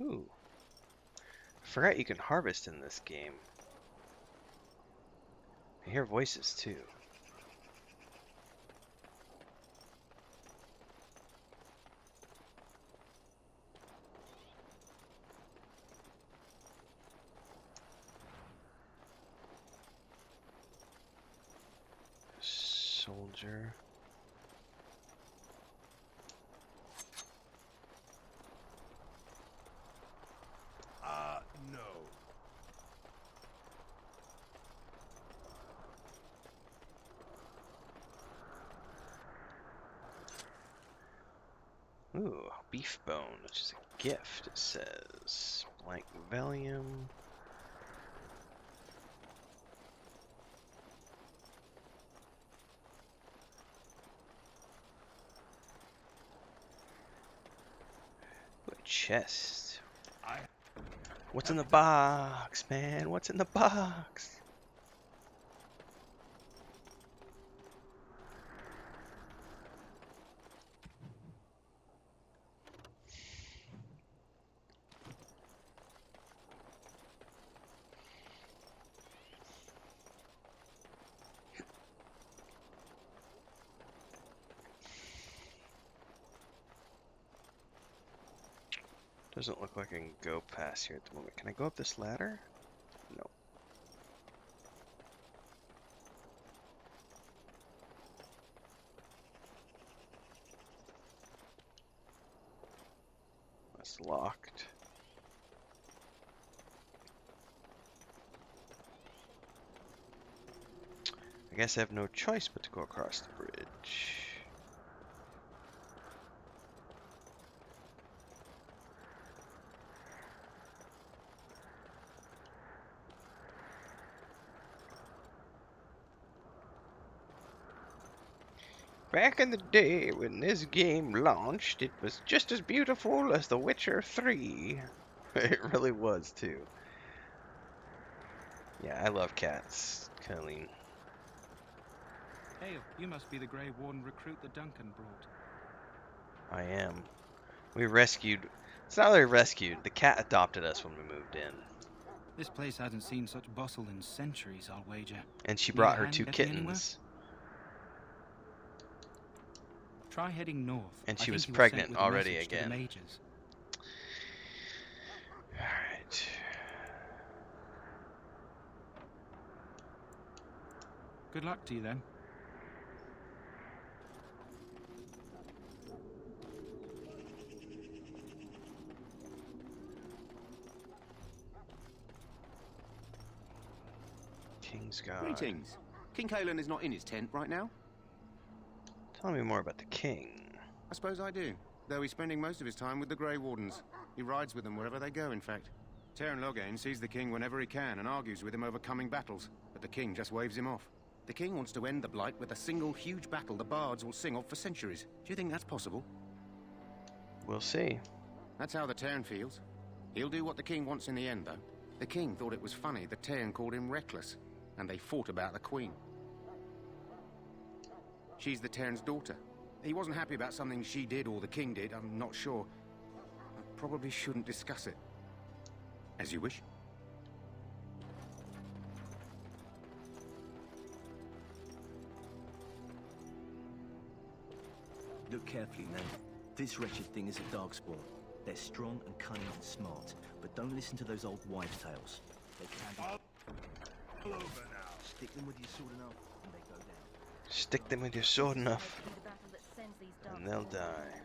Ooh. I forgot you can harvest in this game. I hear voices too. Soldier. No. Ooh, beef bone, which is a gift, it says. Blank Valium. Ooh, a chest. What's in the box, man? What's in the box? Doesn't look like I can go past here at the moment. Can I go up this ladder? No. That's locked. I guess I have no choice but to go across the bridge. Back in the day when this game launched, it was just as beautiful as The Witcher 3. It really was, too. Yeah, I love cats, Colleen. Hey, you must be the Grey Warden recruit that Duncan brought. I am. We rescued... It's not really rescued. The cat adopted us when we moved in. This place hasn't seen such bustle in centuries, I'll wager. And she Need brought a her hand 2 getting anywhere? kittens. Try heading north. And I she was think you were pregnant sent with a already message to the again. mages. Alright. Good luck to you then. Kingsguard. Greetings. King Kalen is not in his tent right now? Tell me more about the king. I suppose I do, though he's spending most of his time with the Grey Wardens. He rides with them wherever they go, in fact. Teyrn Loghain sees the king whenever he can and argues with him over coming battles, but the king just waves him off. The king wants to end the Blight with a single huge battle the bards will sing of for centuries. Do you think that's possible? We'll see. That's how the Teyrn feels. He'll do what the king wants in the end, though. The king thought it was funny that Teyrn called him reckless, and they fought about the queen. She's the Teyrn's daughter. He wasn't happy about something she did or the king did, I'm not sure. I probably shouldn't discuss it. As you wish. Look carefully now. This wretched thing is a Darkspawn. They're strong and cunning and smart, but don't listen to those old wives' tales. They can be... All over now. Stick them with your sword enough, and they go down. Stick them with your sword enough, and they'll die.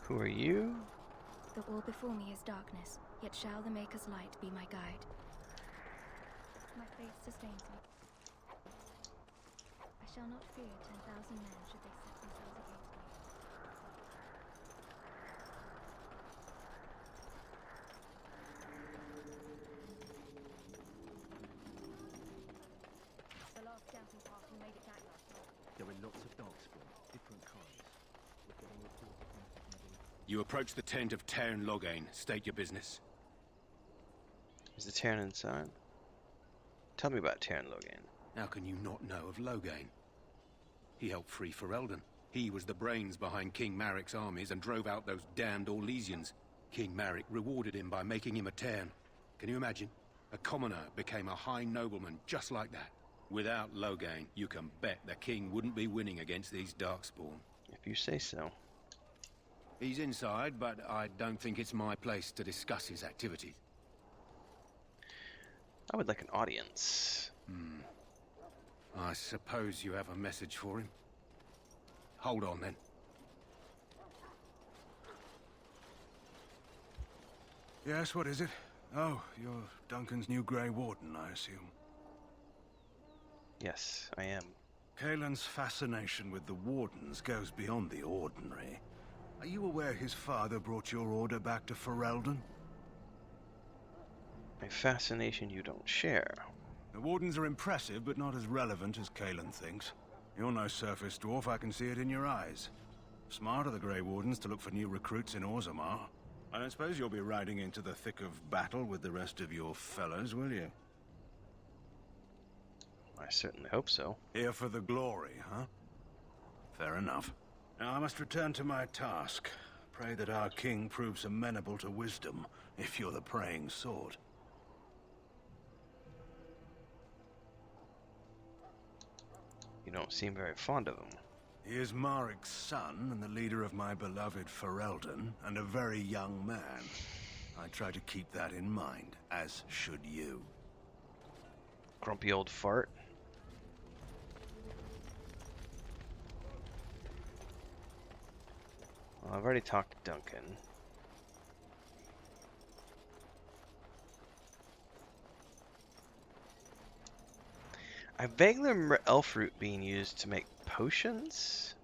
Who are you? The all before me is darkness, yet shall the Maker's light be my guide. My faith sustains me. I shall not fear 10,000 men should they set themselves against me. The last scouting party made it back last night. There are lots of Darkspawn, different kinds. We're getting reports from You approach the tent of Teyrn Loghain. State your business. Is the Teyrn inside? Tell me about Teyrn Loghain. How can you not know of Loghain? He helped free Ferelden. He was the brains behind King Maric's armies and drove out those damned Orlesians. King Maric rewarded him by making him a Teyrn. Can you imagine? A commoner became a high nobleman just like that. Without Loghain, you can bet the king wouldn't be winning against these Darkspawn. If you say so. He's inside, but I don't think it's my place to discuss his activities. I would like an audience. I suppose you have a message for him. Hold on, then. Yes, what is it? Oh, you're Duncan's new Grey Warden, I assume. Yes, I am. Cailan's fascination with the Wardens goes beyond the ordinary. Are you aware his father brought your order back to Ferelden? A fascination you don't share. The Wardens are impressive, but not as relevant as Cailan thinks. You're no surface dwarf, I can see it in your eyes. Smart of the Grey Wardens to look for new recruits in Orzammar. I don't suppose you'll be riding into the thick of battle with the rest of your fellows, will you? I certainly hope so. Here for the glory, huh? Fair enough. Now I must return to my task. Pray that our king proves amenable to wisdom, if you're the praying sort. You don't seem very fond of him. He is Maric's son, and the leader of my beloved Ferelden, and a very young man. I try to keep that in mind, as should you. Grumpy old fart. Well, I've already talked to Duncan. I vaguely remember elf root being used to make potions.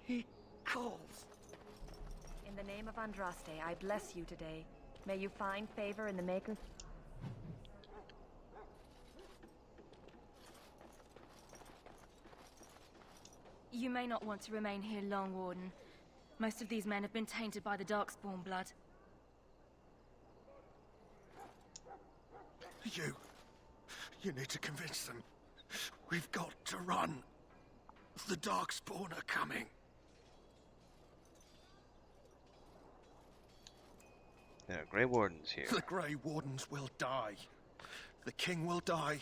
He calls. In the name of Andraste, I bless you today. May you find favor in the Maker's... You may not want to remain here long, Warden. Most of these men have been tainted by the Darkspawn blood. You need to convince them. We've got to run. The Darkspawn are coming. There are Grey Wardens here. The Grey Wardens will die. The King will die.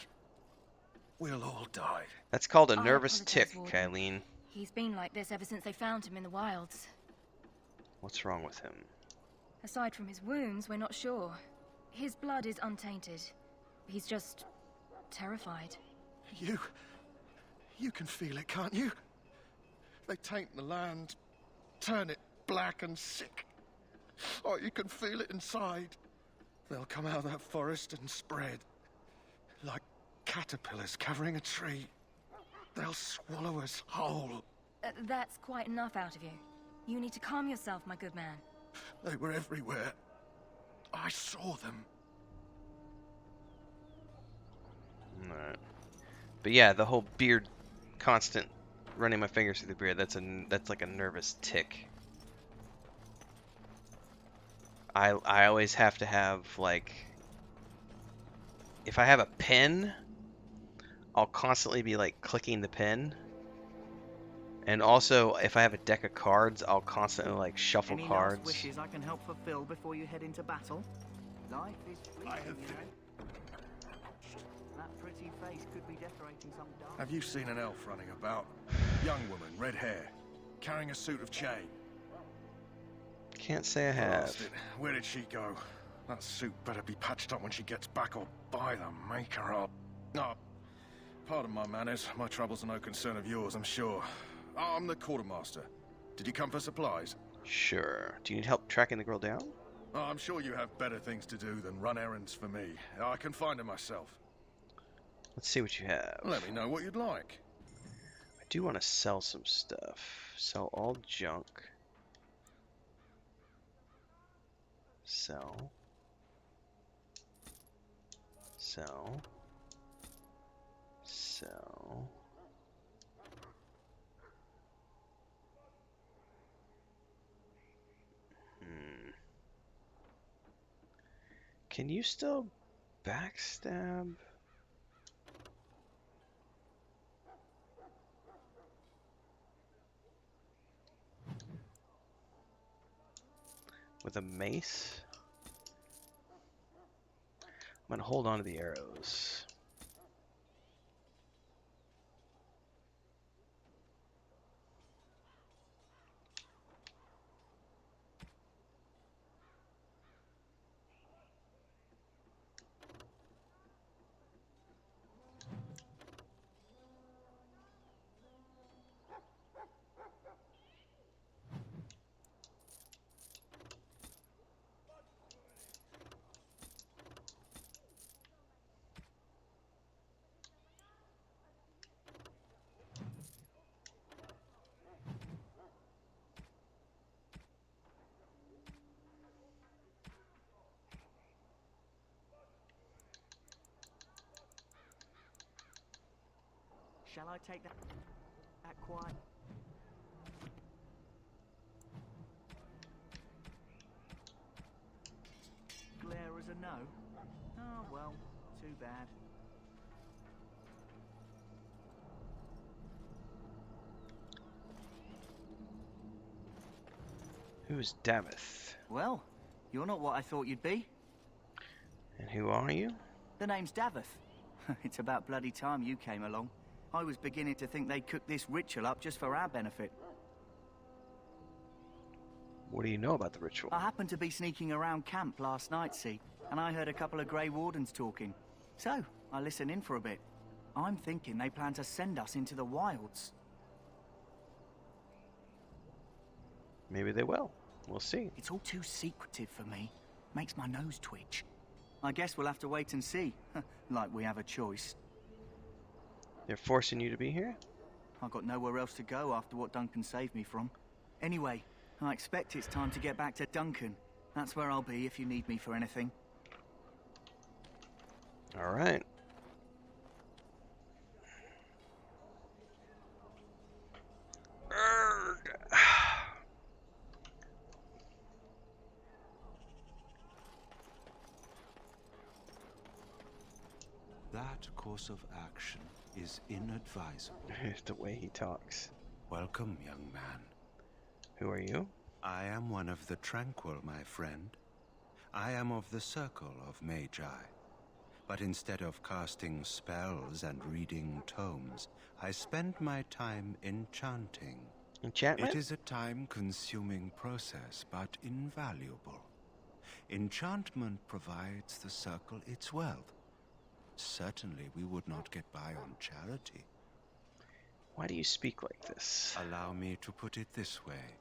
We'll all die. That's called a I nervous apologize, tick, Warden. Kylene. He's been like this ever since they found him in the wilds. What's wrong with him? Aside from his wounds, we're not sure. His blood is untainted. He's just... terrified. You can feel it, can't you? They taint the land, turn it black and sick. Oh, you can feel it inside. They'll come out of that forest and spread. Like caterpillars covering a tree. They'll swallow us whole. That's quite enough out of you. You need to calm yourself, my good man. They were everywhere. I saw them. Alright. But yeah, the whole beard, constant running my fingers through the beard, that's like a nervous tick. I always have to have, like, if I have a pen, I'll constantly be like clicking the pen. And also, if I have a deck of cards, I'll constantly like shuffle Any cards. last wishes I can help fulfill before you head into battle? Life is fleeting, you know. That pretty face could be decorating some dark. Have you seen an elf running about? Young woman, red hair, carrying a suit of chain. Can't say I have. Lost it. Where did she go? That suit better be patched up when she gets back, or by the maker up. No, pardon my manners. My troubles are no concern of yours, I'm sure. I'm the quartermaster. Did you come for supplies? Sure. Do you need help tracking the girl down? Oh, I'm sure you have better things to do than run errands for me. I can find her myself. Let's see what you have. Let me know what you'd like. I do want to sell some stuff. Sell all junk. Sell. Sell. Sell. Can you still backstab? With a mace? I'm gonna hold on to the arrows. Shall I take that quiet? Glare as a no? Oh, well, too bad. Who's Davith? Well, you're not what I thought you'd be. And who are you? The name's Davith. It's about bloody time you came along. I was beginning to think they'd cook this ritual up just for our benefit. What do you know about the ritual? I happened to be sneaking around camp last night, see, and I heard a couple of Grey Wardens talking. So, I listened in for a bit. I'm thinking they plan to send us into the wilds. Maybe they will. We'll see. It's all too secretive for me. Makes my nose twitch. I guess we'll have to wait and see. Like we have a choice. They're forcing you to be here? I've got nowhere else to go after what Duncan saved me from. Anyway, I expect it's time to get back to Duncan. That's where I'll be if you need me for anything. All right. That course of action is inadvisable. The way he talks. Welcome, young man. Who are you? I am one of the Tranquil, my friend. I am of the Circle of Magi. But instead of casting spells and reading tomes, I spend my time enchanting. Enchantment? It is a time-consuming process, but invaluable. Enchantment provides the Circle its wealth. Certainly we would not get by on charity. Why do you speak like this? Allow me to put it this way.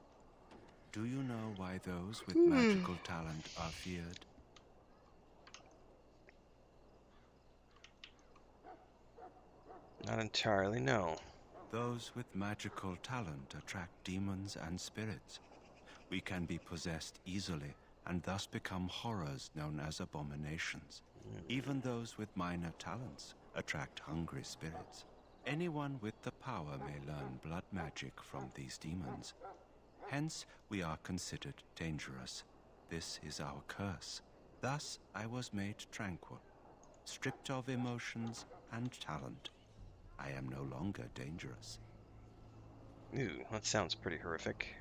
Do you know why those with magical talent are feared? Not entirely, no. Those with magical talent attract demons and spirits. We can be possessed easily and thus become horrors known as abominations. Even those with minor talents attract hungry spirits. Anyone with the power may learn blood magic from these demons. Hence, we are considered dangerous. This is our curse. Thus, I was made tranquil, stripped of emotions and talent. I am no longer dangerous. Ooh, that sounds pretty horrific.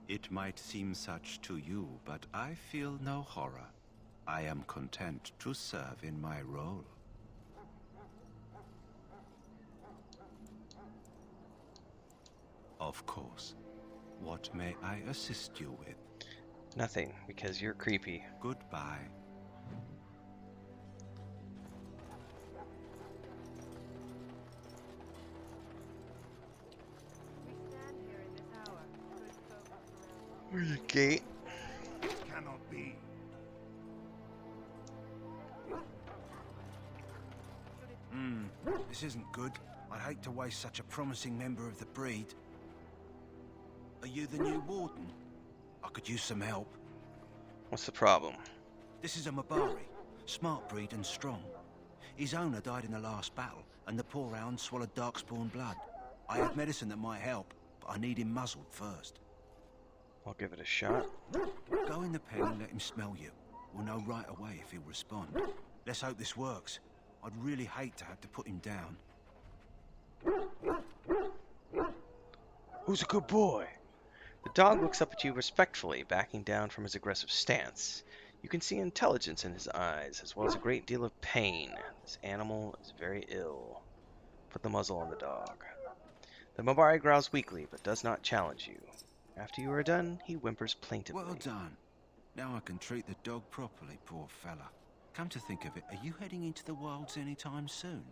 It might seem such to you, but I feel no horror. I am content to serve in my role. Of course. What may I assist you with? Nothing, because you're creepy. Goodbye. Where's the gate? It cannot be. This isn't good. I'd hate to waste such a promising member of the breed. Are you the new warden? I could use some help. What's the problem? This is a Mabari. Smart breed and strong. His owner died in the last battle, and the poor hound swallowed darkspawn blood. I have medicine that might help, but I need him muzzled first. I'll give it a shot. Go in the pen and let him smell you. We'll know right away if he'll respond. Let's hope this works. I'd really hate to have to put him down. Who's a good boy? The dog looks up at you respectfully, backing down from his aggressive stance. You can see intelligence in his eyes, as well as a great deal of pain. This animal is very ill. Put the muzzle on the dog. The Mabari growls weakly, but does not challenge you. After you are done, he whimpers plaintively. Well done. Now I can treat the dog properly, poor fella. Come to think of it, are you heading into the wilds anytime soon?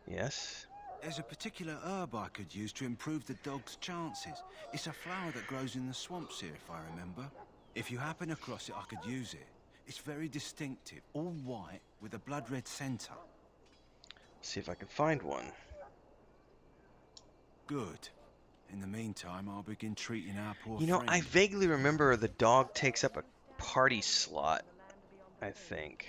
Yes. There's a particular herb I could use to improve the dog's chances. It's a flower that grows in the swamps here, if I remember. If you happen across it, I could use it. It's very distinctive, all white with a blood-red center. See if I can find one. Good. In the meantime, I'll begin treating our poor You know, friend. I vaguely remember the dog takes up a party slot, I think.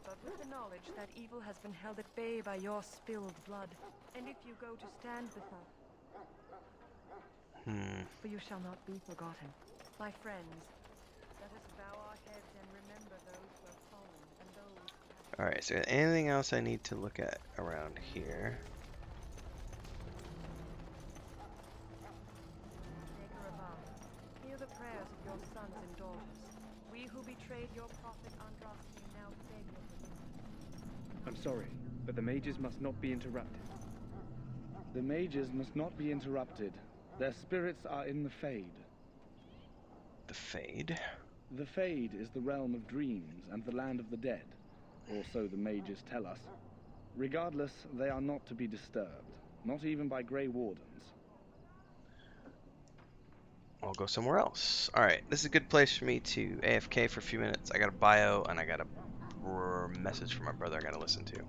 But with the knowledge that evil has been held at bay by your spilled blood, and if you go to stand beside, for you shall not be forgotten. My friends, let us bow our heads and remember those who have fallen and those who have... Alright, so anything else I need to look at around here? Maker above, hear the prayers of your sons and daughters. We who betrayed your prophet Andraste now beg your forgiveness. I'm sorry, but the mages must not be interrupted. The mages must not be interrupted. Their spirits are in the Fade. The Fade? The Fade is the realm of dreams and the land of the dead, or so the mages tell us. Regardless, they are not to be disturbed, not even by Grey Wardens. I'll go somewhere else. Alright, this is a good place for me to AFK for a few minutes. I got a bio and I got a message from my brother I gotta listen to.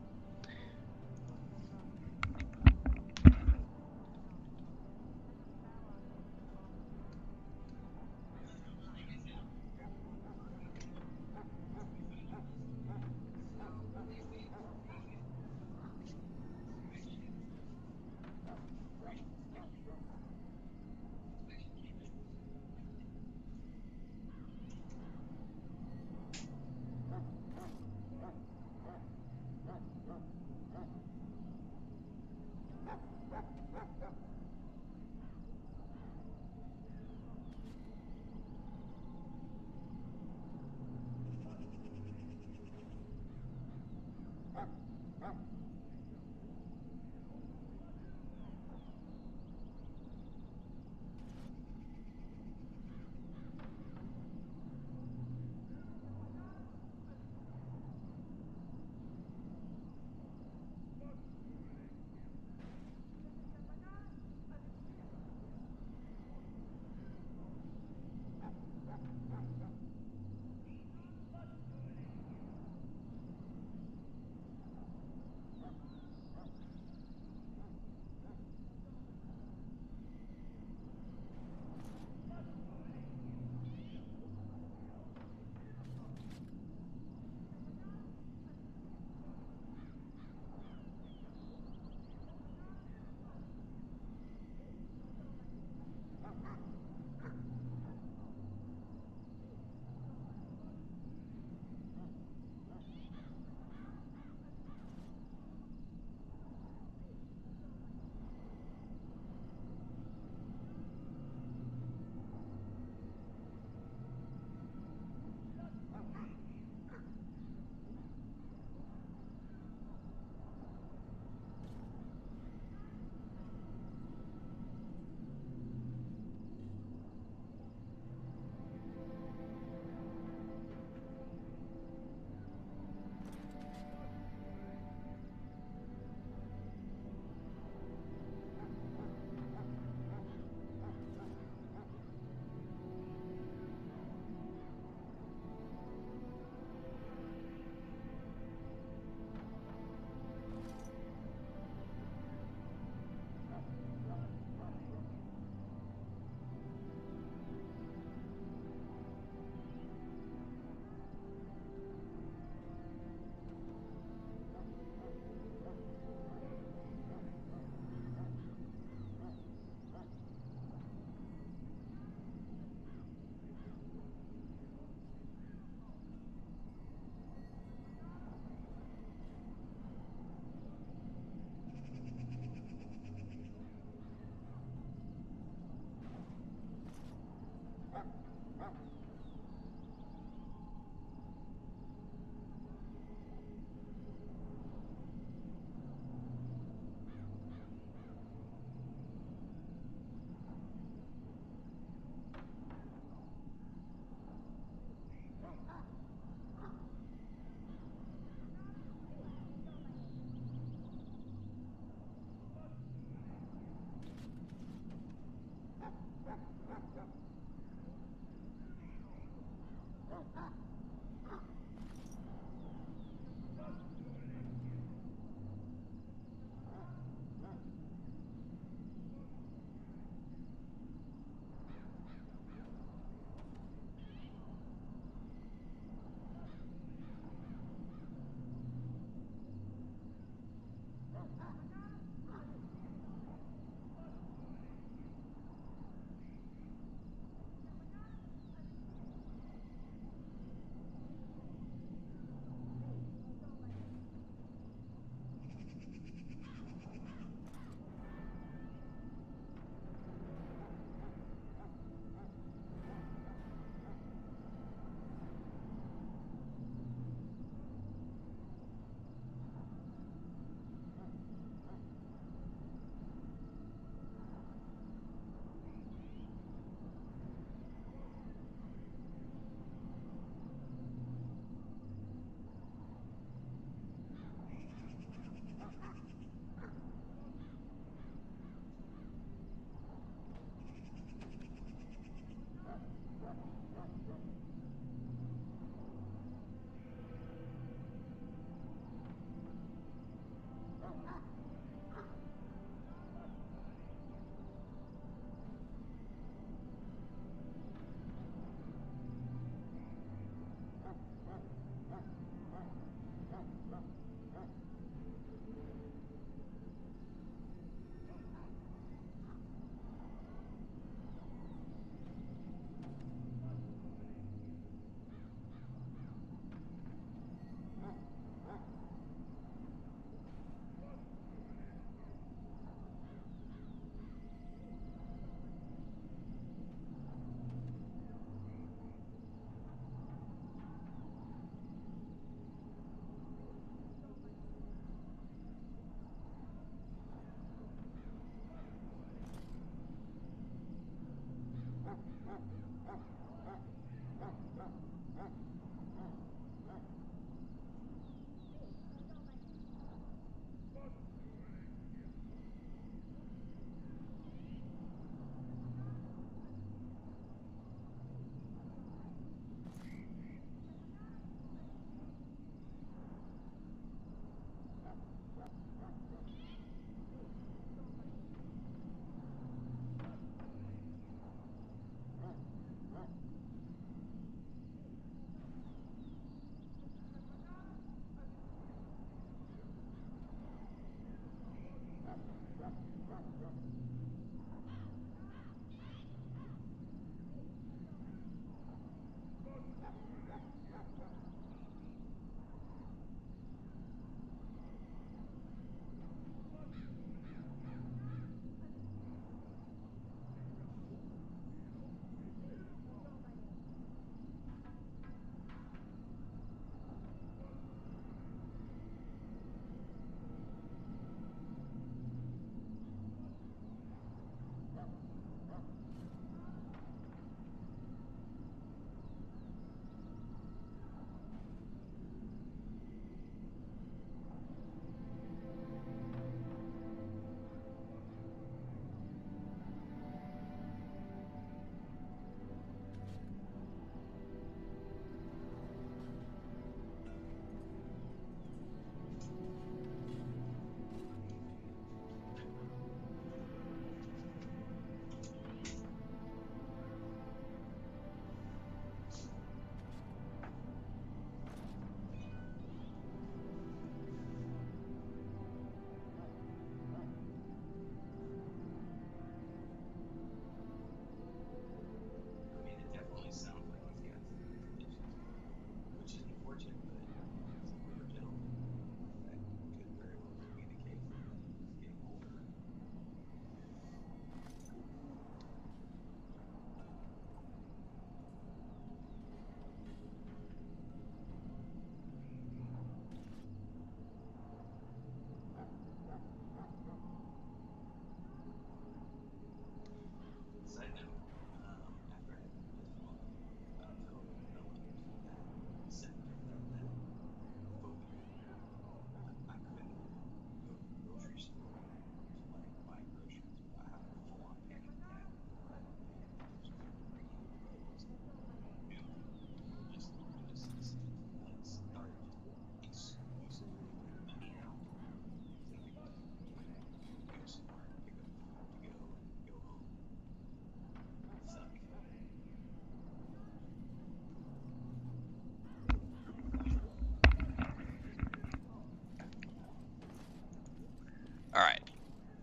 Alright,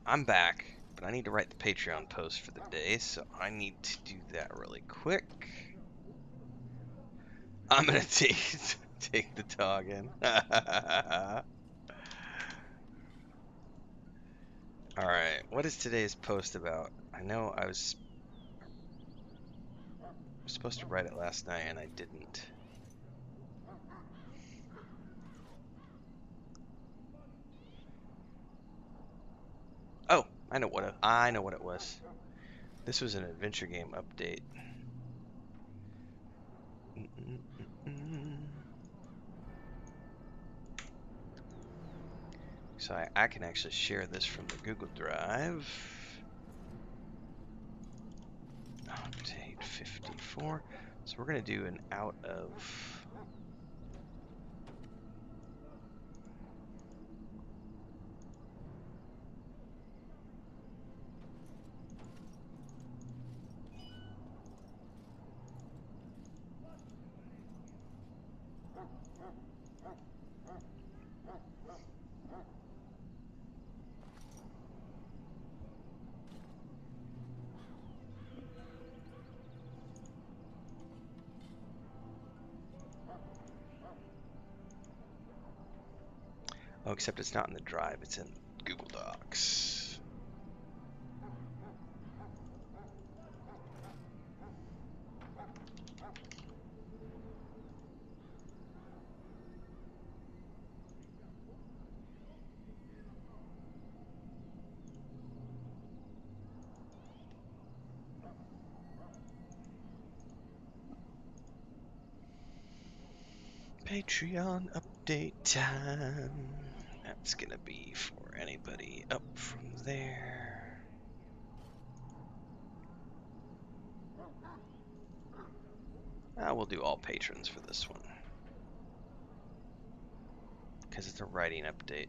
I'm back, but I need to write the Patreon post for the day, so I need to do that really quick. I'm gonna take the dog in. Alright, what is today's post about? I know I was supposed to write it last night and I didn't. Oh, I know what it was. This was an adventure game update. So I can actually share this from the Google Drive. Update 54. So we're going to do an out of... Oh, except it's not in the drive, it's in Google Docs. Patreon update time. That's gonna be for anybody up from there. We'll do all patrons for this one, because it's a writing update.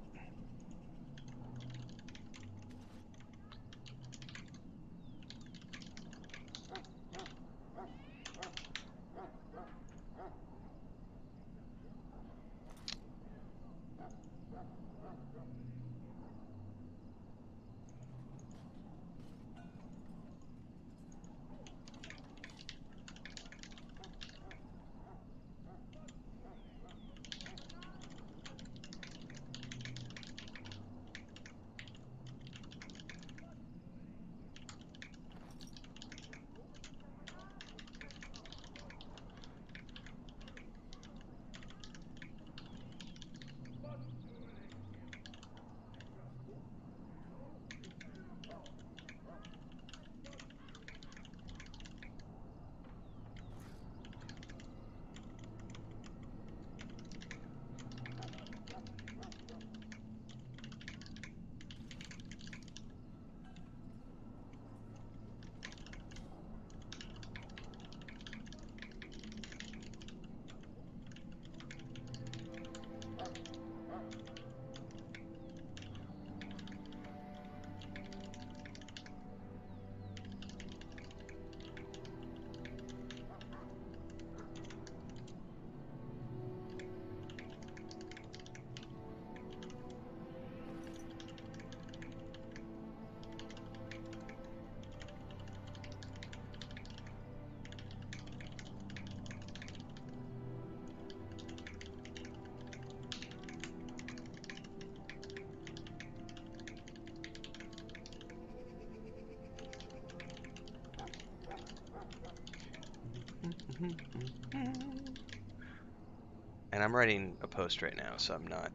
And I'm writing a post right now, so I'm not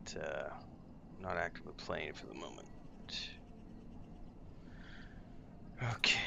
actively playing for the moment. Okay.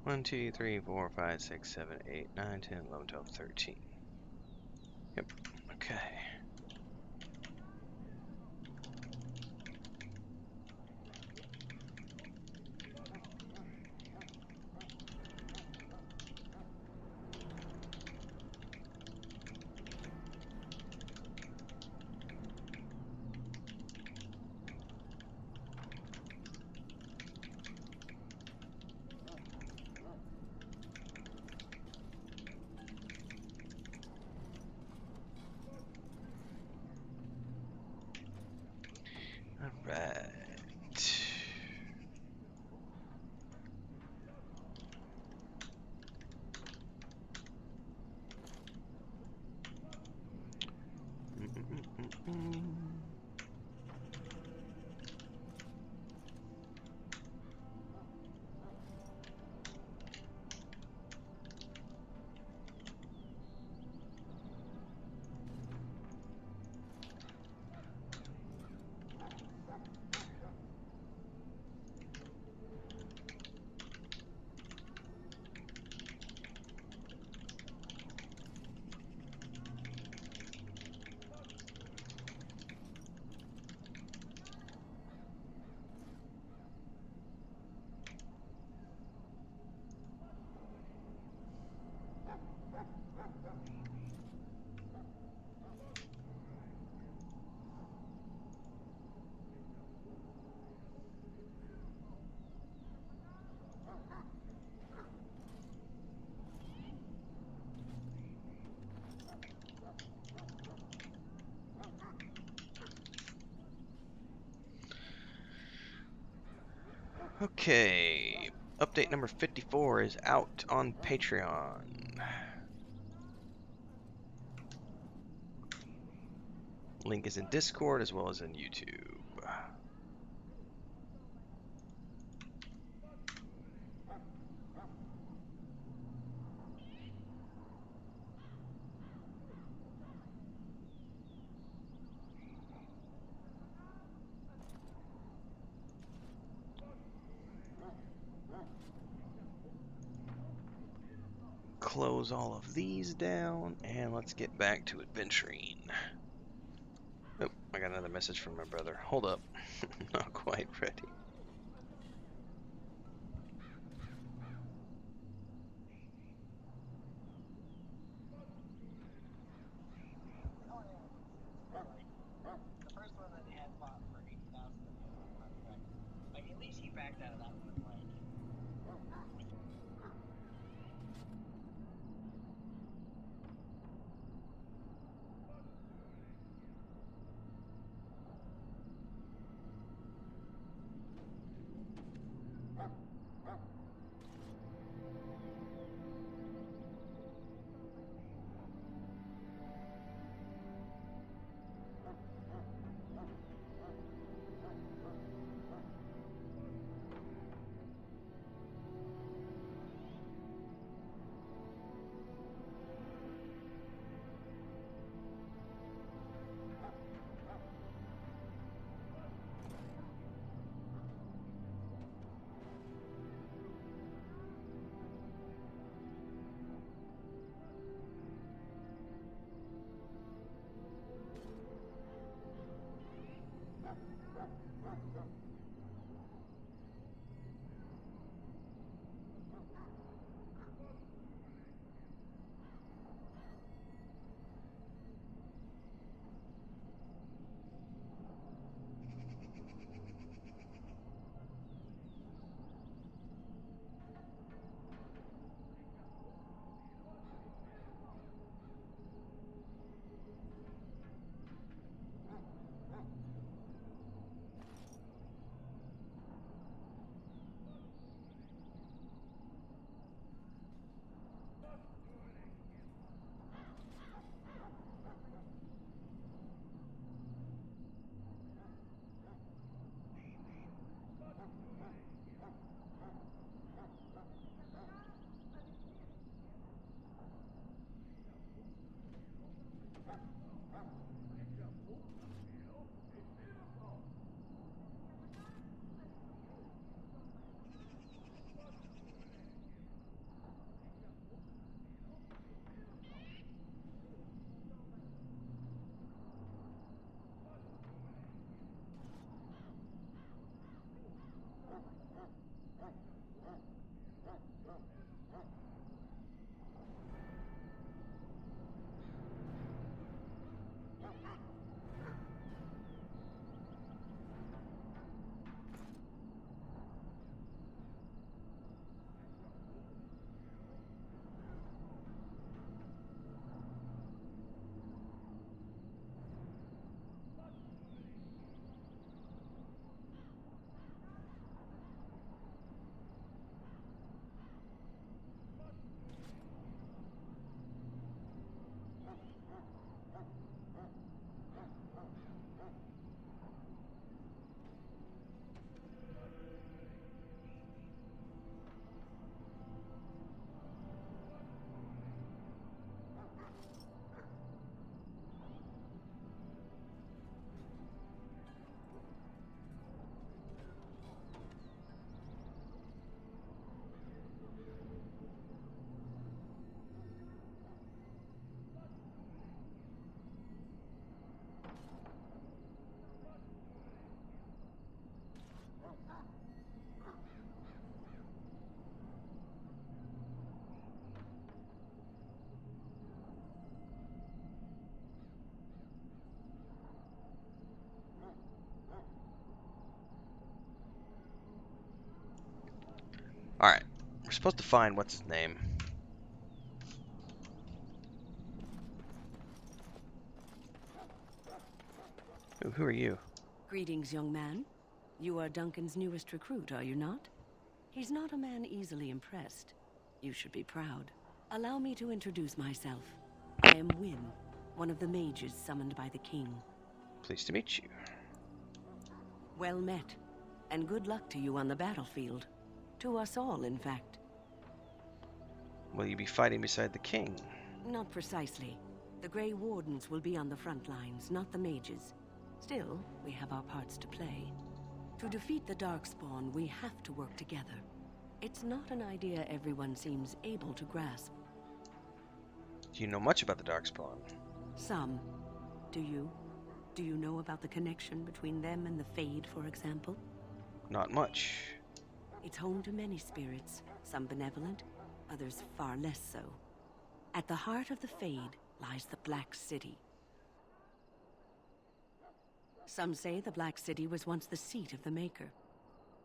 One, 2, 3, 4, 5, 6, 7, 8, 9, 10, 11, 12, 13. Yep. Okay. Okay, update number 54 is out on Patreon. Link is in Discord as well as in YouTube. Close all of these down and let's get back to adventuring. Oh, I got another message from my brother. Hold up. Not quite ready. Alright, we're supposed to find what's his name. Who are you? Greetings, young man. You are Duncan's newest recruit, are you not? He's not a man easily impressed. You should be proud. Allow me to introduce myself. I am Wynn, one of the mages summoned by the king. Pleased to meet you. Well met, and good luck to you on the battlefield. To us all, in fact. Will you be fighting beside the king? Not precisely. The Grey Wardens will be on the front lines, not the mages. Still, we have our parts to play. To defeat the Darkspawn, we have to work together. It's not an idea everyone seems able to grasp. Do you know much about the Darkspawn? Some. Do you? Do you know about the connection between them and the Fade, for example? Not much. It's home to many spirits, some benevolent, others far less so. At the heart of the Fade lies the Black City. Some say the Black City was once the seat of the Maker.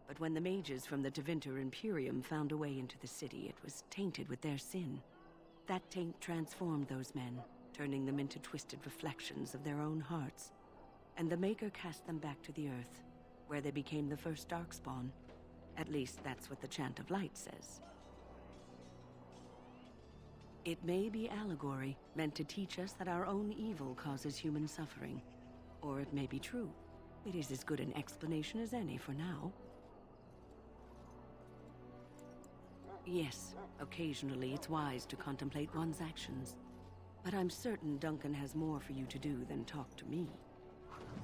But when the mages from the Tevinter Imperium found a way into the city, it was tainted with their sin. That taint transformed those men, turning them into twisted reflections of their own hearts. And the Maker cast them back to the Earth, where they became the first Darkspawn. At least that's what the Chant of Light says. It may be allegory, meant to teach us that our own evil causes human suffering. Or it may be true. It is as good an explanation as any for now. Yes, occasionally it's wise to contemplate one's actions. But I'm certain Duncan has more for you to do than talk to me.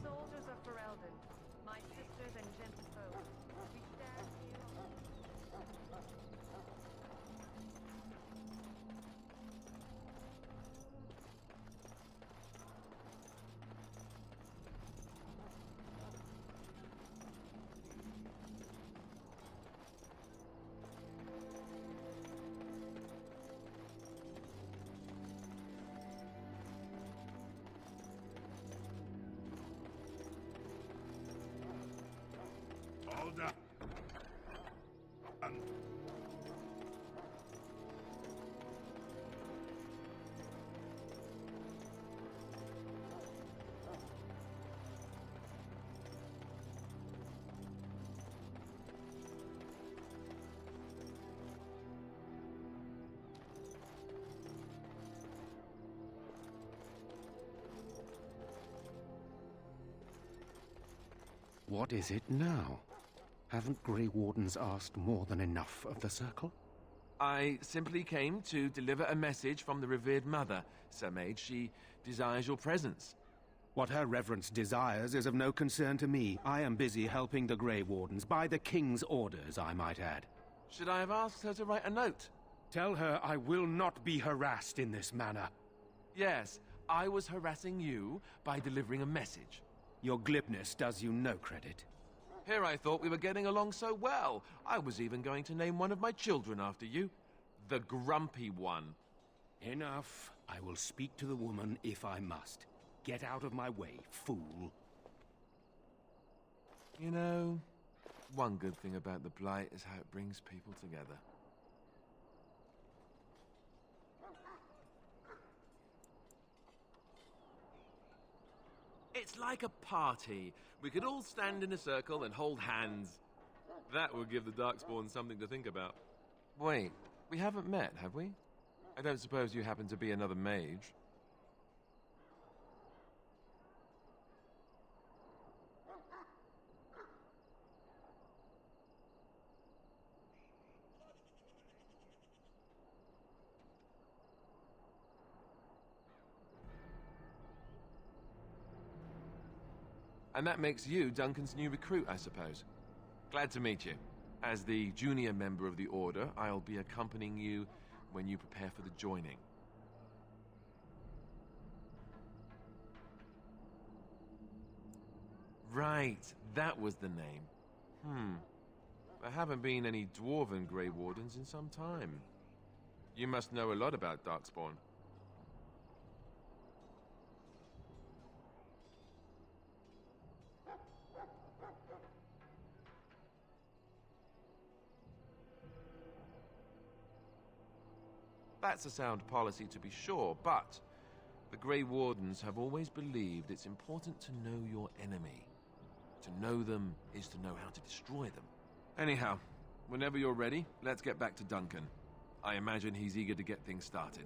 Soldiers of Ferelden, my sisters and gentle foes, we stand here. All done. What is it now? Haven't Grey Wardens asked more than enough of the Circle? I simply came to deliver a message from the revered mother, Sir Mage. She desires your presence. What her reverence desires is of no concern to me. I am busy helping the Grey Wardens, by the King's orders, I might add. Should I have asked her to write a note? Tell her I will not be harassed in this manner. Yes, I was harassing you by delivering a message. Your glibness does you no credit. Here I thought we were getting along so well. I was even going to name one of my children after you. The Grumpy One. Enough. I will speak to the woman if I must. Get out of my way, fool. You know, one good thing about the Blight is how it brings people together. It's like a party. We could all stand in a circle and hold hands. That would give the Darkspawn something to think about. Wait, we haven't met, have we? I don't suppose you happen to be another mage? And that makes you Duncan's new recruit, I suppose. Glad to meet you. As the junior member of the Order, I'll be accompanying you when you prepare for the joining. Right, that was the name. There haven't been any Dwarven Grey Wardens in some time. You must know a lot about Darkspawn. That's a sound policy to be sure, but the Grey Wardens have always believed it's important to know your enemy. To know them is to know how to destroy them. Anyhow, whenever you're ready, let's get back to Duncan. I imagine he's eager to get things started.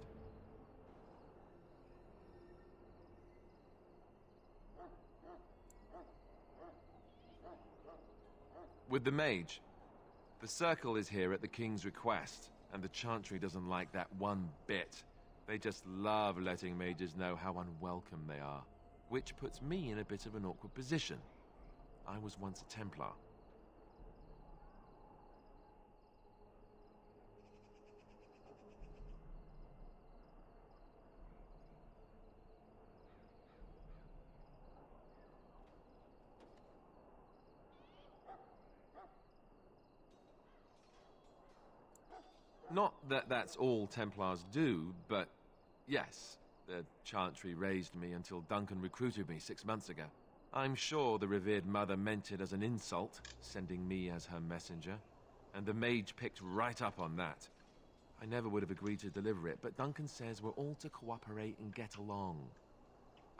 With the mage. The Circle is here at the King's request, and the Chantry doesn't like that one bit. They just love letting mages know how unwelcome they are, which puts me in a bit of an awkward position. I was once a Templar. Not that that's all Templars do, but yes, the Chantry raised me until Duncan recruited me 6 months ago. I'm sure the revered mother meant it as an insult, sending me as her messenger, and the mage picked right up on that. I never would have agreed to deliver it, but Duncan says we're all to cooperate and get along.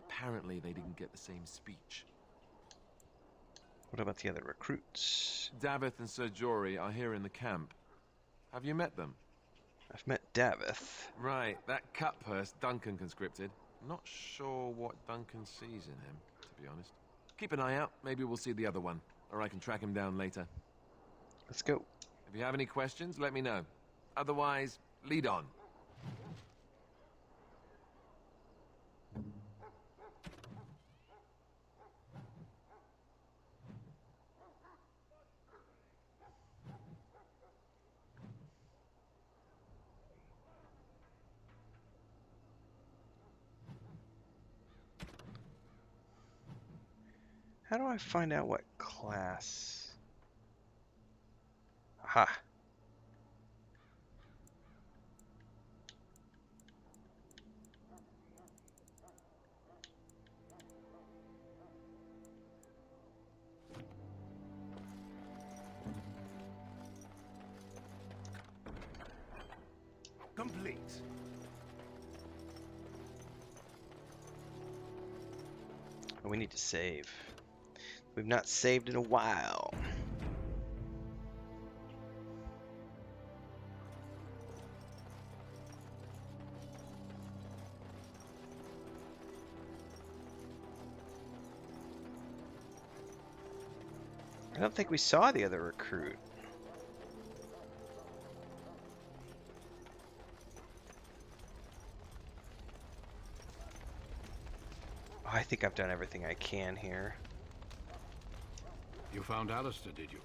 Apparently they didn't get the same speech. What about the other recruits? Davith and Sir Jory are here in the camp. Have you met them? I've met Davith. Right, that cut-purse Duncan conscripted. Not sure what Duncan sees in him, to be honest. Keep an eye out, maybe we'll see the other one, or I can track him down later. Let's go. If you have any questions, let me know. Otherwise, lead on. How do I find out what class? Aha. Complete. We need to save. We've not saved in a while. I don't think we saw the other recruit. Oh, I think I've done everything I can here. You found Alistair, did you?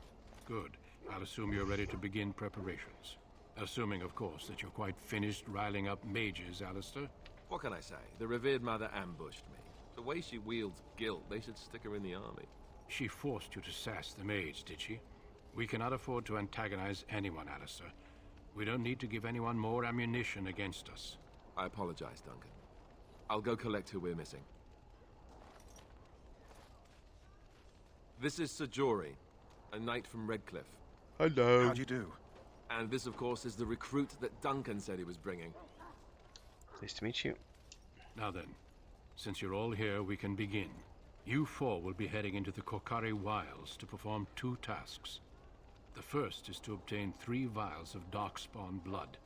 Good. I'll assume you're ready to begin preparations. Assuming, of course, that you're quite finished riling up mages, Alistair. What can I say? The revered mother ambushed me. The way she wields guilt, they should stick her in the army. She forced you to sass the mage, did she? We cannot afford to antagonize anyone, Alistair. We don't need to give anyone more ammunition against us. I apologize, Duncan. I'll go collect who we're missing. This is Sir Jory, a knight from Redcliffe. Hello. How'd you do? And this, of course, is the recruit that Duncan said he was bringing. Pleased to meet you. Now then, since you're all here, we can begin. You four will be heading into the Korcari Wilds to perform 2 tasks. The first is to obtain 3 vials of Darkspawn blood,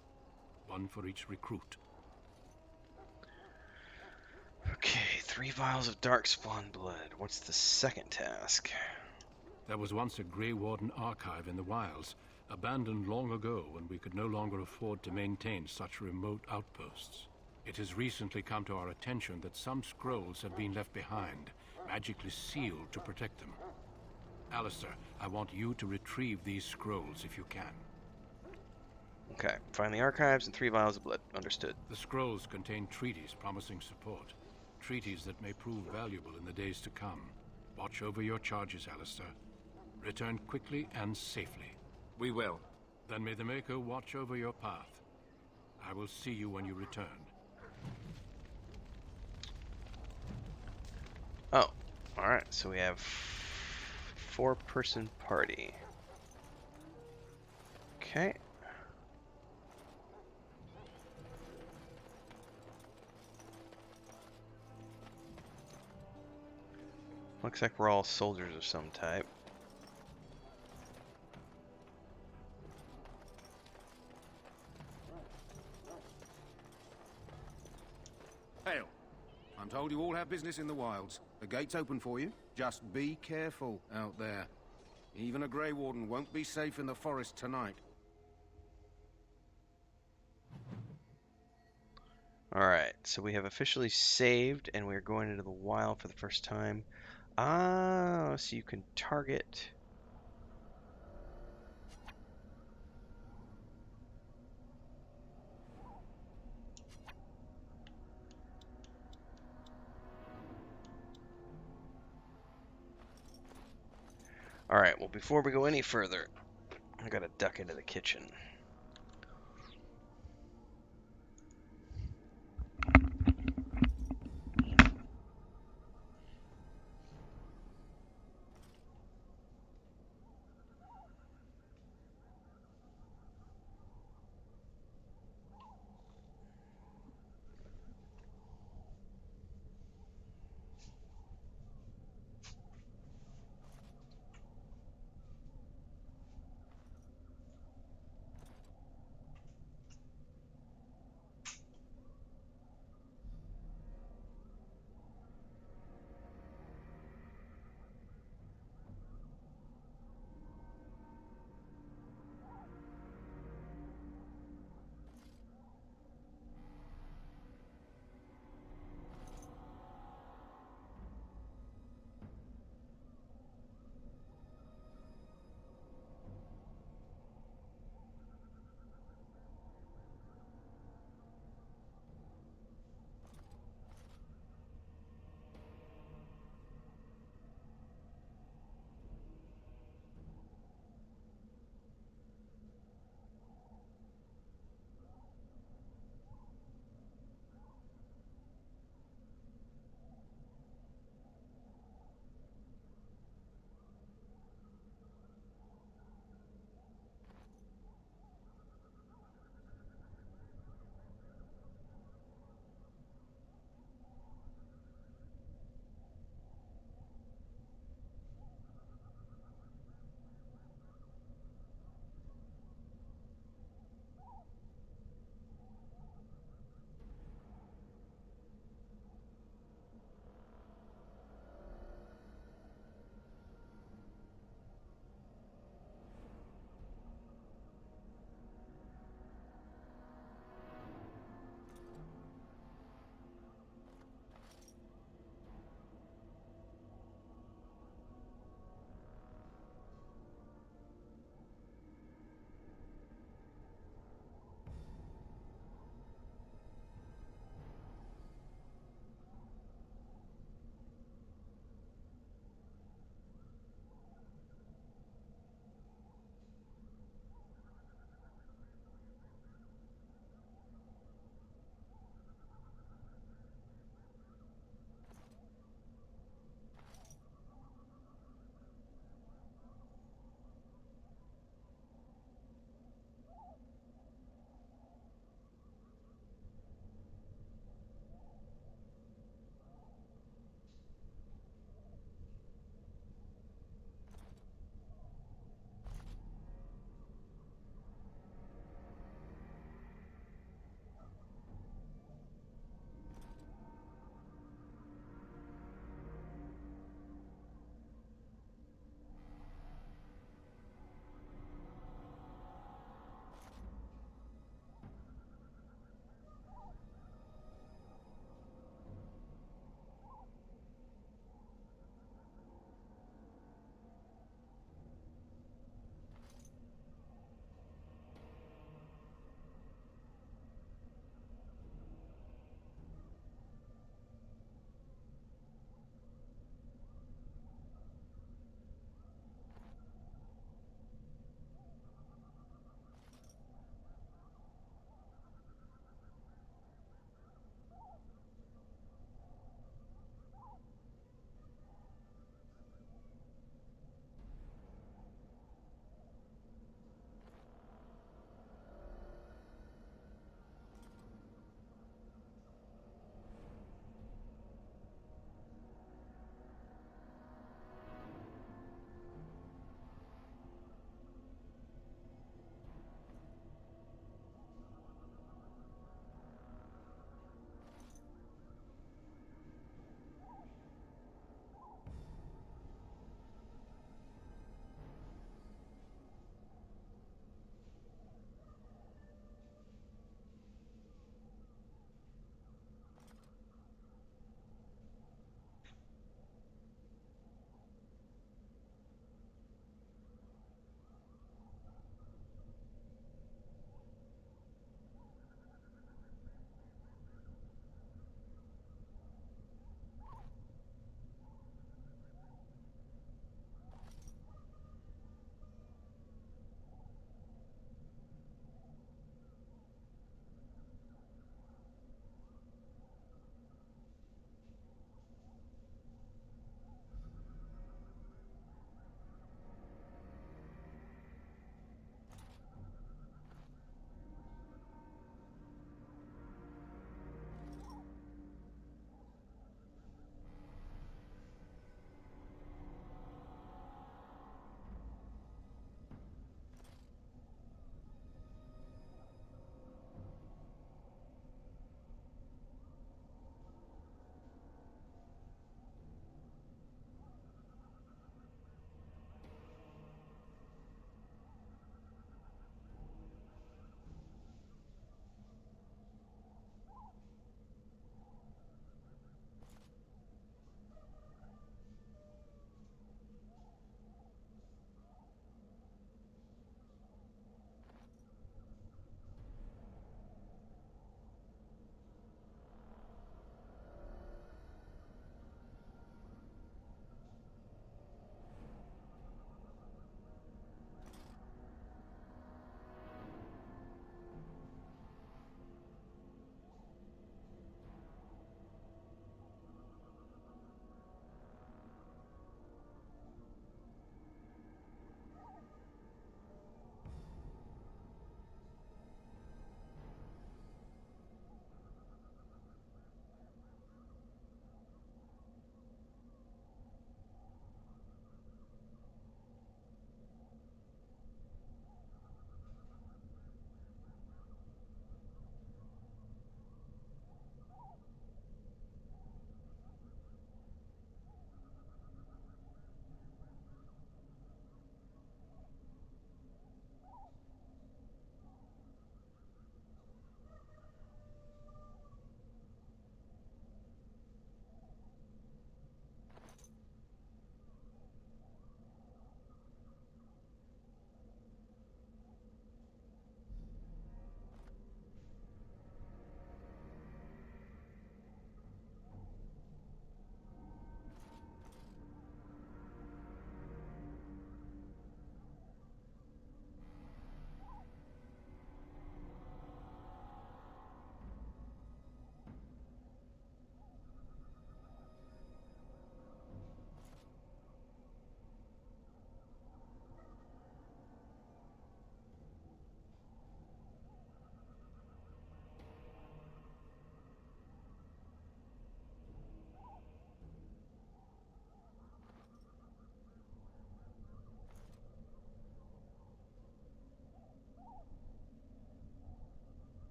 1 for each recruit. Okay, 3 vials of Darkspawn blood. What's the second task? There was once a Grey Warden archive in the wilds, abandoned long ago when we could no longer afford to maintain such remote outposts. It has recently come to our attention that some scrolls have been left behind, magically sealed to protect them. Alistair, I want you to retrieve these scrolls if you can. Okay, find the archives and 3 vials of blood. Understood. The scrolls contain treaties promising support. Treaties that may prove valuable in the days to come. Watch over your charges, Alistair. Return quickly and safely. We will. Then may the Maker watch over your path. I will see you when you return. Oh, alright, so we have 4-person party. Okay. Looks like we're all soldiers of some type. Hail. I'm told you all have business in the wilds. The gate's open for you. Just be careful out there. Even a Grey Warden won't be safe in the forest tonight. Alright, so we have officially saved, and we're going into the wild for the first time. Ah, so you can target... Alright, well before we go any further, I gotta duck into the kitchen.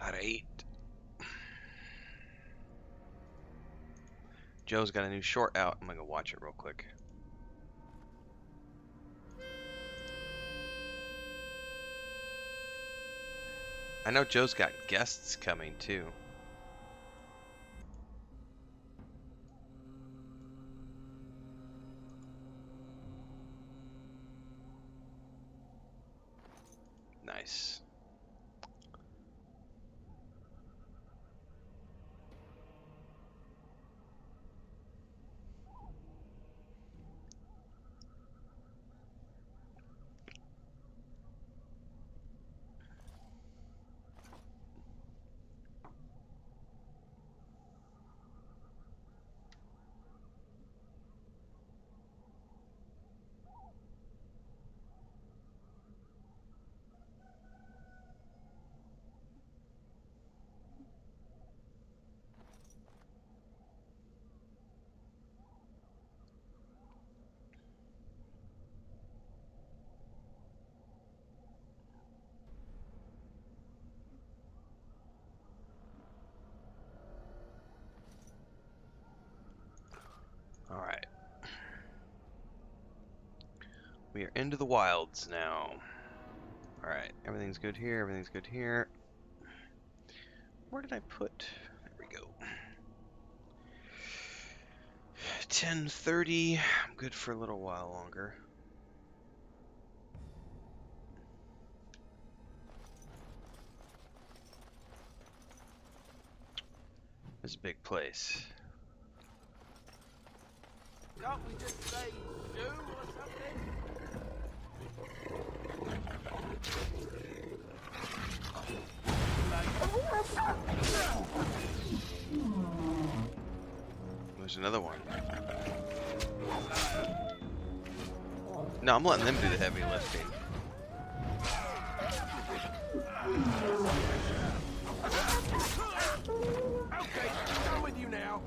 Alright. Joe's got a new short out. I'm gonna go watch it real quick. I know Joe's got guests coming too. Nice. Alright. We are into the wilds now. Alright, everything's good here, everything's good here. Where did I put... There we go. 10:30. I'm good for a little while longer. This is a big place. Can't we just say shoe or something? There's another one. No, I'm letting them do the heavy lifting. Okay, I'm with you now.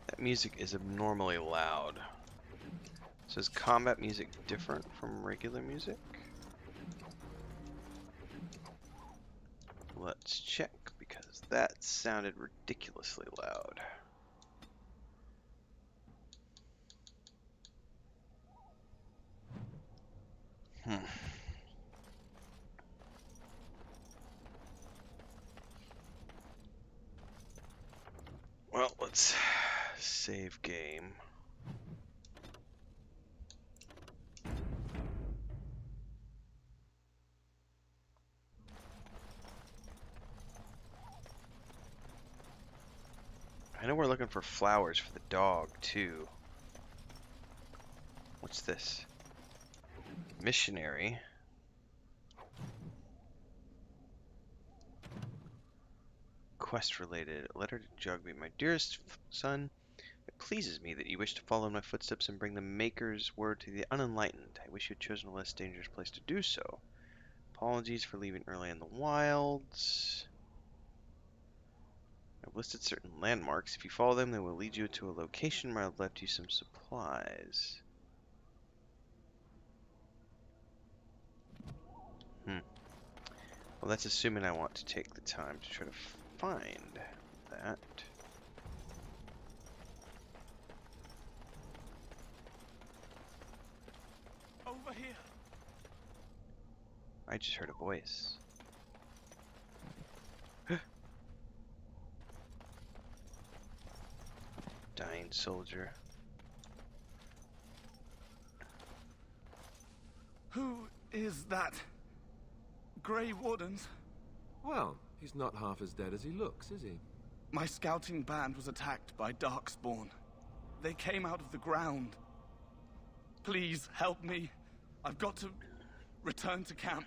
That music is abnormally loud. So is combat music different from regular music? Let's check, because that sounded ridiculously loud. Well, let's save game. I know we're looking for flowers for the dog, too. What's this? Missionary. Quest related. A letter to Jugby. My dearest son, it pleases me that you wish to follow in my footsteps and bring the Maker's word to the unenlightened. I wish you had chosen a less dangerous place to do so. Apologies for leaving early in the wilds. I've listed certain landmarks. If you follow them, they will lead you to a location where I've left you some supplies. Well, that's assuming I want to take the time to try to find that. Over here. I just heard a voice. Dying soldier. Who is that? Grey Wardens? Well, he's not half as dead as he looks, is he? My scouting band was attacked by Darkspawn. They came out of the ground. Please help me. I've got to return to camp.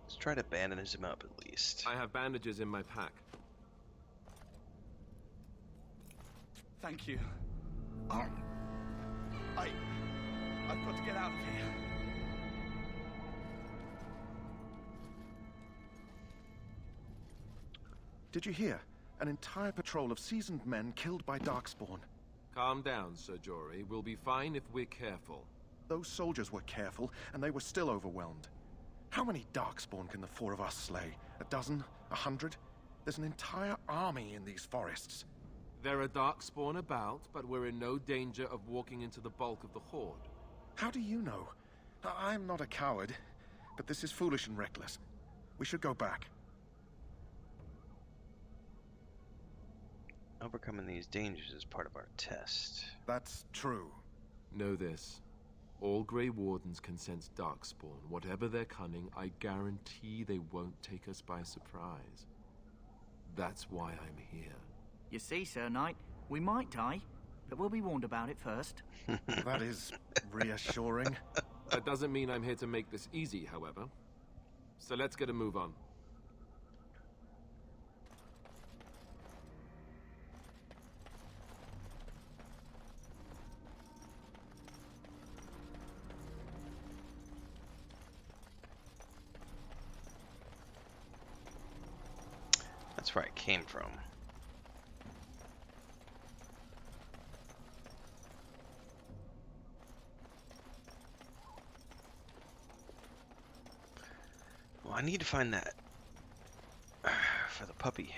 Let's try to bandage him up at least. I have bandages in my pack. Thank you. I've got to get out of here. Did you hear? An entire patrol of seasoned men killed by Darkspawn. Calm down, Sir Jory. We'll be fine if we're careful. Those soldiers were careful, and they were still overwhelmed. How many Darkspawn can the four of us slay? A dozen? 100? There's an entire army in these forests. There are Darkspawn about, but we're in no danger of walking into the bulk of the Horde. How do you know? I'm not a coward, but this is foolish and reckless. We should go back. Overcoming these dangers is part of our test. That's true. Know this. All Grey Wardens can sense Darkspawn. Whatever their cunning, I guarantee they won't take us by surprise. That's why I'm here. You see, Sir Knight, we might die, but we'll be warned about it first. That is reassuring. That doesn't mean I'm here to make this easy, however. So let's get a move on. That's where I came from. Well, I need to find that for the puppy.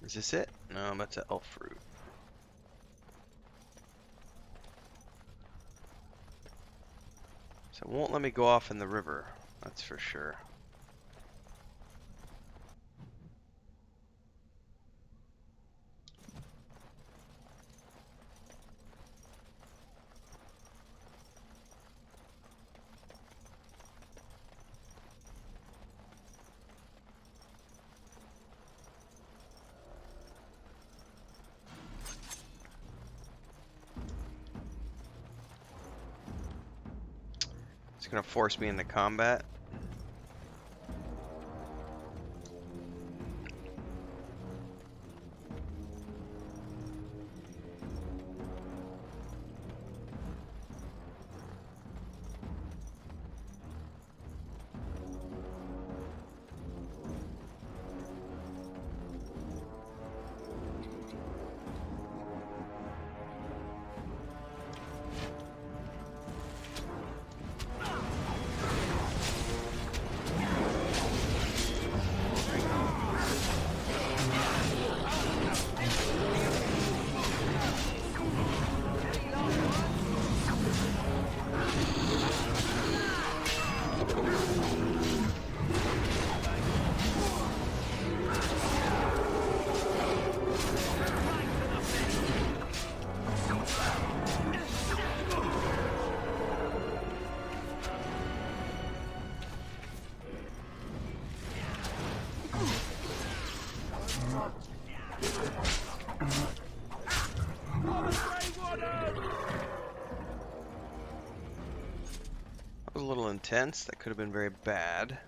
Is this it? No, that's an elf fruit. So it won't let me go off in the river, that's for sure. It's gonna force me into combat. That was a little intense. That could have been very bad.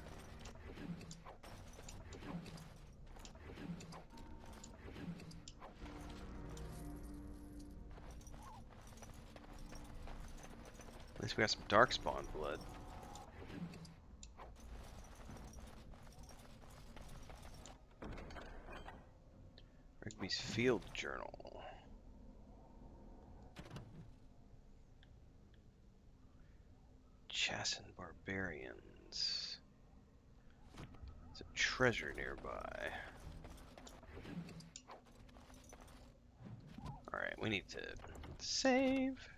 At least we got some Darkspawn blood. Rigby's Field Journal. Chassin Barbarians. There's a treasure nearby. Alright, we need to save.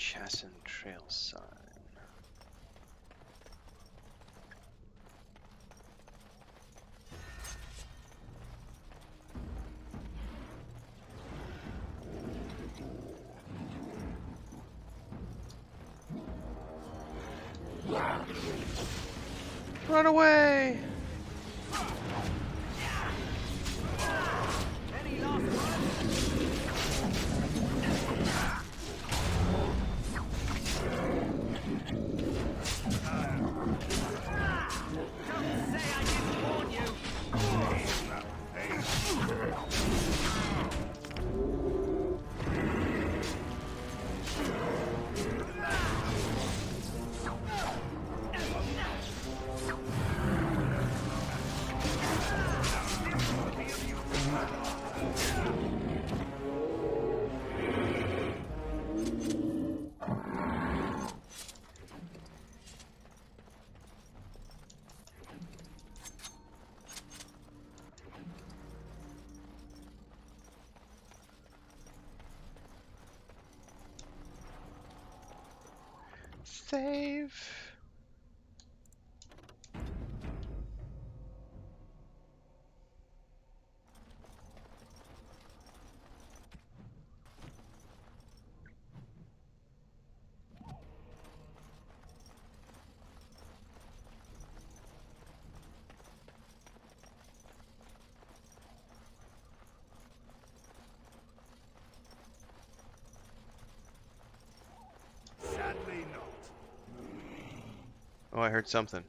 Chassin Trail sign. Run away! Save. Sadly not. Oh, I heard something.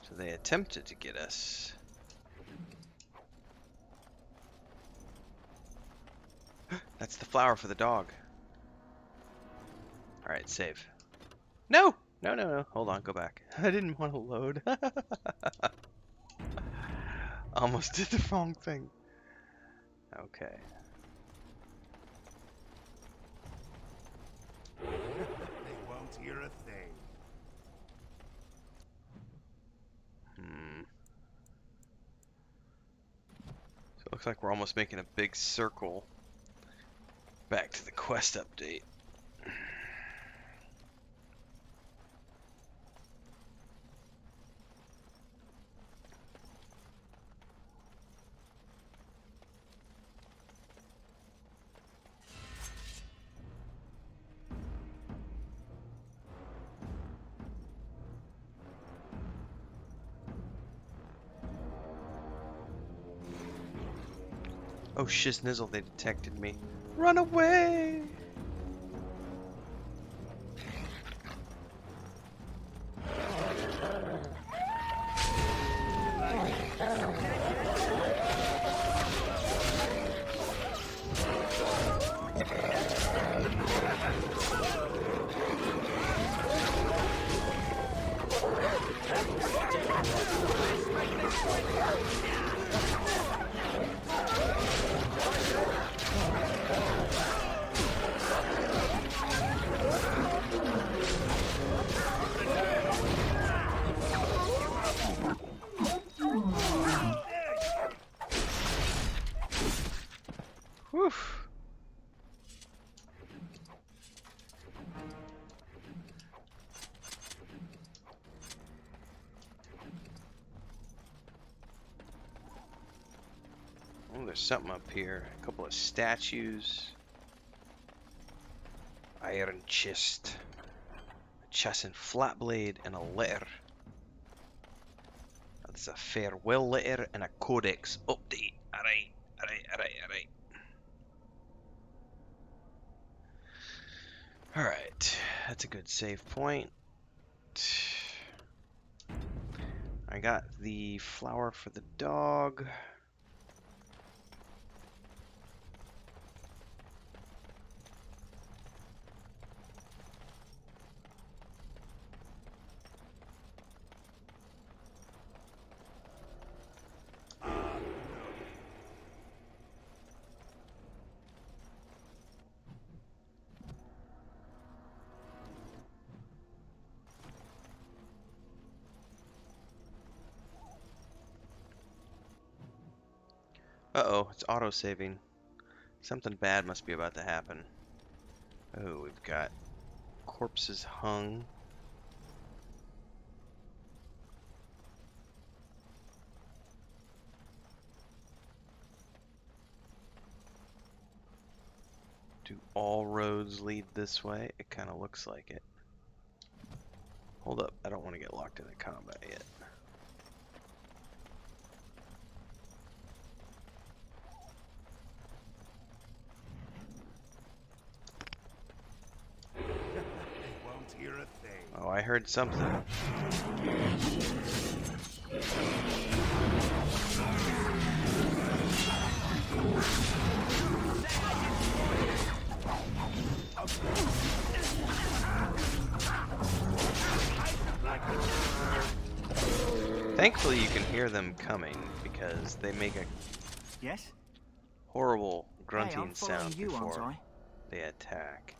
So they attempted to get us. That's the flower for the dog. Alright, save. No! No, no, no. Hold on, go back. I didn't want to load. Almost did the wrong thing. Okay. They won't hear a thing. So it looks like we're almost making a big circle back to the quest update. Oh shiznizzle, they detected me. Run away! Whew. Oh, there's something up here. A couple of statues. Iron chest. A chassin flat blade and a letter. That's a farewell letter and a codex update. Alright, alright, alright, alright. Alright, that's a good save point. I got the flower for the dog. Uh-oh, it's auto-saving. Something bad must be about to happen. Oh, we've got corpses hung. Do all roads lead this way? It kind of looks like it. Hold up, I don't want to get locked into combat yet. Won't hear a thing. Oh, I heard something. Thankfully you can hear them coming because they make a Yes? horrible Hey, grunting I'm following sound you, aren't before I? they attack.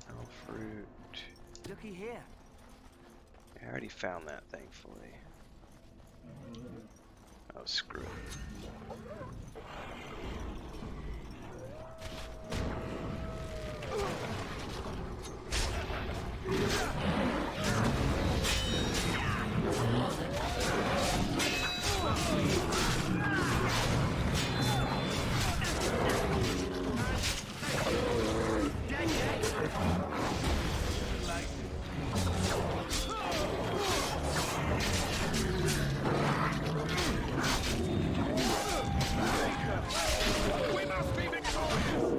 Oh, fruit. Looky here. I already found that, thankfully. Oh, screw it. We must be victorious!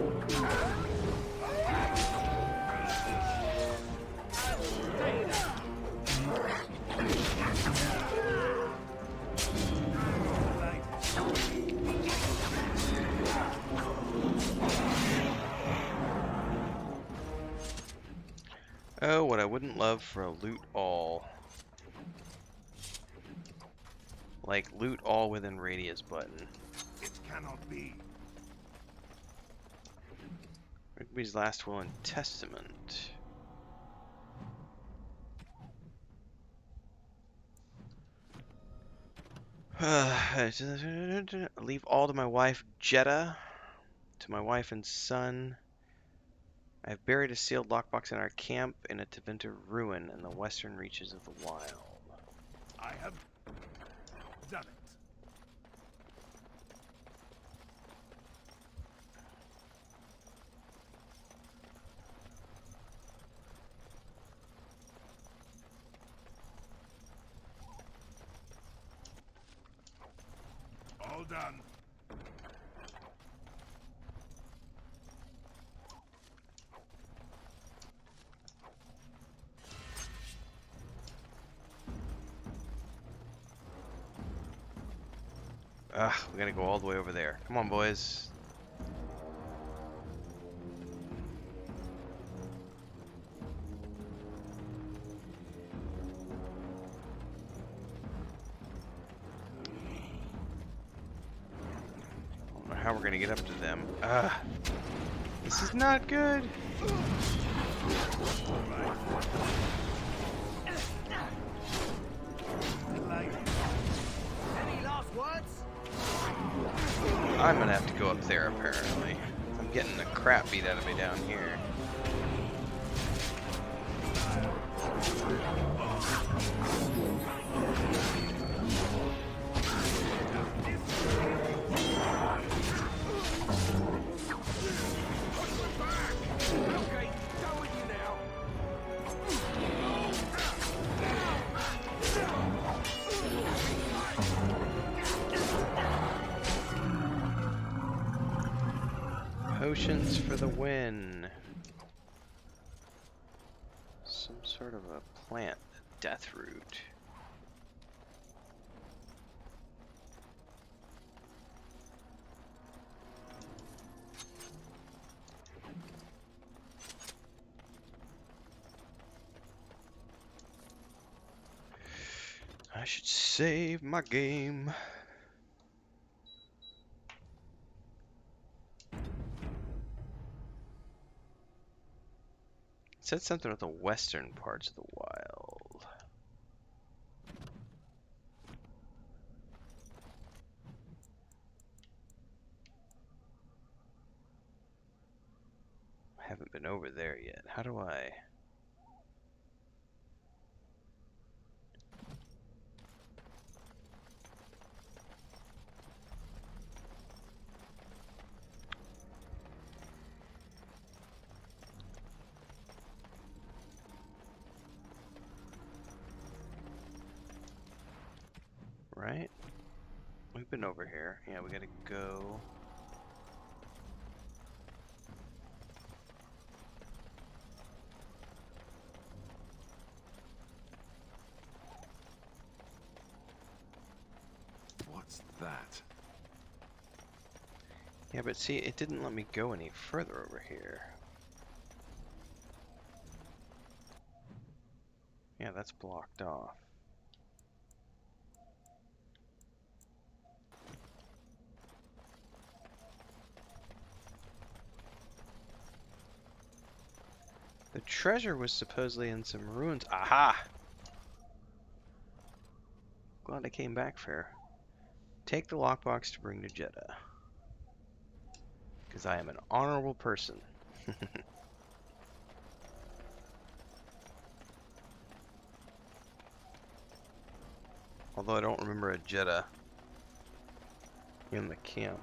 Oh, what I wouldn't love for a loot all. Like, loot all within radius button. It cannot be. Rigby's Last Will and Testament. Leave all to my wife, Jetta. To my wife and son. I have buried a sealed lockbox in our camp in a Tevinter ruin in the western reaches of the wild. I have done it. All done. Ugh, we gotta go all the way over there. Come on, boys. I don't know how we're gonna get up to them. Ugh. This is not good. Any last words? I'm gonna have to go up there, apparently. I'm getting the crap beat out of me down here. Okay, go with you now. Potions for the win. Some sort of a plant, death root. I should save my game. It said something about the western parts of the wild. even over there yet. How do I... Right? We've been over here. Yeah, we gotta go... What's that? Yeah, but see, it didn't let me go any further over here. Yeah, that's blocked off. The treasure was supposedly in some ruins. Aha! Glad I came back fair. Take the lockbox to bring to Jeddah. Because I am an honorable person. Although I don't remember a Jeddah in the camp.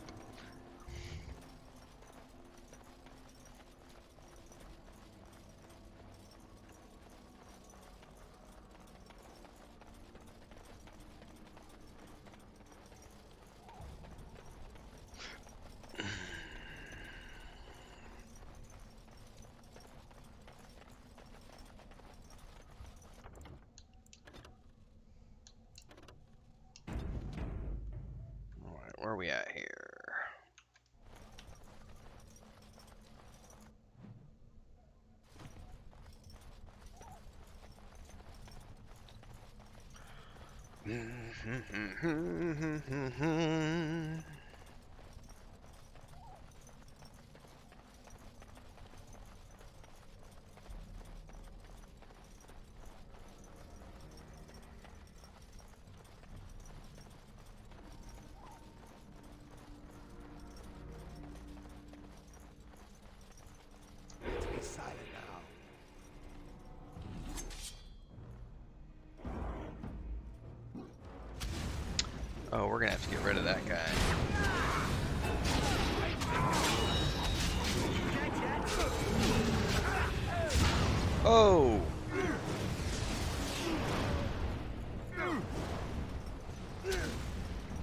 Where are we at here? Oh, we're gonna have to get rid of that guy. Oh!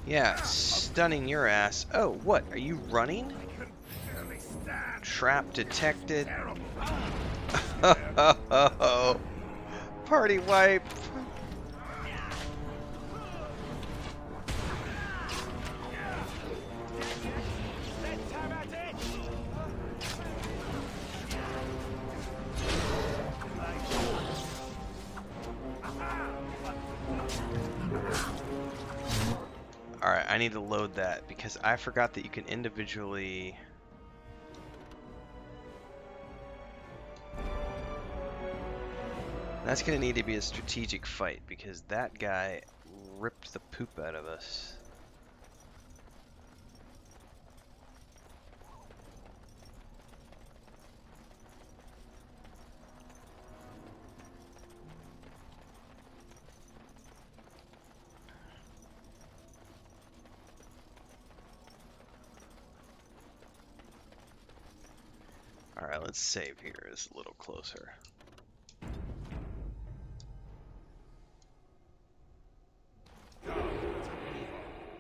Yeah, stunning your ass. Oh, what? Are you running? Trap detected. Oh, party wipe. Alright, I need to load that because I forgot that you can individually... That's going to need to be a strategic fight because that guy ripped the poop out of us. Alright, let's save here. It's a little closer.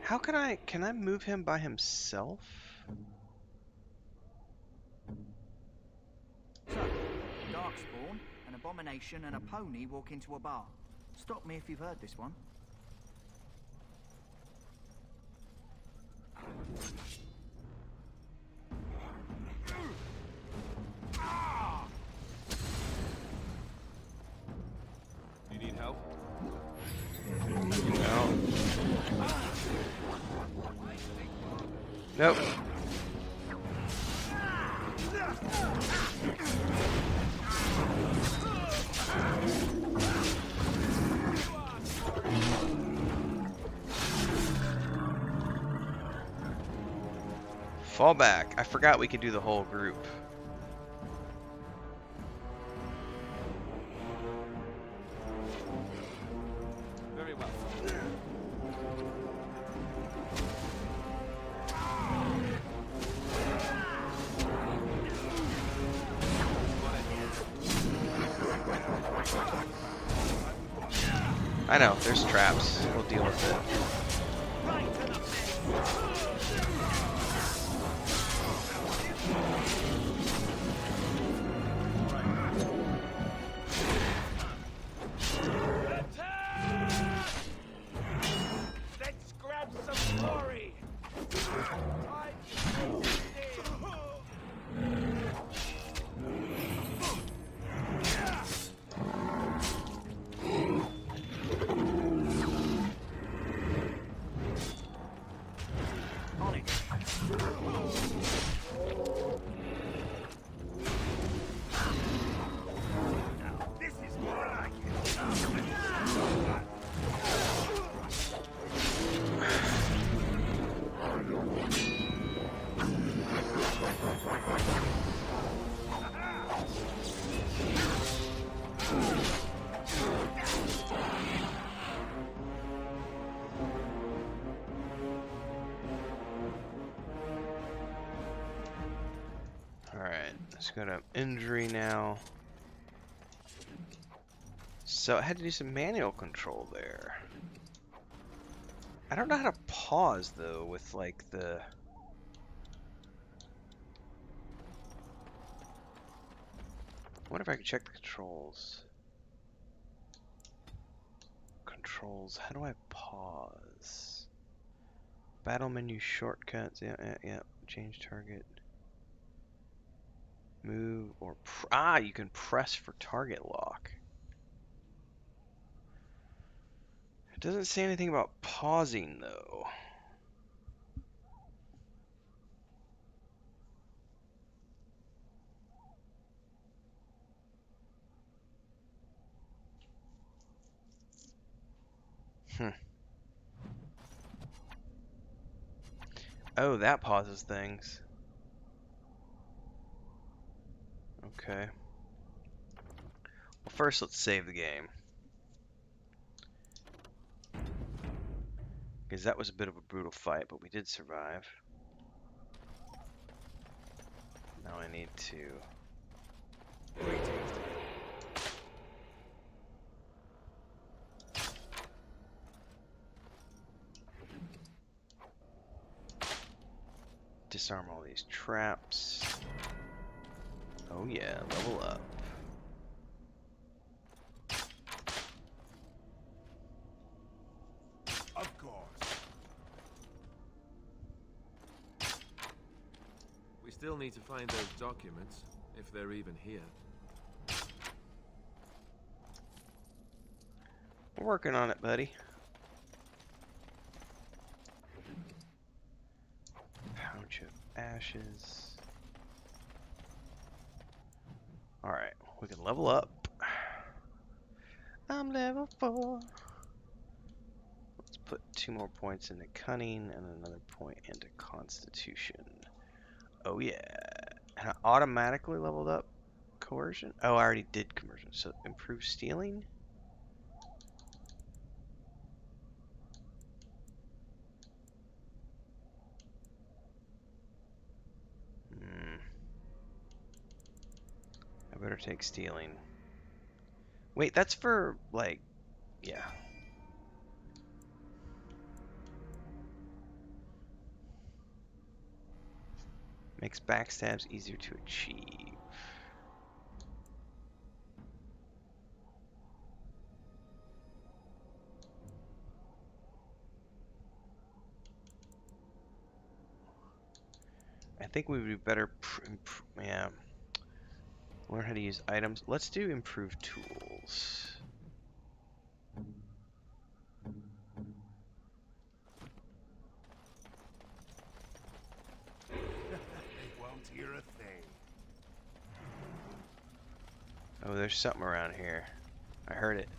How can I move him by himself? So, Darkspawn, an abomination and a pony walk into a bar. Stop me if you've heard this one. You need help? No. Nope. Fall back. I forgot we could do the whole group. I know, there's traps. We'll deal with it. Let's grab some glory. Alright, let's go to injury now. So I had to do some manual control there. I don't know how to pause though with like the... I wonder if I can check the controls. Controls, how do I pause? Battle menu shortcuts, yeah. Change target. Move or you can press for target lock. It doesn't say anything about pausing though. Oh, that pauses things. Okay. Well, first let's save the game. Because that was a bit of a brutal fight, but we did survive. Now I need to... disarm all these traps. Oh yeah, level up. Of course. We still need to find those documents, if they're even here. We're working on it, buddy. Pouch of ashes. Alright, we can level up. I'm level 4. Let's put 2 more points into cunning and another point into constitution. Oh yeah. And I automatically leveled up coercion? Oh, I already did coercion. So improve stealing? I better take stealing. Wait, that's for, like, yeah. Makes backstabs easier to achieve. I think we would be better, yeah. Learn how to use items. Let's do improved tools. They won't hear a thing. Oh, there's something around here. I heard it.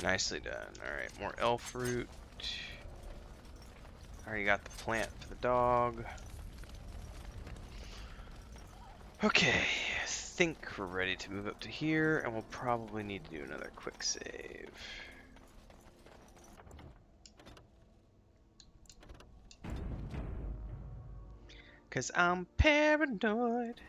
Nicely done. Alright, more elf fruit. I already got the plant for the dog. Okay, I think we're ready to move up to here, and we'll probably need to do another quick save. Cause I'm paranoid.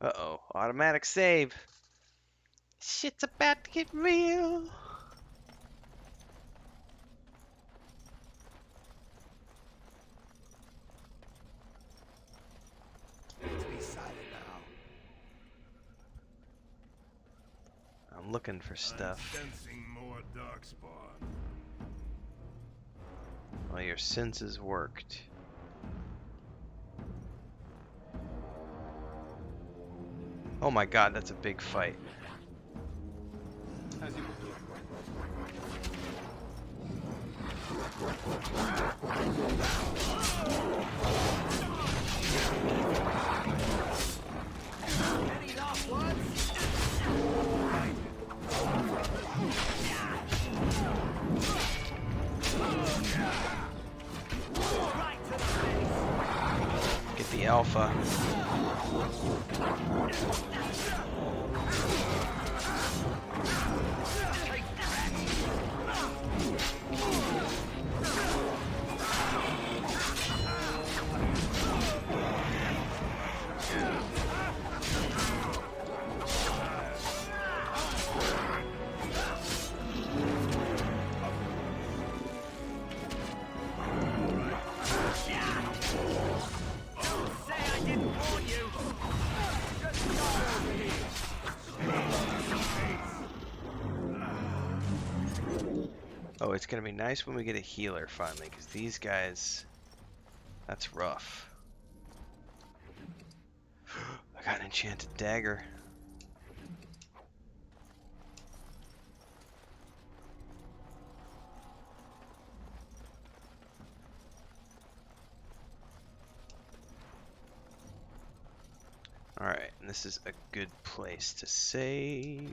Uh-oh, automatic save. Shit's about to get real. Be silent now. I'm looking for stuff. I'm sensing more darkspawn. Well, your senses worked. Oh my god, that's a big fight. Any last words? Get the alpha. Oh, it's gonna be nice when we get a healer finally, because these guys, that's rough. I got an enchanted dagger. Alright, and this is a good place to save.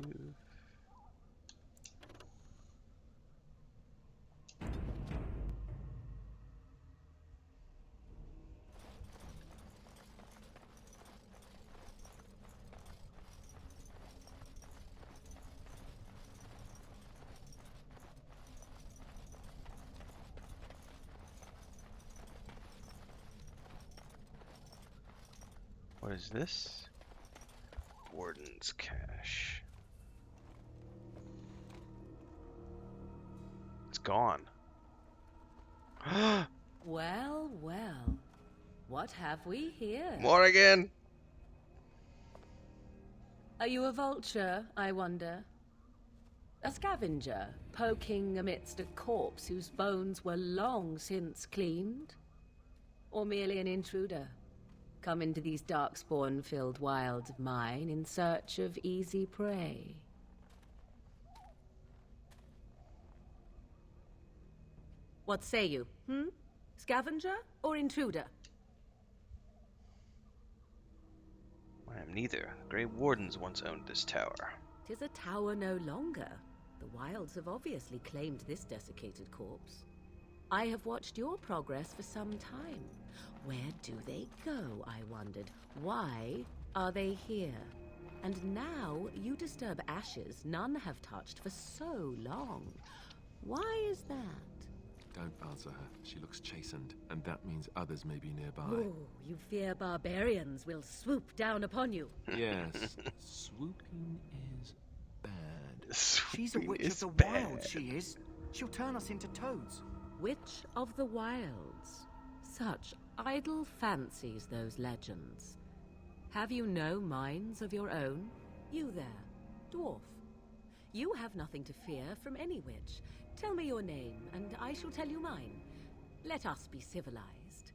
What is this? Warden's cache. It's gone. Well, well. What have we here? Morrigan! Are you a vulture, I wonder? A scavenger, poking amidst a corpse whose bones were long since cleaned? Or merely an intruder, come into these darkspawn-filled wilds of mine in search of easy prey? What say you, Scavenger or intruder? I am neither. The Grey Wardens once owned this tower. 'Tis a tower no longer. The wilds have obviously claimed this desiccated corpse. I have watched your progress for some time. Where do they go, I wondered? Why are they here? And now you disturb ashes none have touched for so long. Why is that? Don't answer her. She looks chastened, and that means others may be nearby. Oh, you fear barbarians will swoop down upon you. Yes, swooping is bad. She's a witch of the wild, she is. She'll turn us into toads. Witch of the wilds. Such idle fancies, those legends. Have you no minds of your own? You there, dwarf. You have nothing to fear from any witch. Tell me your name, and I shall tell you mine. Let us be civilized.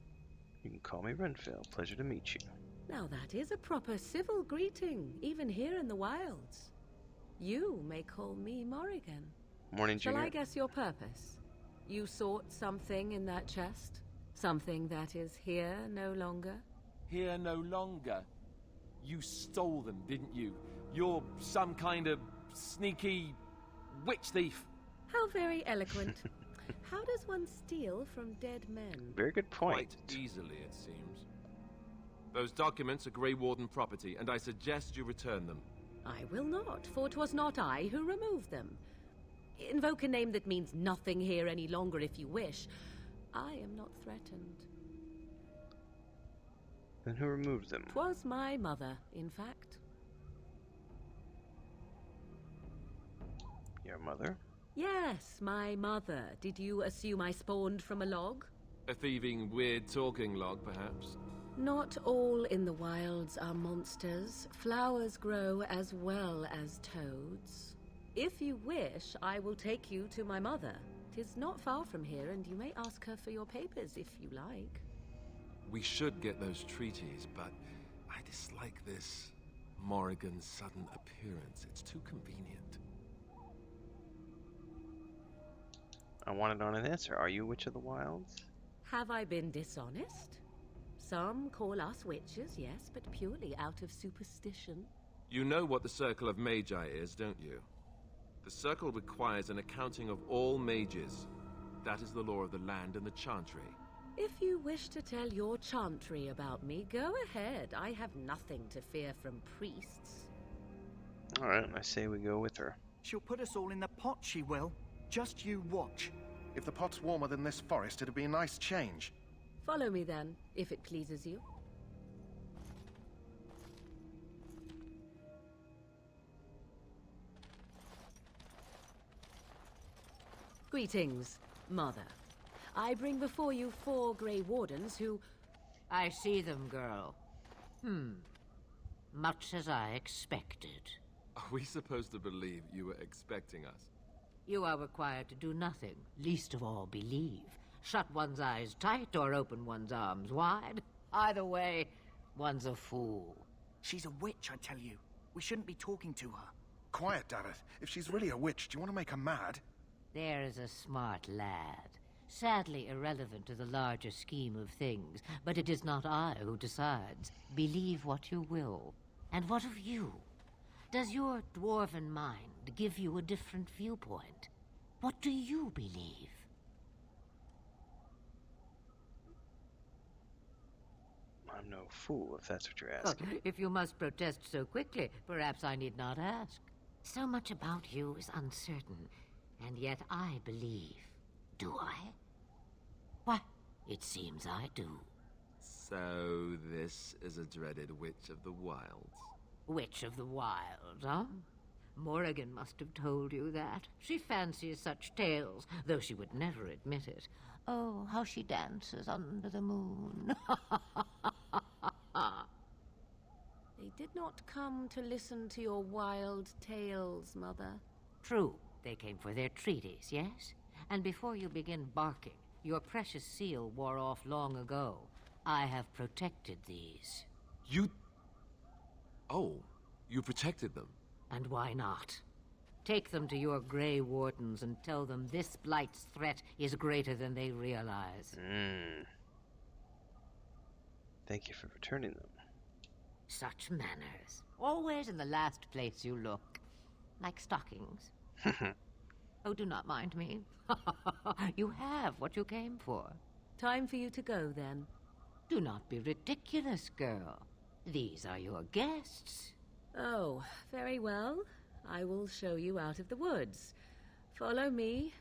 You can call me Renfield. Pleasure to meet you. Now that is a proper civil greeting, even here in the wilds. You may call me Morrigan. Morning, Shall Junior. I guess your purpose? You sought something in that chest? Something that is here no longer? Here no longer. You stole them, didn't you? You're some kind of sneaky witch thief. How very eloquent. How does one steal from dead men? Very good point. Quite easily, it seems. Those documents are Grey Warden property, and I suggest you return them. I will not, for 'twas not I who removed them. Invoke a name that means nothing here any longer if you wish. I am not threatened. Then who removed them? 'Twas my mother, in fact. Your mother? Yes, my mother. Did you assume I spawned from a log? A thieving, weird talking log, perhaps? Not all in the wilds are monsters. Flowers grow as well as toads. If you wish, I will take you to my mother. 'Tis not far from here, and you may ask her for your papers if you like. We should get those treaties, but I dislike this Morrigan's sudden appearance. It's too convenient. I wanted on an answer. Are you a witch of the wilds? Have I been dishonest? Some call us witches, yes, but purely out of superstition. You know what the Circle of Magi is, don't you? The Circle requires an accounting of all mages. That is the law of the land and the Chantry. If you wish to tell your chantry about me, go ahead. I have nothing to fear from priests. Alright, I say we go with her. She'll put us all in the pot, she will. Just you watch. If the pot's warmer than this forest, it'd be a nice change. Follow me then, if it pleases you. Greetings, Mother. I bring before you 4 Grey Wardens who... I see them, girl. Much as I expected. Are we supposed to believe you were expecting us? You are required to do nothing, least of all believe. Shut one's eyes tight or open one's arms wide. Either way, one's a fool. She's a witch, I tell you. We shouldn't be talking to her. Quiet, Dareth. If she's really a witch, do you want to make her mad? There is a smart lad. Sadly irrelevant to the larger scheme of things, but it is not I who decides. Believe what you will. And what of you? Does your dwarven mind give you a different viewpoint? What do you believe? I'm no fool, if that's what you're asking. Oh, if you must protest so quickly, perhaps I need not ask. So much about you is uncertain, and yet I believe. Do I? Why, it seems I do. So this is a dreaded Witch of the Wilds. Witch of the Wilds, huh? Morrigan must have told you that. She fancies such tales, though she would never admit it. Oh, how she dances under the moon. They did not come to listen to your wild tales, Mother. True, they came for their treaties, yes? And before you begin barking, your precious seal wore off long ago. I have protected these. You... Oh, you protected them? And why not? Take them to your Grey Wardens and tell them this Blight's threat is greater than they realize. Thank you for returning them. Such manners. Always in the last place you look. Like stockings. Oh, do not mind me. You have what you came for. Time for you to go, then. Do not be ridiculous, girl. These are your guests. Oh, very well. I will show you out of the woods. Follow me.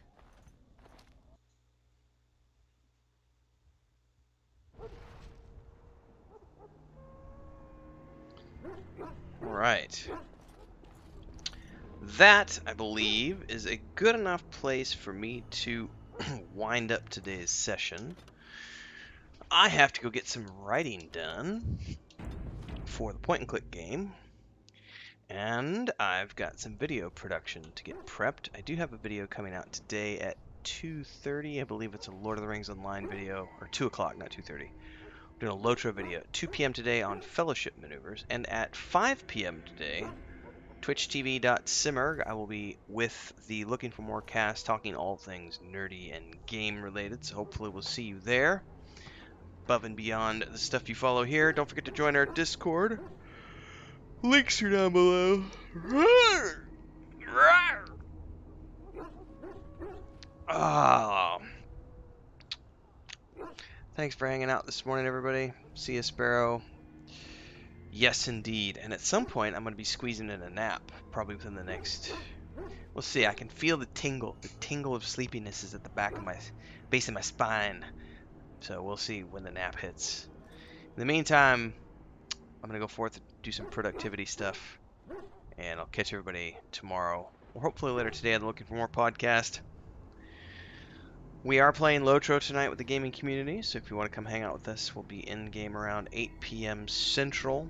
All right. That, I believe, is a good enough place for me to wind up today's session. I have to go get some writing done for the point-and-click game. And I've got some video production to get prepped. I do have a video coming out today at 2:30. I believe it's a Lord of the Rings Online video. Or 2 o'clock, not 2:30. We're doing a Lotro video at 2 p.m. today on Fellowship Maneuvers. And at 5 p.m. today, twitchtv.simmer, I will be with the Looking for More cast, talking all things nerdy and game related. So hopefully we'll see you there. above and beyond the stuff you follow here. Don't forget to join our Discord. Links are down below. Oh. Thanks for hanging out this morning, everybody. See you, Sparrow. Yes, indeed. And at some point, I'm going to be squeezing in a nap, probably within the next... We'll see. I can feel the tingle. The tingle of sleepiness is at the back of my base of my spine. So we'll see when the nap hits. In the meantime, I'm going to go forth and do some productivity stuff. And I'll catch everybody tomorrow. Or hopefully later today. I'm looking for more podcast. We are playing Lotro tonight with the gaming community. So if you want to come hang out with us, we'll be in-game around 8 p.m. Central.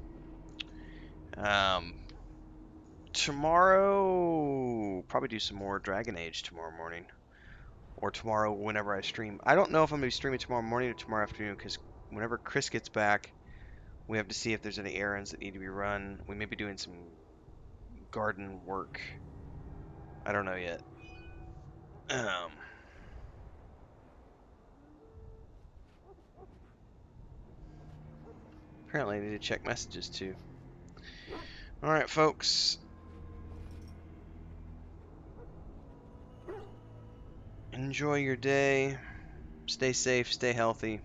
Tomorrow, probably do some more Dragon Age tomorrow morning. Or tomorrow whenever I stream. I don't know if I'm going to be streaming tomorrow morning or tomorrow afternoon, because whenever Chris gets back, we have to see if there's any errands that need to be run. We may be doing some garden work. I don't know yet. Apparently I need to check messages too. Alright, folks. Enjoy your day. Stay safe, stay healthy.